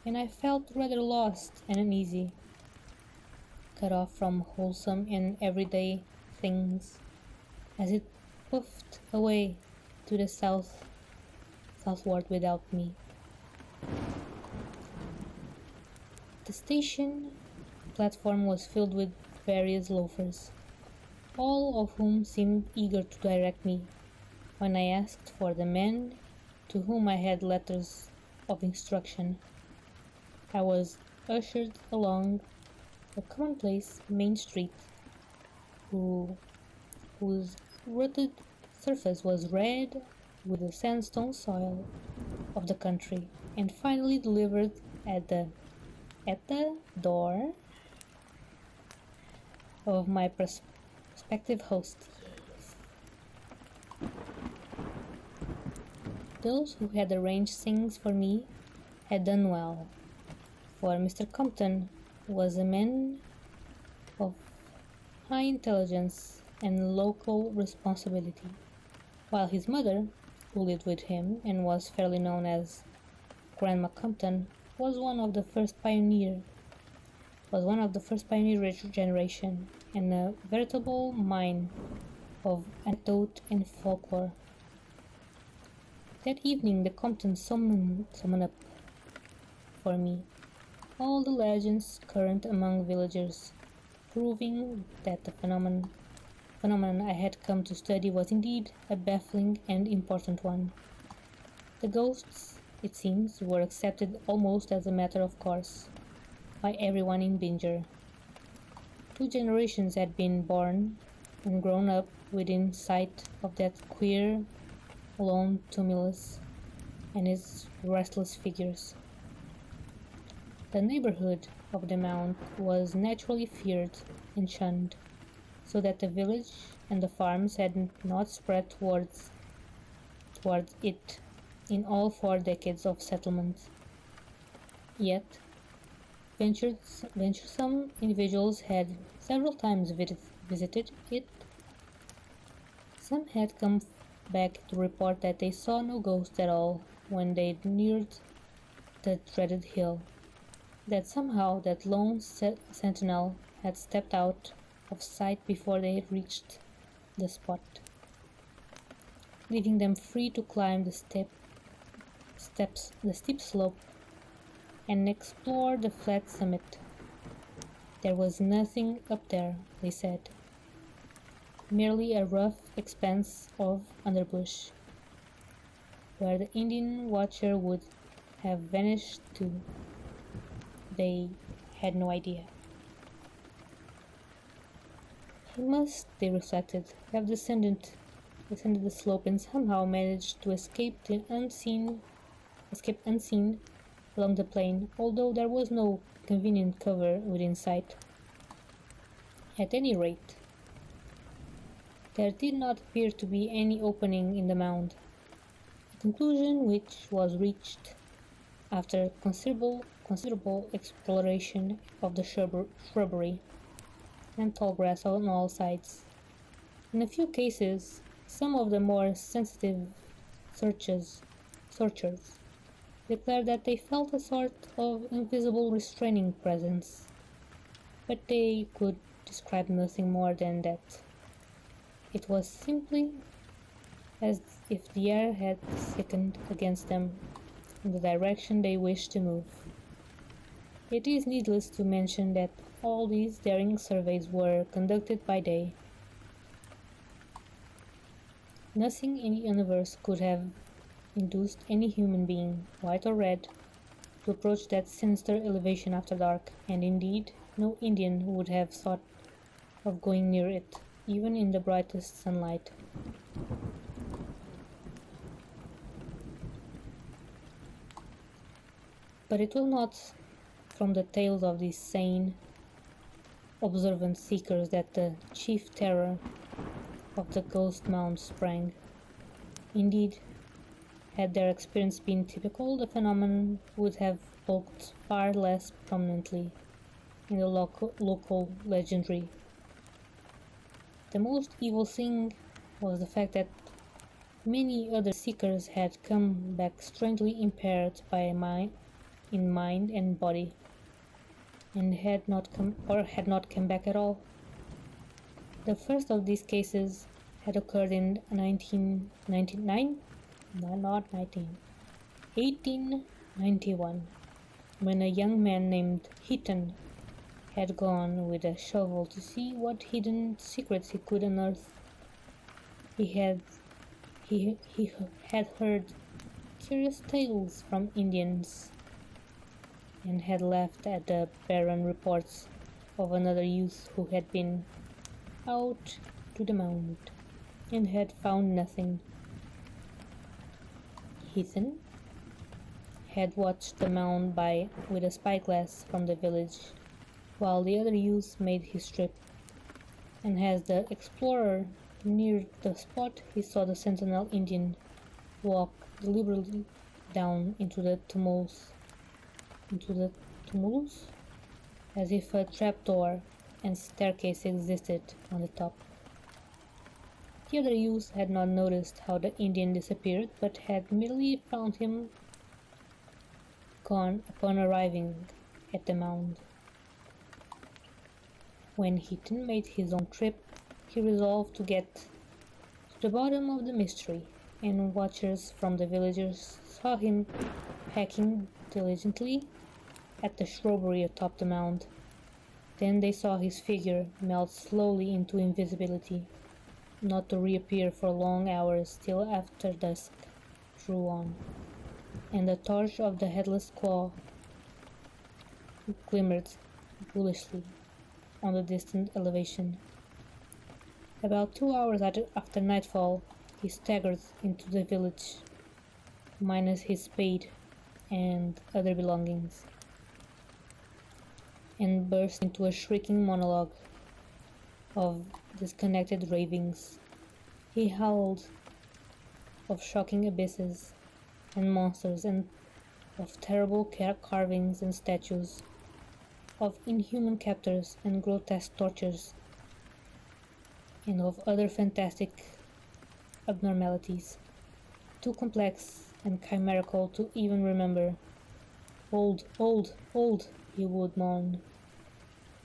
and I felt rather lost and uneasy, cut off from wholesome and everyday things, as it puffed away to the southward without me. The station platform was filled with various loafers, all of whom seemed eager to direct me when I asked for the man to whom I had letters of instruction. I was ushered along a commonplace main street whose rutted surface was red with the sandstone soil of the country, and finally delivered at the door of my prospective host. Those who had arranged things for me had done well, for Mr. Compton was a man of high intelligence and local responsibility, while his mother, who lived with him and was fairly known as Grandma Compton, was one of the first pioneer generation, and a veritable mine of anecdote and folklore. That evening the Comptons summoned up for me all the legends current among villagers, proving that the phenomenon I had come to study was indeed a baffling and important one. The ghosts, it seems, were accepted almost as a matter of course by everyone in Binger. 2 generations had been born and grown up within sight of that queer, lone tumulus and its restless figures. The neighborhood of the Mound was naturally feared and shunned, so that the village and the farms had not spread towards towards it in all 4 decades of settlement. Yet, venturesome individuals had several times visited it. Some had come back to report that they saw no ghost at all when they neared the dreaded hill, that somehow that lone sentinel had stepped out of sight before they had reached the spot, leaving them free to climb the steep slope and explore the flat summit. There was nothing up there, they said, merely a rough expanse of underbush, where the Indian watcher would have vanished to. They had no idea. He must, they reflected, have descended the slope and somehow managed to escape unseen along the plain, although there was no convenient cover within sight. At any rate, there did not appear to be any opening in the mound, a conclusion which was reached after considerable exploration of the shrubbery and tall grass on all sides. In a few cases, some of the more sensitive searchers declared that they felt a sort of invisible restraining presence, but they could describe nothing more than that. It was simply as if the air had thickened against them in the direction they wished to move. It is needless to mention that all these daring surveys were conducted by day. Nothing in the universe could have induced any human being, white or red, to approach that sinister elevation after dark, and indeed no Indian would have thought of going near it, even in the brightest sunlight. But it was not from the tales of these sane, observant seekers that the chief terror of the ghost mound sprang. Indeed, had their experience been typical, the phenomenon would have bulked far less prominently in the local legendary. The most evil thing was the fact that many other seekers had come back strangely impaired in mind and body, and had not come back at all. The first of these cases had occurred in 1891, when a young man named Heaton had gone with a shovel to see what hidden secrets he could unearth. He had heard curious tales from Indians, and had laughed at the barren reports of another youth who had been out to the mound and had found nothing. Heaton had watched the mound with a spyglass from the village, while the other youth made his trip, and as the explorer neared the spot, he saw the sentinel Indian walk deliberately down into the tumulus, as if a trapdoor and staircase existed on the top. The other youth had not noticed how the Indian disappeared, but had merely found him gone upon arriving at the mound. When Heaton made his own trip, he resolved to get to the bottom of the mystery, and watchers from the villagers saw him pecking diligently at the shrubbery atop the mound. Then they saw his figure melt slowly into invisibility, not to reappear for long hours till after dusk drew on, and the torch of the headless claw glimmered ghoulishly on the distant elevation. About 2 hours after nightfall, he staggered into the village, minus his spade and other belongings, and burst into a shrieking monologue of disconnected ravings. He howled of shocking abysses and monsters, and of terrible carvings and statues, of inhuman captors and grotesque tortures, and of other fantastic abnormalities, too complex and chimerical to even remember. Old, old, old, he would moan,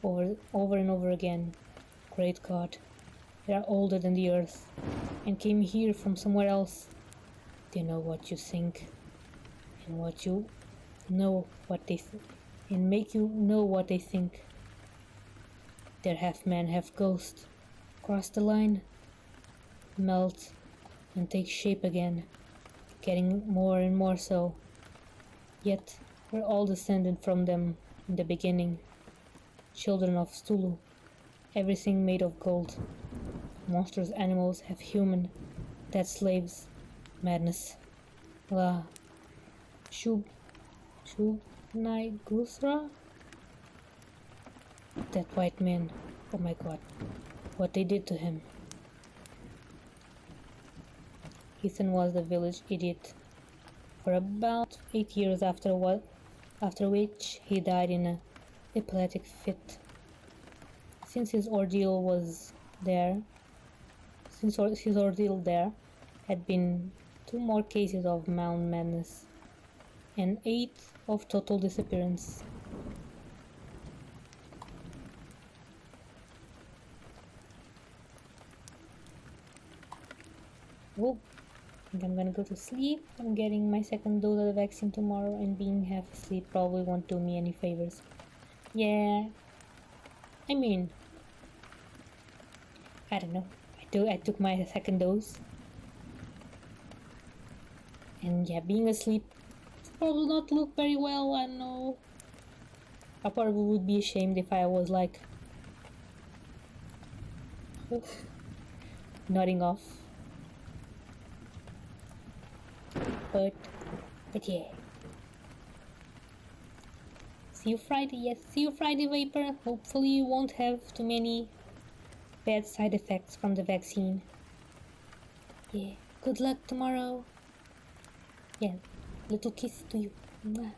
over and over again. Great God, they are older than the earth, and came here from somewhere else. They know what you think, and what you know what they and make you know what they think. They're half man, half ghost. Cross the line, melt, and take shape again, getting more and more so. Yet we're all descended from them in the beginning, children of Stulu, everything made of gold. Monstrous animals have human, dead slaves, madness. La Shub Gusra? That white man, oh my God, what they did to him. Ethan was the village idiot for about 8 years, after which he died in an epileptic fit. Since his ordeal there had been 2 more cases of Mound madness and 8 of total disappearance. Oh, I think I'm gonna go to sleep. I'm getting my second dose of the vaccine tomorrow, and being half asleep probably won't do me any favors. Yeah, I mean, I don't know. I took my second dose, and yeah, being asleep probably not look very well. I know. I probably would be ashamed if I was like nodding off. But yeah. See you Friday. Yes, see you Friday, Vapor. Hopefully you won't have too many bad side effects from the vaccine. Yeah. Good luck tomorrow. Yeah. Little kiss to you. Mwah.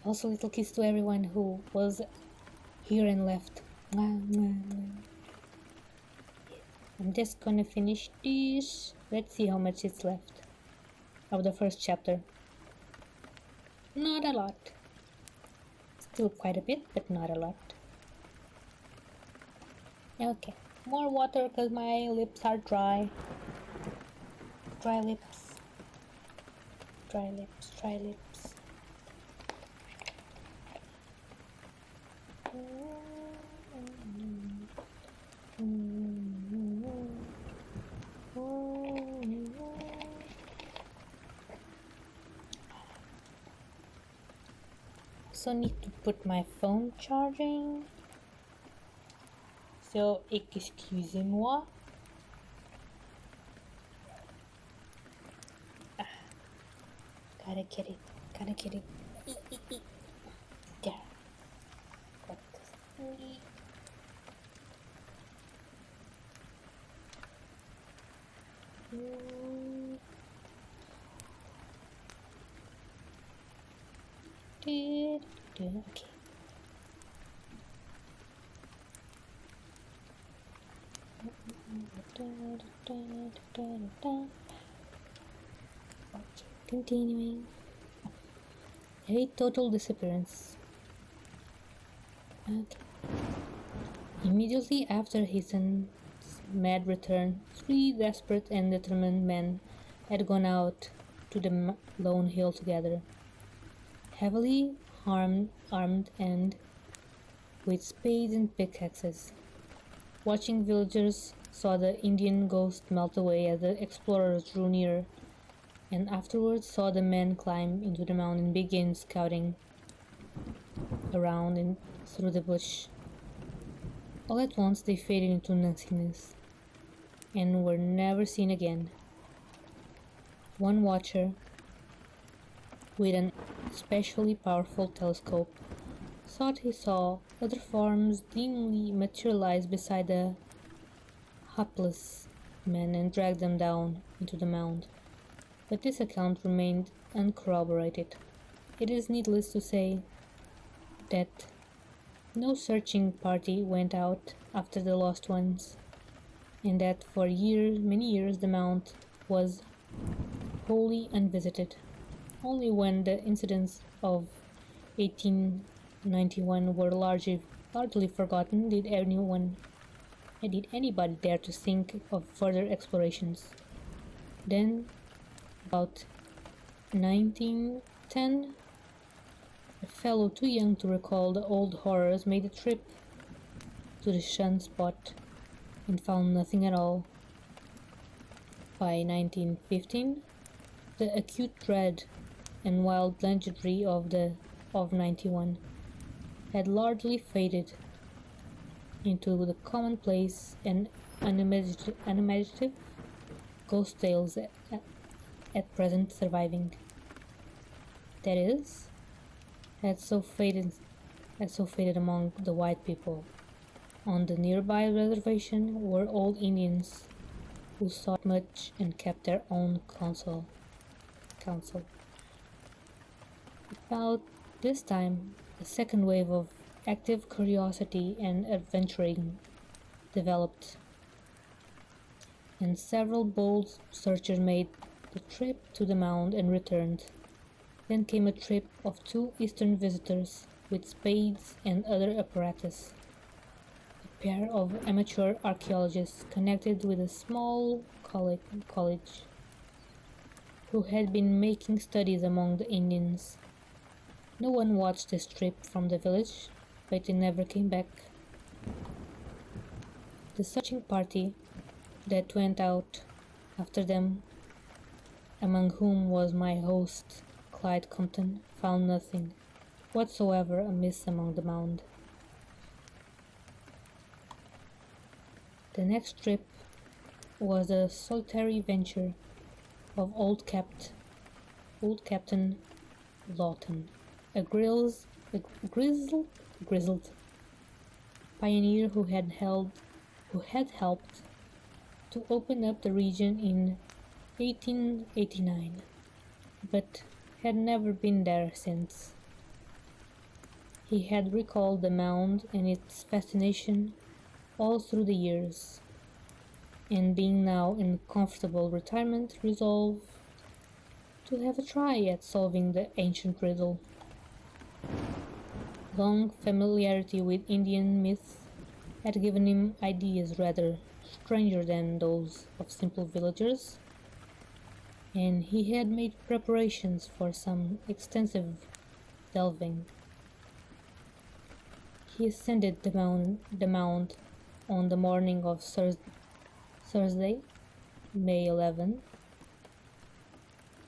Also, little kiss to everyone who was here and left. Mwah, mwah, mwah. I'm just gonna finish this. Let's see how much is left of the first chapter. Not a lot. Still quite a bit, but not a lot. Okay, more water because my lips are dry. Dry lips. Dry lips, dry lips. Also need to put my phone charging. So excusez-moi. Gotta get it. There. Got this. Okay. Okay, continuing. A total disappearance. Okay. Immediately after Ethan's mad return, 3 desperate and determined men had gone out to the lone hill together, heavily armed and with spades and pickaxes. Watching villagers saw the Indian ghost melt away as the explorers drew near, and afterwards saw the men climb into the mound and begin scouting around and through the bush. All at once they faded into nothingness and were never seen again. One watcher, with an especially powerful telescope, thought he saw other forms dimly materialize beside the hapless men and dragged them down into the mound. But this account remained uncorroborated. It is needless to say that no searching party went out after the lost ones, and that for many years, the mound was wholly unvisited. Only when the incidents of 1891 were largely forgotten did anybody dare to think of further explorations. Then, about 1910, a fellow too young to recall the old horrors made a trip to the shunned spot and found nothing at all. By 1915, the acute dread and wild legendary of 91 had largely faded into the commonplace and unimaginative ghost tales at present surviving. That is, had so faded among the white people. On the nearby reservation were old Indians who sought much and kept their own counsel. About this time, a second wave of active curiosity and adventuring developed, and several bold searchers made the trip to the mound and returned. Then came a trip of 2 Eastern visitors with spades and other apparatus, a pair of amateur archaeologists connected with a small college who had been making studies among the Indians. No one watched this trip from the village, but they never came back. The searching party that went out after them, among whom was my host, Clyde Compton, found nothing whatsoever amiss among the mound. The next trip was a solitary venture of old Captain Lawton, a grizzled pioneer who had helped to open up the region in 1889, but had never been there since. He had recalled the mound and its fascination all through the years, and being now in comfortable retirement, resolved to have a try at solving the ancient riddle. Long familiarity with Indian myths had given him ideas rather stranger than those of simple villagers, and he had made preparations for some extensive delving. He ascended the mound on the morning of Thursday, May 11,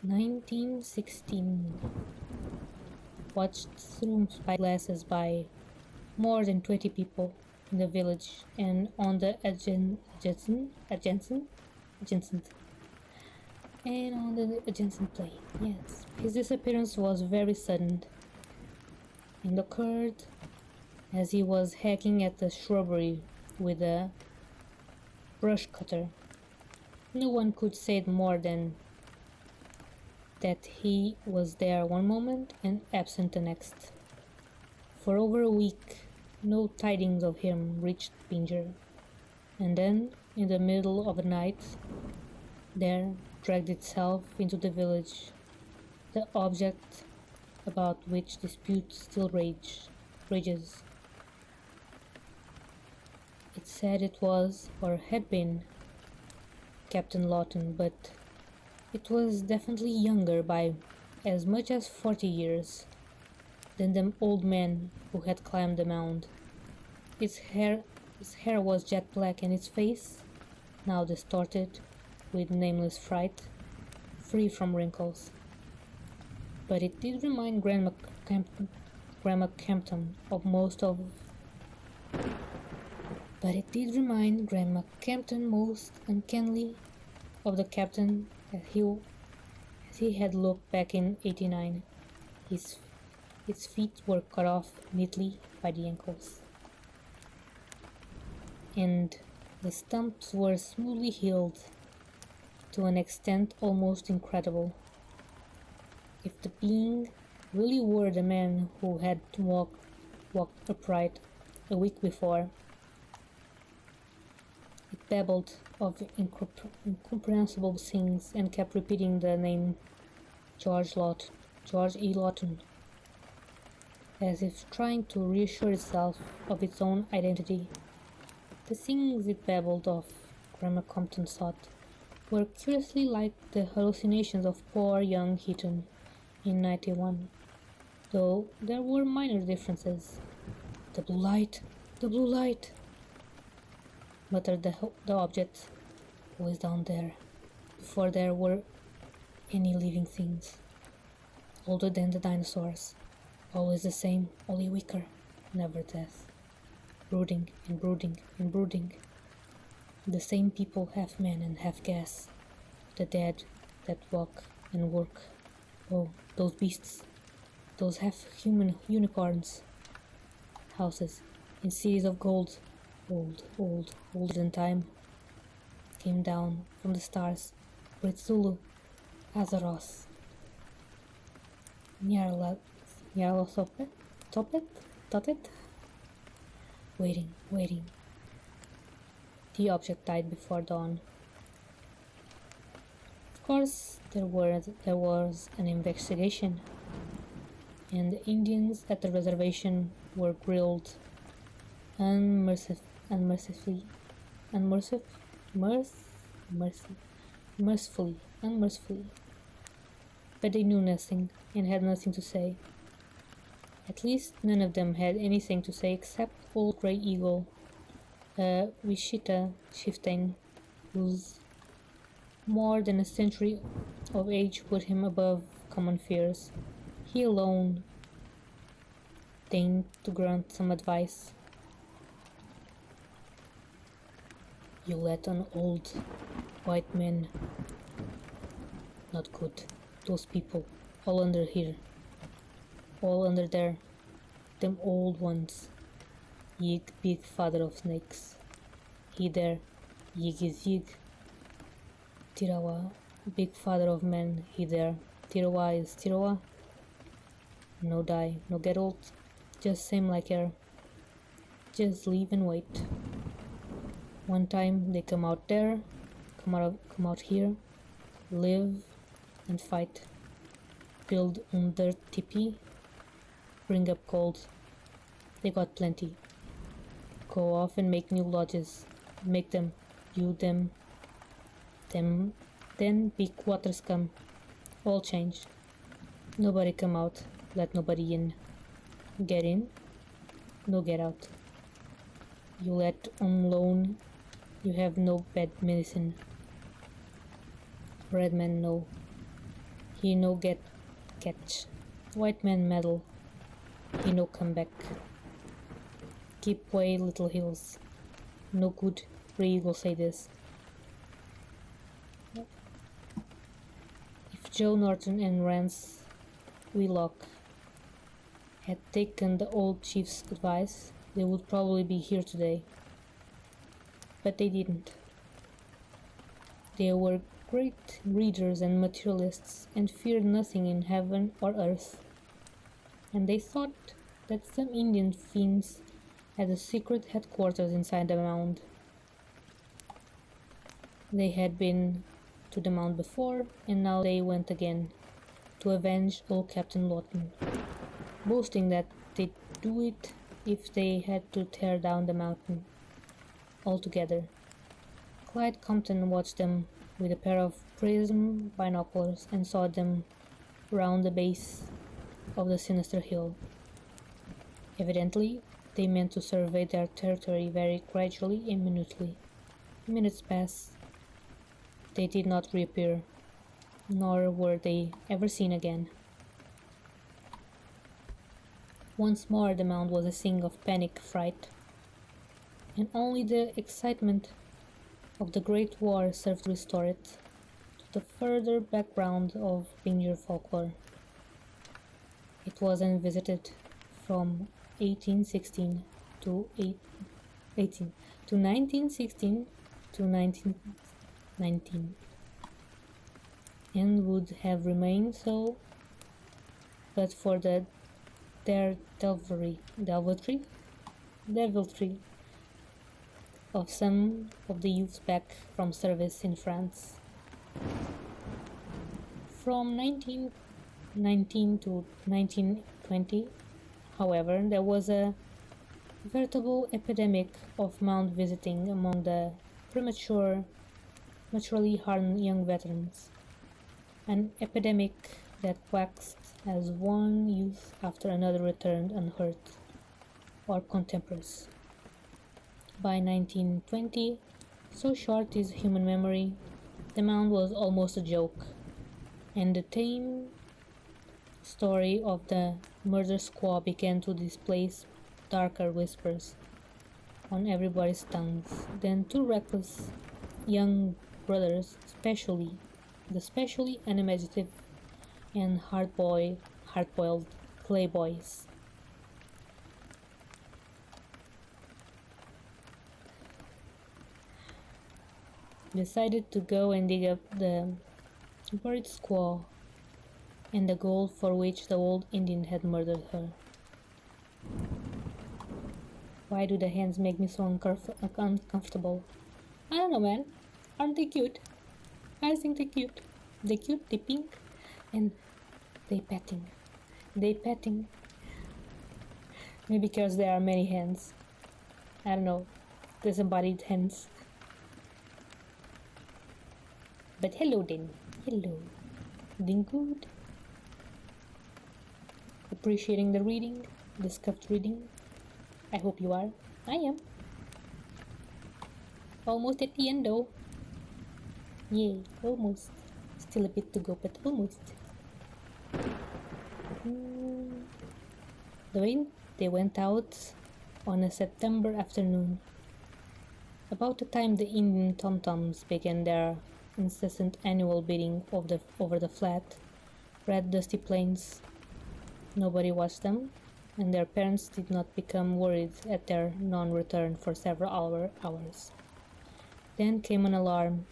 1916, watched through spyglasses by more than 20 people in the village and on the adjacent plain. Yes, his disappearance was very sudden and occurred as he was hacking at the shrubbery with a brush cutter. No one could say more than that he was there one moment and absent the next. For over a week, no tidings of him reached Pinger, and then, in the middle of the night, there dragged itself into the village the object about which dispute still rages. It said it was, or had been, Captain Lawton, but it was definitely younger by as much as 40 years than the old man who had climbed the mound. His hair was jet black, and his face, now distorted with nameless fright, free from wrinkles. But it did remind Grandma Campton most uncannily of the captain as he had looked back in '89. His feet were cut off neatly by the ankles, and The stumps were smoothly healed, to an extent almost incredible. If the being really were the man who had walked upright a week before, it babbled of incomprehensible things and kept repeating the name George E. Lawton, as if trying to reassure itself of its own identity. The things it babbled of, Grandma Compton thought, were curiously like the hallucinations of poor young Heaton in 91, though there were minor differences. The blue light, muttered the object, always down there, before there were any living things. Older than the dinosaurs, always the same, only weaker, never death. Brooding and brooding and brooding. The same people, half man and half gas. The dead that walk and work. Oh, those beasts. Those half-human unicorns. Houses in cities of gold. Old, older than time. Came down from the stars. Great Zulu. Azaroth. Nyarlathotep? Topet? Waiting. The object died before dawn. Of course, there was an investigation, and the Indians at the reservation were grilled unmercifully, but they knew nothing and had nothing to say. At least none of them had anything to say except old Grey Eagle, a Wichita chieftain whose more than a century of age put him above common fears. He alone deigned to grant some advice. You let an old white man. Not good. Those people, all under here. All under there. Them old ones. Yig, big father of snakes. He there. Yig is Yig. Tirawa, big father of men. He there. Tirawa is Tirawa. No die, no get old. Just same like her. Just leave and wait. One time they come out there, come out here, live and fight, build under tipi, bring up gold. They got plenty. Go off and make new lodges, make them, you them, then big waters come, all changed. Nobody come out, let nobody in. Get in, no get out. You let on loan, you have no bad medicine. Red man no. He no get catch. White man meddle. He no come back. Keep way little hills. No good. Ray will say this. If Joe Norton and Rance Wheelock had taken the old chief's advice, they would probably be here today. But they didn't. They were great readers and materialists and feared nothing in heaven or earth. And they thought that some Indian fiends had a secret headquarters inside the mound. They had been to the mound before, and now they went again to avenge old Captain Lawton, boasting that they'd do it if they had to tear down the mountain altogether. Clyde Compton watched them with a pair of prism binoculars and saw them round the base of the sinister hill. Evidently, they meant to survey their territory very gradually and minutely. Minutes passed. They did not reappear, nor were they ever seen again. Once more the mound was a thing of panic fright, and only the excitement of the Great War served to restore it to the further background of Pinjar folklore. It was unvisited from 1816 to 18 to 1916 to 1919, and would have remained so but for the deviltry of some of the youths back from service in France. From 1919 to 1920, however, there was a veritable epidemic of Mound visiting among the prematurely hardened young veterans, an epidemic that waxed as one youth after another returned unhurt or contemporaries. By 1920, so short is human memory, the Mound was almost a joke, and the tame story of the murder squad began to displace darker whispers on everybody's tongues than two reckless young brothers, the specially unimaginative and hard-boiled playboys. Decided to go and dig up the buried squaw and the gold for which the old Indian had murdered her. Why do the hands make me so uncomfortable? I don't know, man. Aren't they cute? I think they're cute. They're cute, they're pink, and they petting. Maybe because there are many hands. I don't know. Disembodied hands. But hello then. Hello. Doing good. Appreciating the reading, the scuffed reading. I hope you are. I am. Almost at the end though. Yay, almost. Still a bit to go, but almost. They went out on a September afternoon, about the time the Indian tom-toms began their incessant annual beating over the flat, red dusty plains. Nobody watched them, and their parents did not become worried at their non-return for several hours. Then came an alarm,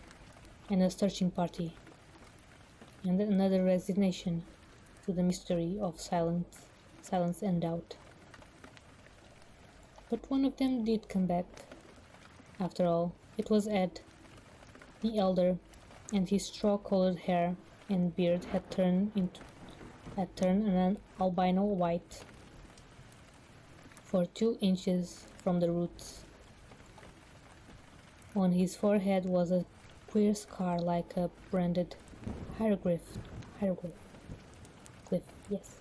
and a searching party, and another resignation to the mystery of silence and doubt. But one of them did come back. After all, it was Ed, the elder, and his straw-colored hair and beard had turned an albino white for 2 inches from the roots. On his forehead was a queer scar like a branded hieroglyph. Yes.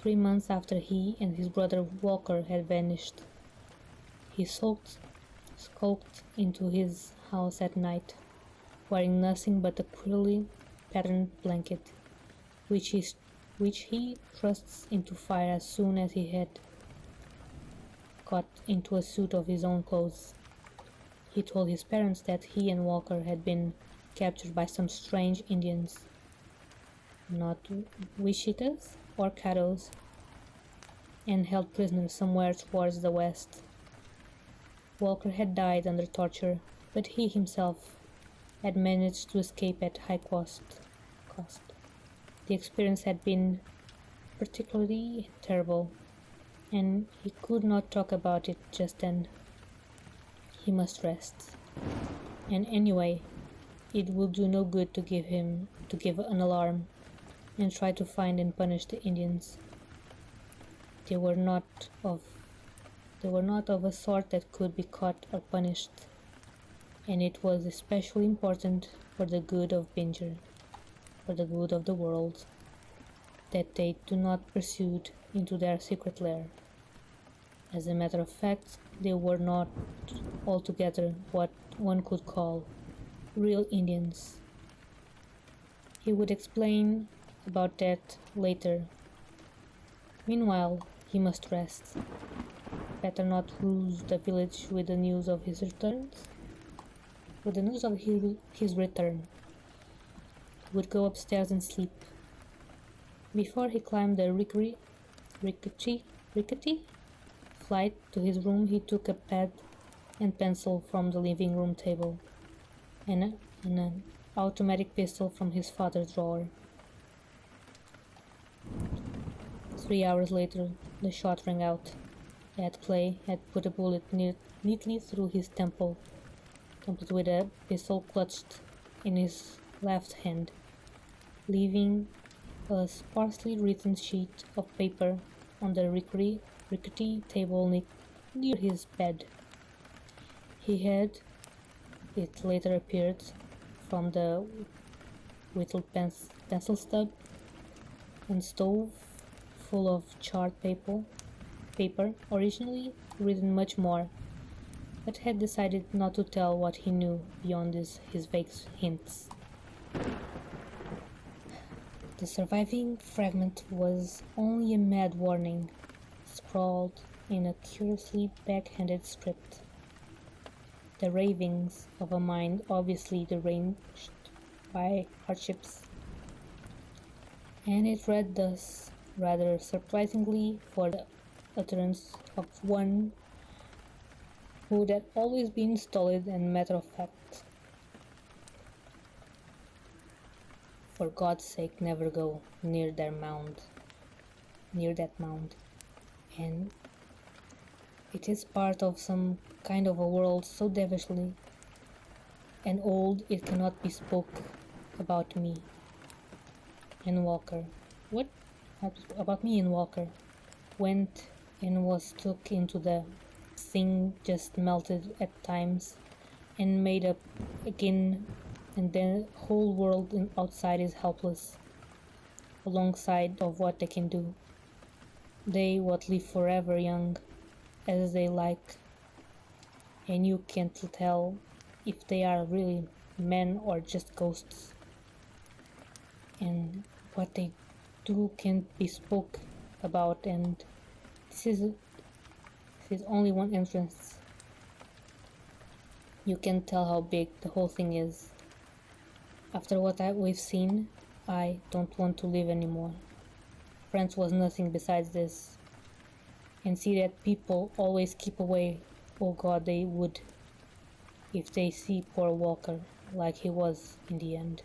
3 months after he and his brother Walker had vanished, he skulked into his house at night, wearing nothing but a queerly patterned blanket, which he thrusts into fire as soon as he had got into a suit of his own clothes. He told his parents that he and Walker had been captured by some strange Indians, not Wishitas or Caddos, and held prisoner somewhere towards the west. Walker had died under torture, but he himself had managed to escape at high cost. The experience had been particularly terrible, and he could not talk about it just then. He must rest. And anyway, it would do no good to give an alarm and try to find and punish the Indians. They were not of a sort that could be caught or punished, and it was especially important for the good of Binger, for the good of the world, that they do not pursued into their secret lair. As a matter of fact, they were not altogether what one could call real Indians. He would explain about that later. Meanwhile, he must rest. Better not lose the village with the news of his return. He would go upstairs and sleep. Before he climbed the rickety flight to his room, he took a pad and pencil from the living room table, and an automatic pistol from his father's drawer. 3 hours later, the shot rang out. Ed Clay had put a bullet neatly through his temple with a pistol clutched in his left hand, leaving a sparsely written sheet of paper on the rickety table near his bed. He had, it later appeared, from the whittled pencil stub and stove full of charred paper, originally written much more, but had decided not to tell what he knew beyond his vague hints. The surviving fragment was only a mad warning, scrawled in a curiously backhanded script. The ravings of a mind obviously deranged by hardships. And it read thus, rather surprisingly for the utterance of one who had always been stolid and matter-of-fact. For God's sake, never go near that mound. And it is part of some kind of a world so devilishly and old it cannot be spoke about me and Walker. What about me and Walker? Went and was took into the thing, just melted at times and made up again, and then the whole world outside is helpless alongside of what they can do. They what live forever young as they like, and you can't tell if they are really men or just ghosts, and what they do can't be spoke about. And this is only one entrance. You can tell how big the whole thing is. After what we've seen, I don't want to live anymore. France was nothing besides this. And see that people always keep away. Oh God, they would, if they see poor Walker like he was in the end.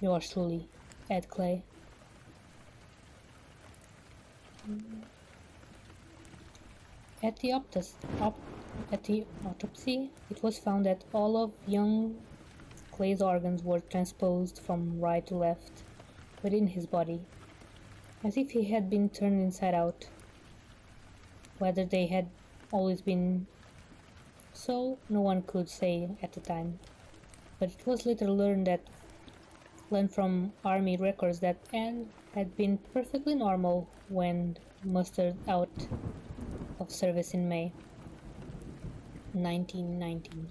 Yours truly, Ed Clay. At the autopsy, it was found that all of young Clay's organs were transposed from right to left within his body, as if he had been turned inside out. Whether they had always been so, no one could say at the time, but it was later learned from army records that Anne had been perfectly normal when mustered out of service in May 1919.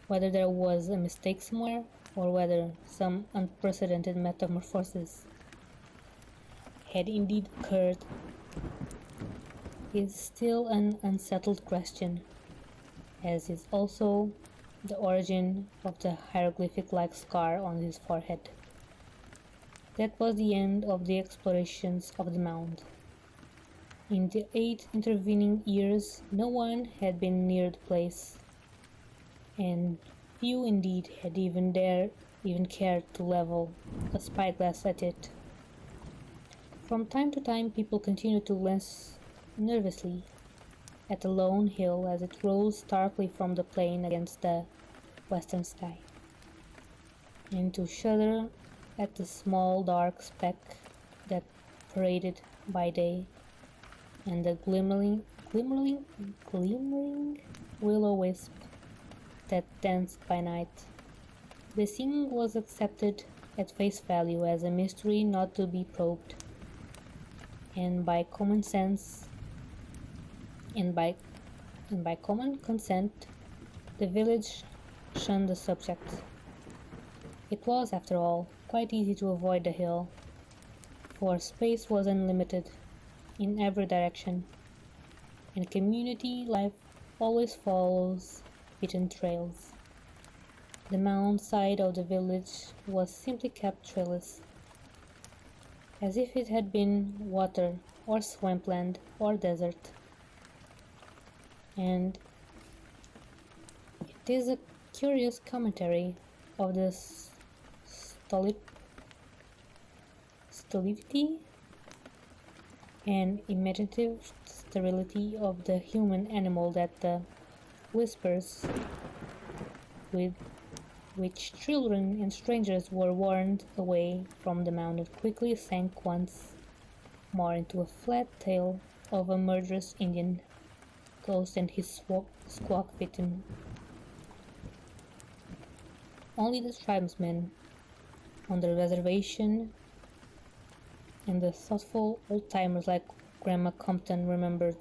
Whether there was a mistake somewhere, or whether some unprecedented metamorphosis had indeed occurred, is still an unsettled question, as is also the origin of the hieroglyphic-like scar on his forehead. That was the end of the explorations of the mound. In the 8 intervening years, no one had been near the place, and few indeed had even cared to level a spyglass at it. From time to time, people continued to glance nervously at the lone hill as it rose starkly from the plain against the western sky, and to shudder at the small dark speck that paraded by day, and the glimmering will-o-wisp that danced by night. The thing was accepted at face value as a mystery not to be probed, and by common sense and by common consent, the village shunned the subject. It was, after all, quite easy to avoid the hill, for space was unlimited in every direction, and community life always follows beaten trails. The mound side of the village was simply kept trailless, as if it had been water or swampland or desert, and It is a curious commentary of the stolidity and imaginative sterility of the human animal that the whispers with which children and strangers were warned away from the mound quickly sank once more into a flat tale of a murderous Indian ghost and his squawk victim. Only the tribesmen on the reservation and the thoughtful old-timers like Grandma Compton remembered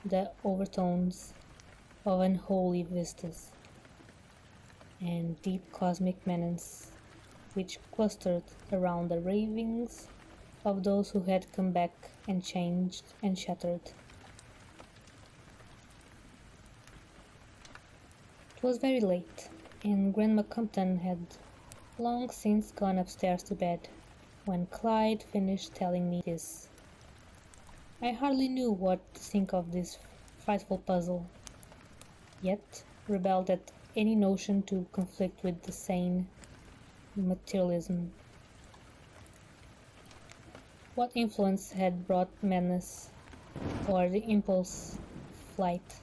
the overtones of unholy vistas and deep cosmic menace which clustered around the ravings of those who had come back and changed and shattered. It was very late, and Grandma Compton had long since gone upstairs to bed when Clyde finished telling me this. I hardly knew what to think of this frightful puzzle, yet rebelled at any notion to conflict with the sane materialism. What influence had brought madness, or the impulse, flight,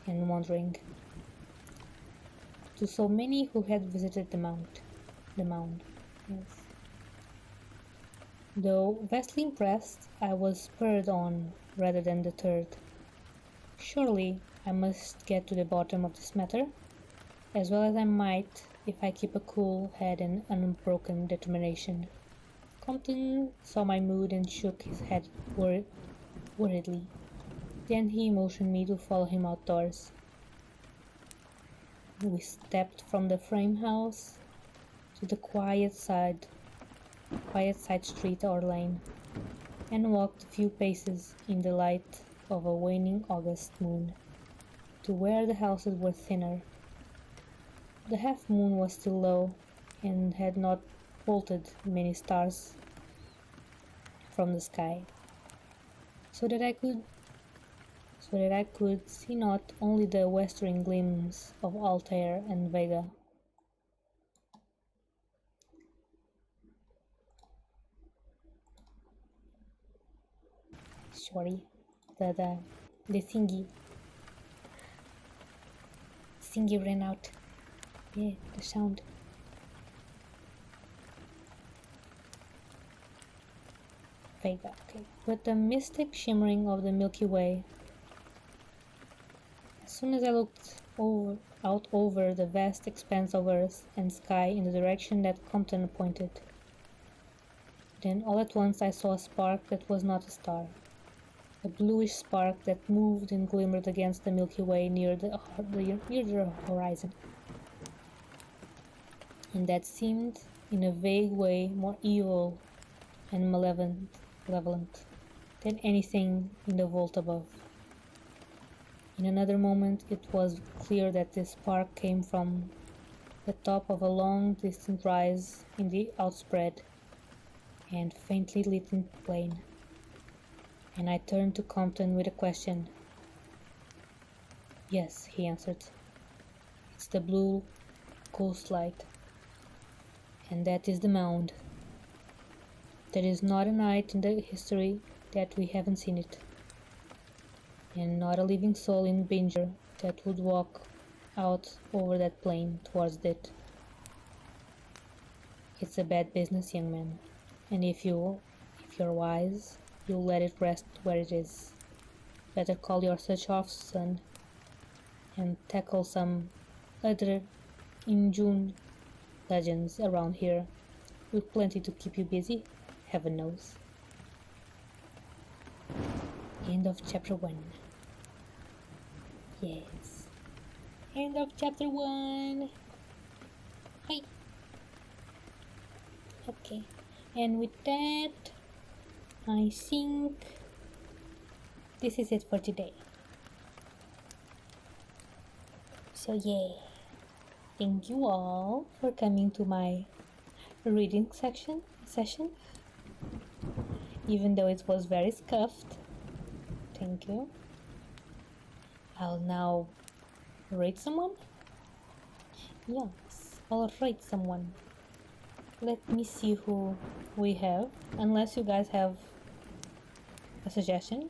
and wandering to so many who had visited the mound? Yes. Though vastly impressed, I was spurred on rather than deterred. Surely I must get to the bottom of this matter, as well as I might if I keep a cool head and unbroken determination. Compton saw my mood and shook his head worriedly. Then he motioned me to follow him outdoors. We stepped from the frame house to the quiet side street or lane, and walked a few paces in the light of a waning August moon to where the houses were thinner. The half moon was still low and had not bolted many stars from the sky, so that I could see not only the western gleams of Altair and Vega, the thingy ran out. Yeah, the sound. Vega, okay. But the mystic shimmering of the Milky Way. As soon as I looked out over the vast expanse of earth and sky in the direction that Compton pointed, then all at once I saw a spark that was not a star, a bluish spark that moved and glimmered against the Milky Way near the horizon, and that seemed, in a vague way, more evil and malevolent than anything in the vault above. In another moment it was clear that this spark came from the top of a long distant rise in the outspread and faintly lit plain, and I turned to Compton with a question. Yes, he answered. It's the blue ghost light, and that is the mound. There is not a night in the history that we haven't seen it, and not a living soul in Binger that would walk out over that plain towards it. It's a bad business, young man, and if you're wise, you'll let it rest where it is. Better call your search off, son, and tackle some other in-June legends around here, with plenty to keep you busy, heaven knows. End of chapter 1. Yes. End of chapter 1. Hi. Okay. And with that, I think this is it for today. So yeah. Thank you all for coming to my reading session. Even though it was very scuffed. Thank you. I'll now read someone. Yes, I'll rate someone. Let me see who we have, unless you guys have a suggestion.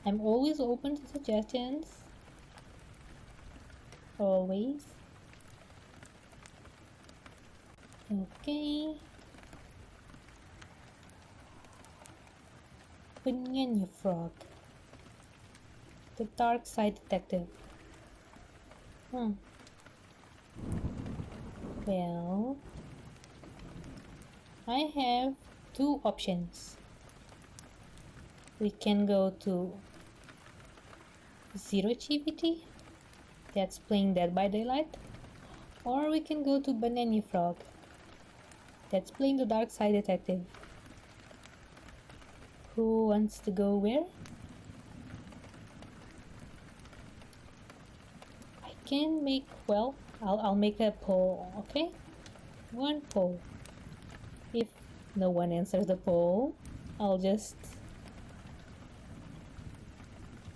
I'm always open to suggestions. Always. Okay. Banana Frog. The Dark Side Detective. Well, I have two options. We can go to Zero GBT, that's playing Dead by Daylight, or we can go to Banana Frog, that's playing the Dark Side Detective. Who wants to go where? I can make, well, I'll make a poll, okay? One poll. If no one answers the poll, I'll just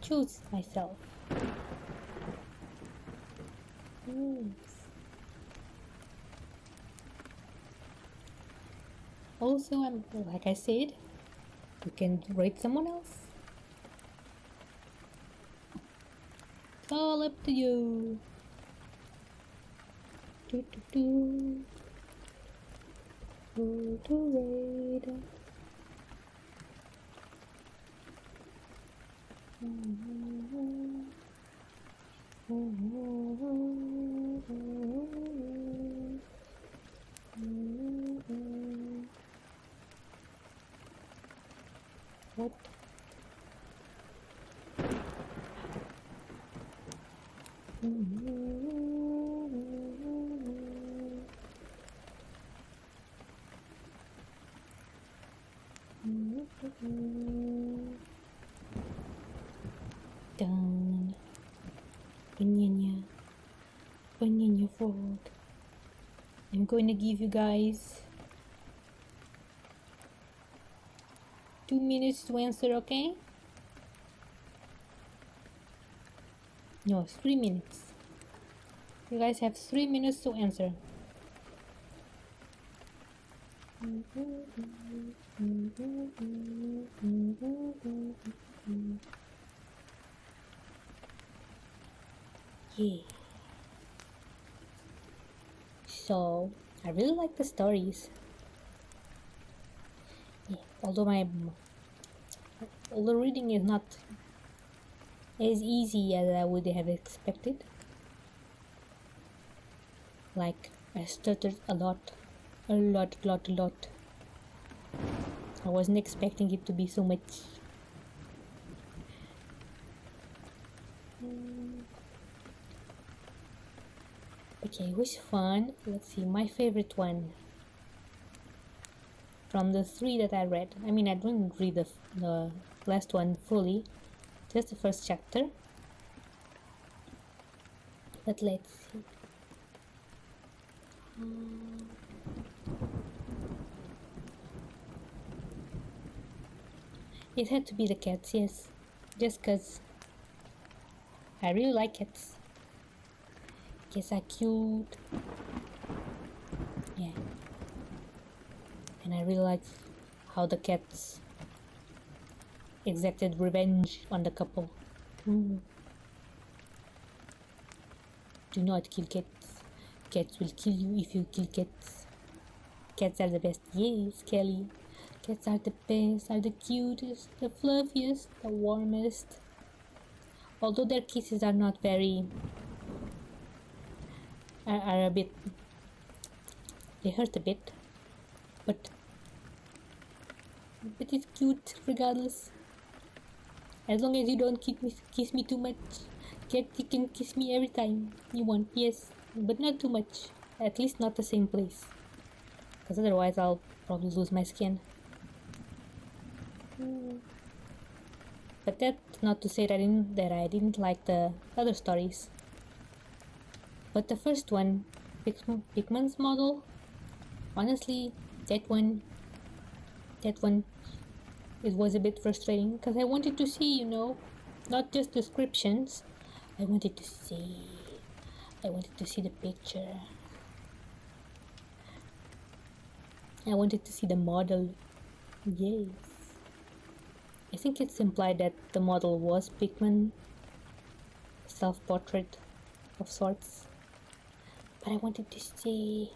choose myself. Also, like I said, you can rate someone else. It's all up to you. Who to rate? What? Done. Banana frog. I'm going to give you guys 2 minutes to answer, okay? No, 3 minutes. You guys have 3 minutes to answer. Yeah. So, I really like the stories. Yeah, although reading is not as easy as I would have expected. Like, I stuttered a lot. I wasn't expecting it to be so much. Okay, it was fun. Let's see, my favorite one from the 3 that I read. I mean, I didn't read the last one fully, just the first chapter. But let's see. It had to be the cats, yes. Just because I really like cats. Cats are cute. Yeah. And I really like how the cats exacted revenge on the couple. Do not kill cats. Cats will kill you if you kill cats. Cats are the best. Yes, Kelly. Cats are the best, are the cutest, the fluffiest, the warmest. Although their kisses are not very... are a bit... they hurt a bit. But it's cute regardless. As long as you don't kiss me too much. Cat, you can kiss me every time you want, yes. But not too much. At least not the same place. Because otherwise I'll probably lose my skin. But that's not to say that I didn't like the other stories. But the first one, Pickman's model, honestly, that one, it was a bit frustrating because I wanted to see, not just descriptions. I wanted to see. I wanted to see the picture. I wanted to see the model. Yes. I think it's implied that the model was Pickman. Self-portrait of sorts. But I wanted to see...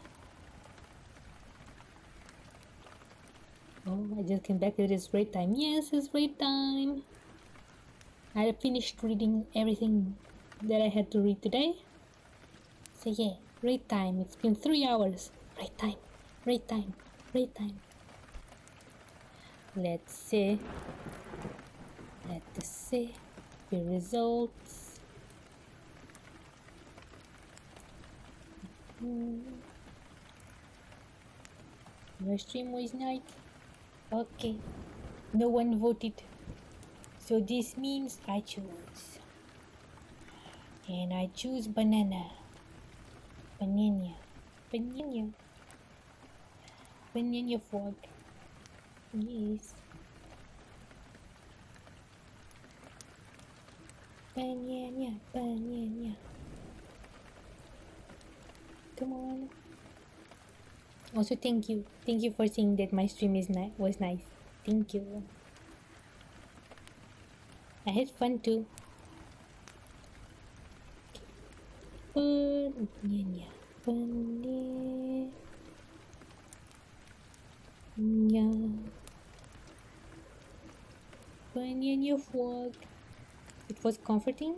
Oh, I just came back. It is raid time. Yes, it's raid time. I had finished reading everything that I had to read today. So yeah, raid time. It's been 3 hours. Raid time. Raid time. Raid time. Let's see. Let's see the results. Your stream was night. Okay. No one voted. So this means I choose. And I choose banana. Banana. Banana. Banana fog. Yes. Banana. Banana. Come on. Also, thank you. Thank you for saying that my stream was nice. Thank you. I had fun too. Banana. Banana. Banana fog. It was comforting.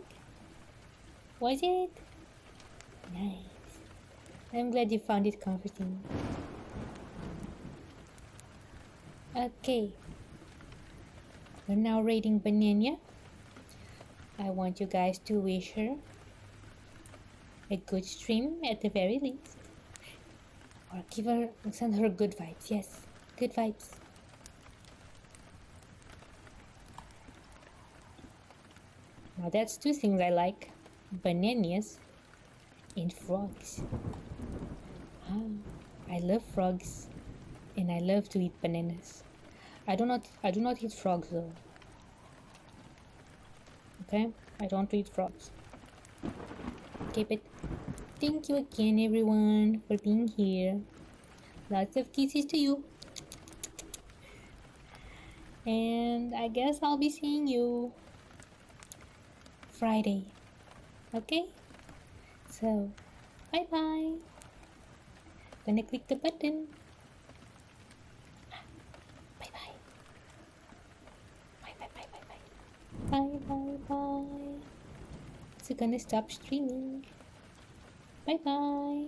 Was it? Nice. I'm glad you found it comforting. Okay. We're now rating Banana. I want you guys to wish her a good stream at the very least. Or send her good vibes. Yes, good vibes. Now that's two things I like. Bananas and frogs. I love frogs and I love to eat bananas. I do not eat frogs though. Okay? I don't eat frogs. Okay, but thank you again everyone for being here. Lots of kisses to you. And I guess I'll be seeing you Friday. Okay? So, bye bye. Gonna click the button. Bye bye. Bye bye bye bye bye. Bye bye bye. So gonna stop streaming. Bye bye.